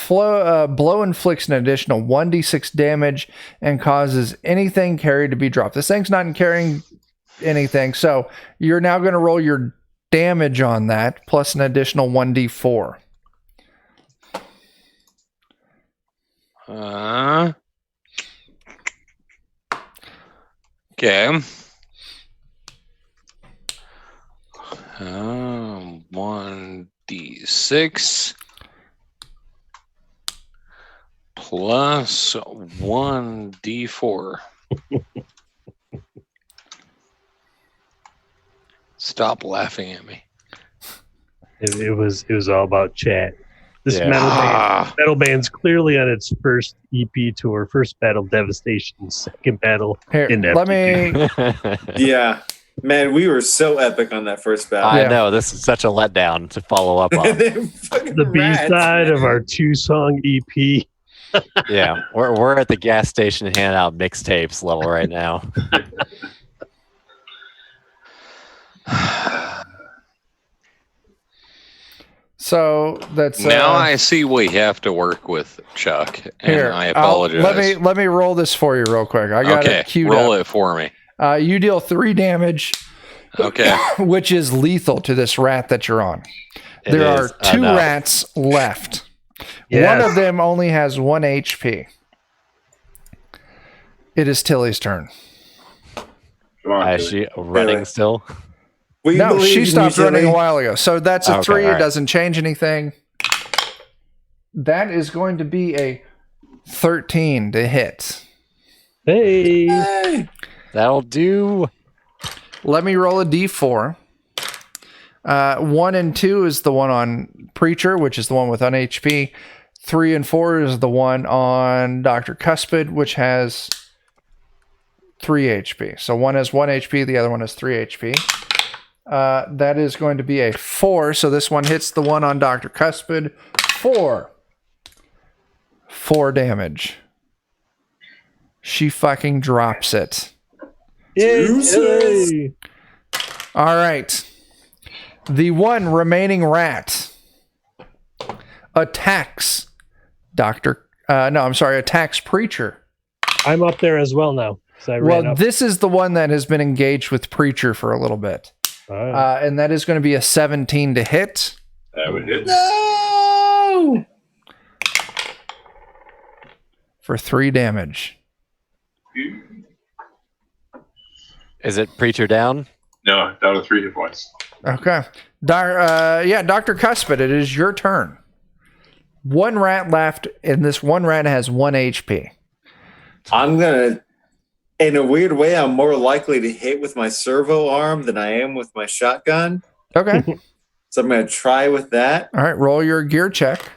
Blow inflicts an additional 1d6 damage and causes anything carried to be dropped. This thing's not carrying anything, so you're now going to roll your damage on that plus an additional 1d4. Okay. 1d6 plus 1d4. Stop laughing at me. It was all about chat. This Yeah. metal band's clearly on its first EP tour, first battle devastation, second battle Here, ineptitude. let me. Yeah. Man, we were so epic on that first battle. I Yeah. know, this is such a letdown to follow up on. The B side of our 2-song EP. Yeah, we're at the gas station handing out mixtapes level right now. So that's Now I see we have to work with, Chuck, and here. I apologize. Let me roll this for you real quick. I got okay, it queued roll up. it for me. You deal 3 damage, Okay. which is lethal to this rat that you're on. It There is are 2 enough. rats left. Yes. One of them only has 1 HP. It is Tilly's turn. Come on, Is Billy. she running Really? still? We No, believe she in stopped you, running a Tilly. while ago. So that's a Okay, 3. It alright. doesn't change anything. That is going to be a 13 to hit. Hey. Hey. That'll do. Let me roll a d4. 1 and 2 is the one on Preacher, which is the one with on HP. 3 and 4 is the one on Dr. Cuspid, which has 3 HP. So one has 1 HP, the other one has 3 HP. That is going to be a 4. So this one hits the one on Dr. Cuspid. 4 damage. She fucking drops it. Yay! All right. The one remaining rat attacks attacks Preacher. I'm up there as well now. So I ran up. This is the one that has been engaged with Preacher for a little bit. And that is going to be a 17 to hit. That would hit. No! For 3 damage. Is it Preacher down? No, down to 3 hit points. Okay. Dr. Cuspid, it is your turn. One rat left, and this one rat has 1 HP. I'm going to, in a weird way, I'm more likely to hit with my servo arm than I am with my shotgun. Okay. So I'm going to try with that. All right, roll your gear check.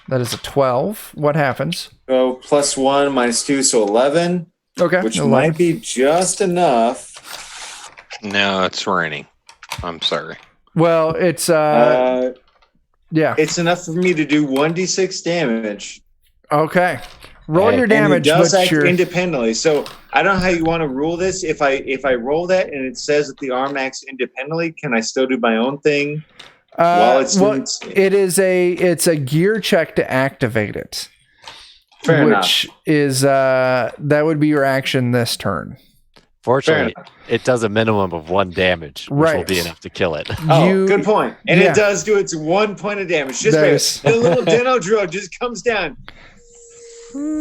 That is a 12. What happens? So +1, -2, so 11. Okay. Which 11. might be just enough. No, it's raining. I'm sorry. Well, it's yeah. It's enough for me to do 1d6 damage. Okay. Roll your And damage, it does but act you're independently. So I don't know how you want to rule this. If I roll that and it says that the arm acts independently, can I still do my own thing while it's doing its- it's a gear check to activate it. Fair which is that would be your action this turn. Fortunately, it does a minimum of 1 damage, which will be enough to kill it. Oh, good point. And it does do its 1 point of damage. Just the little dino drill just comes down.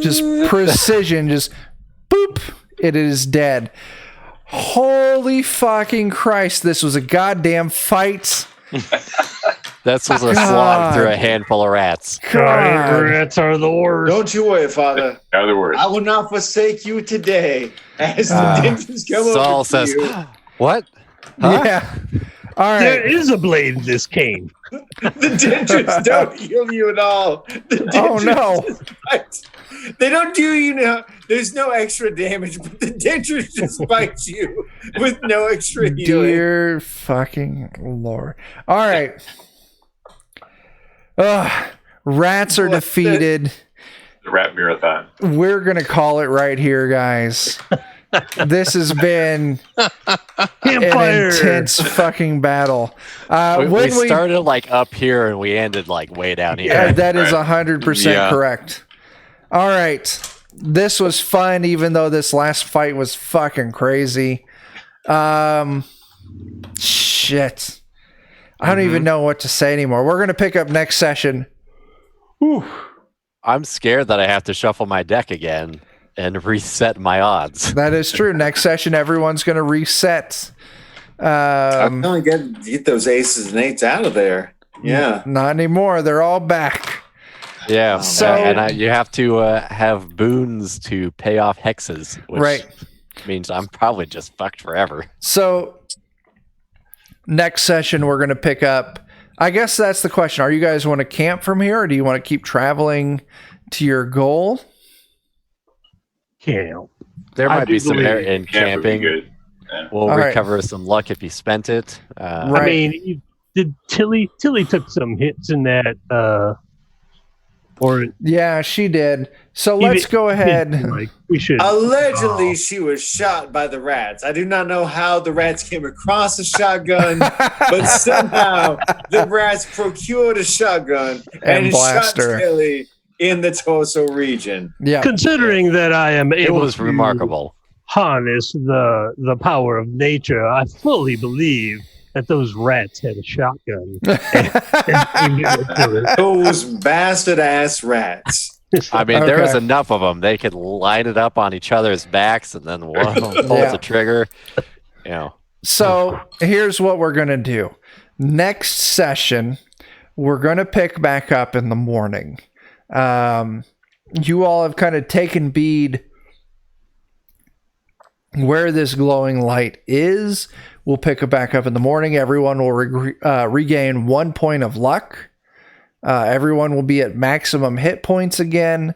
Just precision, just boop. It is dead. Holy fucking Christ! This was a goddamn fight. This was a slog through a handful of rats. Rats are the worst. Don't you worry, Father. They're the worst. I will not forsake you today. As the dentures come Saul over says, to you. "What? Huh? Yeah. All right. There is a blade in this cane. The dentures don't heal you at all. Oh no! They don't do you know. There's no extra damage, but the dentures just bite you with no extra healing. Dear fucking Lord! All right. Rats are defeated. The rat marathon. We're gonna call it right here, guys. This has been an intense fucking battle. We started like up here and we ended like way down here. Yeah, that is 100% correct. All right. This was fun, even though this last fight was fucking crazy. Shit. I don't even know what to say anymore. We're going to pick up next session. Whew. I'm scared that I have to shuffle my deck again and reset my odds. That is true. Next session, everyone's going to reset. I'm going to get those aces and eights out of there. Yeah. Not anymore. They're all back. Yeah. So you have to have boons to pay off hexes, which means I'm probably just fucked forever. So next session, we're going to pick up. I guess that's the question. Are you guys want to camp from here, or do you want to keep traveling to your goal? Camp. There might be some merit in camping. Yeah. We'll recover some luck if you spent it. I mean, Tilly took some hits in that. Yeah, she did. So let's go ahead. We should. Allegedly, she was shot by the rats. I do not know how the rats came across a shotgun, but somehow the rats procured a shotgun and shot Tilly in the torso region. Yeah. Considering that I am able it was remarkable. Harness the power of nature, I fully believe that those rats had a shotgun. Those bastard ass rats. I mean, there was enough of them. They could line it up on each other's backs and then one pull the trigger. You know. So here's what we're going to do. Next session, we're going to pick back up in the morning. You all have kind of taken bead where this glowing light is. We'll pick it back up in the morning. Everyone will regain 1 point of luck. Everyone will be at maximum hit points again.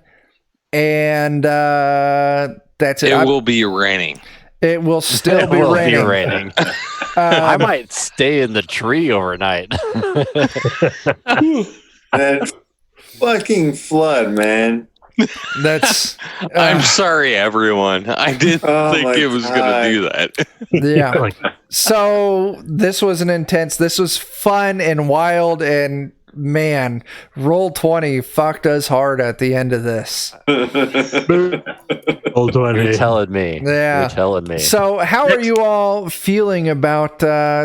And that's it. It will be raining. It will still be raining. I might stay in the tree overnight. That fucking flood, man. That's I'm sorry, everyone. I didn't Oh think my it was going God. to do that. yeah. Like, So this was this was fun and wild, and man, roll 20 fucked us hard at the end of this. old 20. You're telling me. Yeah. You're telling me. So how are you all feeling about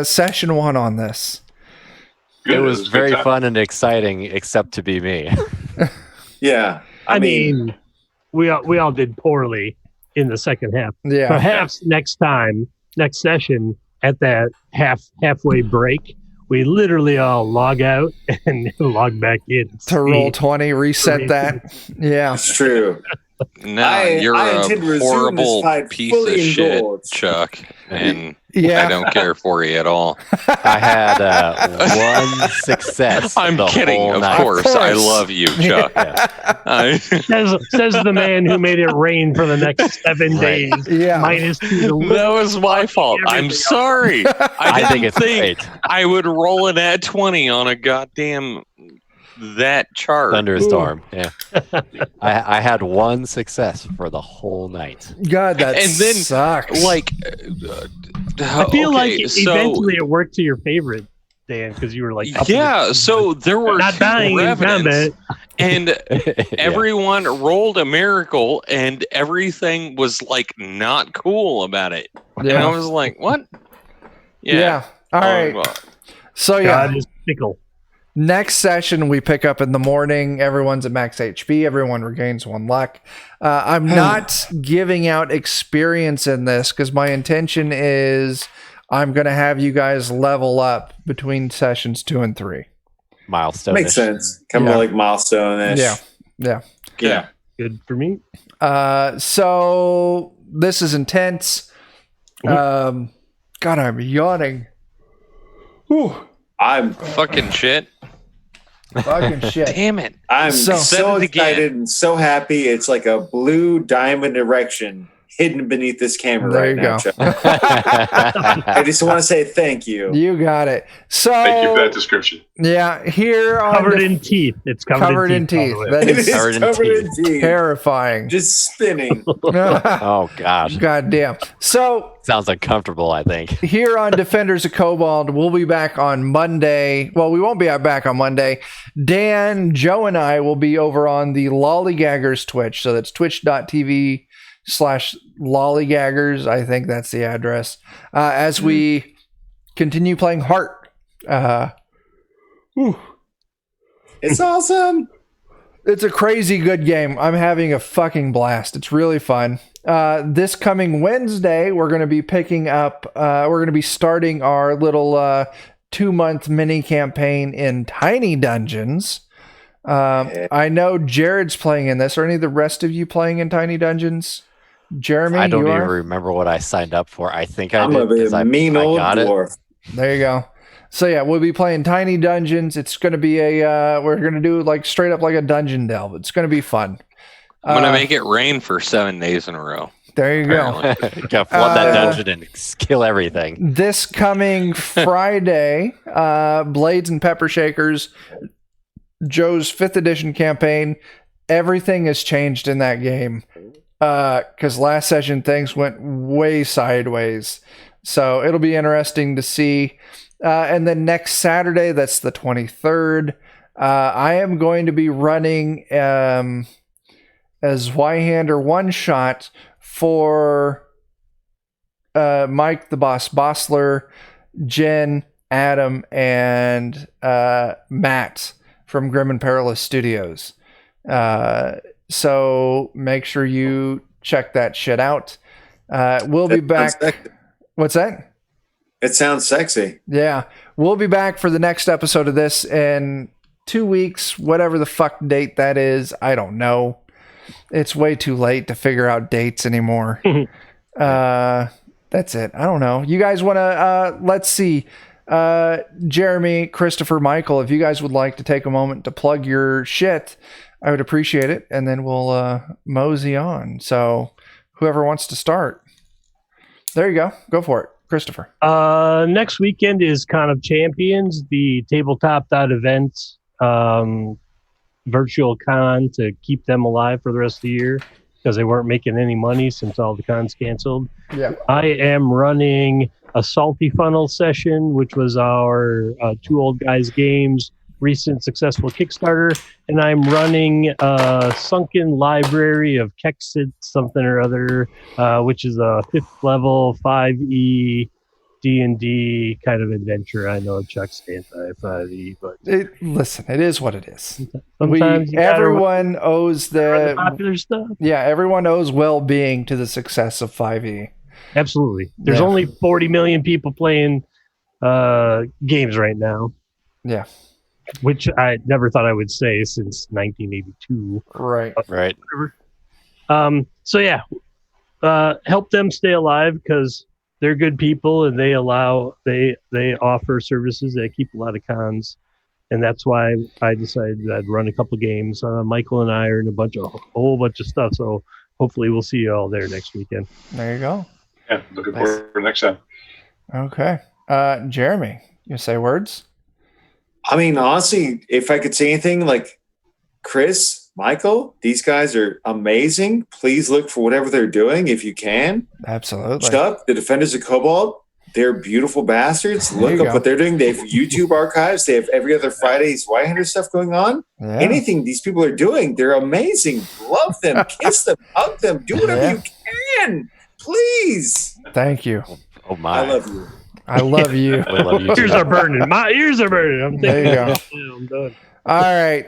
session 1 on this? Good, It this was is a good very time. fun and exciting, except to be me. Yeah. I mean, we all did poorly in the second half. Yeah. Perhaps next session at that halfway break, we literally all log out and log back in. To roll 20, reset that. Yeah. it's true. No, you're I intend to a resume this horrible fight piece fully of shit, engaged. Chuck. And Yeah. I don't care for you at all. I had one success. I'm the kidding, whole of night. course. Of I course. love you, Chuck. I- Says the man who made it rain for the next 7 Right. days. Yeah. Minus 2 to that was my fault. I'm everything else. sorry. I think didn't it's great. I would roll an at 20 on a goddamn that chart. Thunderstorm. Yeah. I had one success for the whole night. God, that And then, sucks. Like, I feel okay, like so- eventually it worked to your favorite, Dan, because you were like, up yeah. against- So there were not two dying in combat. revenants, and Yeah. everyone rolled a miracle, and everything was like not cool about it. And I yeah. was like, what? Yeah. All right. well, So yeah. God is fickle. Next session we pick up in the morning. Everyone's at max HP. Everyone regains 1 luck. I'm not giving out experience in this because my intention is I'm going to have you guys level up between sessions 2 and 3. Milestone. Makes sense. Kind of Yeah. like milestone-ish. Yeah. Yeah. Yeah. Good for me. So this is intense. God, I'm yawning. Whew. I'm fucking shit. Fucking shit. Damn it. I'm So- Said so it again. excited and so happy. It's like a blue diamond erection hidden beneath this camera There right you now, go. Chuck. I just want to say thank you. You got it. So Thank you for that description. yeah, here on Covered the- in teeth. It's covered in teeth. by the way. That It is is covered in covered in teeth. teeth. terrifying. Just spinning. Oh gosh. God damn. So Sounds uncomfortable, I think. here on Defenders of Cobalt, we'll be back on Monday. Well, we won't be back on Monday. Dan, Joe, and I will be over on the Lollygaggers Twitch. So that's twitch.tv/lollygaggers. I think that's the address. As we continue playing Heart. It's awesome. It's a crazy good game. I'm having a fucking blast. It's really fun. This coming Wednesday, we're going to be picking up, we're going to be starting our little 2-month mini campaign in Tiny Dungeons. I know Jared's playing in this. Are any of the rest of you playing in Tiny Dungeons? Jeremy, I don't you even are? remember what I signed up for. I think I I'm did gonna be 'cause a mean I old got it. dwarf. There you go. So yeah, we'll be playing Tiny Dungeons. It's going to be we're going to do like straight up like a dungeon delve. It's going to be fun. I'm going to make it rain for 7 days in a row. There you go. apparently. Gotta flood that dungeon and kill everything. This coming Friday, Blades and Pepper Shakers, Joe's 5th edition campaign. Everything has changed in that game. Because last session things went way sideways. So it'll be interesting to see. And then next Saturday, that's the 23rd, I am going to be running as Zweihander one shot for Mike the Boss Bossler, Jen, Adam, and Matt from Grim and Perilous Studios. So make sure you check that shit out. We'll be back. What's that? It sounds sexy. Yeah. We'll be back for the next episode of this in 2 weeks, whatever the fuck date that is. I don't know. It's way too late to figure out dates anymore. That's it. I don't know. You guys want to, let's see. Jeremy, Christopher, Michael, if you guys would like to take a moment to plug your shit, I would appreciate it. And then we'll mosey on. So whoever wants to start. There you go. Go for it. Christopher. Next weekend is Con of Champions, the tabletop event. virtual con to keep them alive for the rest of the year because they weren't making any money since all the cons canceled. Yeah. I am running a Salty Funnel session, which was our Two Old Guys Games recent successful Kickstarter, and I'm running a Sunken Library of Kexit something or other, which is a 5th level 5e D&D kind of adventure. I know Chuck's anti-5e, but listen, it is what it is. sometimes Everyone owes the popular stuff. Yeah, everyone owes well-being to the success of 5e. Absolutely. There's Yeah. only 40 million people playing games right now. Yeah. Which I never thought I would say since 1982. Right. Right. So yeah, help them stay alive because they're good people and they offer services that keep a lot of cons, and that's why I decided I'd run a couple games. Michael and I are in a whole bunch of stuff, so hopefully we'll see you all there next weekend. There you go. Yeah, looking forward to next time. Okay. Jeremy, you say words? I mean, honestly, if I could say anything, like Chris, Michael, these guys are amazing. Please look for whatever they're doing if you can. Absolutely. Chuck, the Defenders of Cobalt, they're beautiful bastards. There Look you up go. what they're doing. They have YouTube archives. They have every other Friday's Whitehunter stuff going on. Yeah. Anything these people are doing, they're amazing. Love them, kiss them, hug them, do whatever Yeah. you can. Please. Thank you. Oh my! I love you. I love you. We love you too. Ears are burning. My ears are burning. I'm There you go. Yeah, I'm done. All right.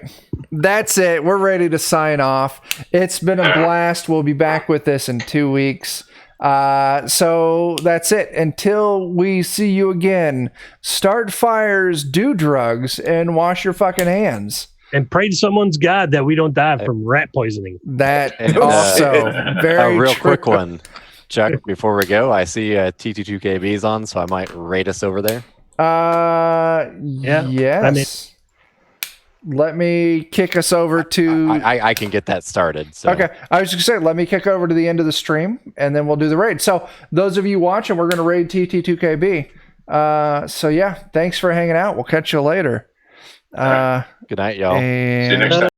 That's it. We're ready to sign off. It's been a blast. We'll be back with this in 2 weeks. So that's it. Until we see you again, start fires, do drugs, and wash your fucking hands. And pray to someone's God that we don't die from rat poisoning. That And, also very A real true. quick one, Chuck. Before we go, I see TT2KB's on, so I might rate us over there. Yes. Let me kick us over to. I can get that started. So. Okay, I was just gonna say, let me kick over to the end of the stream, and then we'll do the raid. So those of you watching, we're gonna raid TT2KB. So yeah, thanks for hanging out. We'll catch you later. Good night, y'all. And See you next time.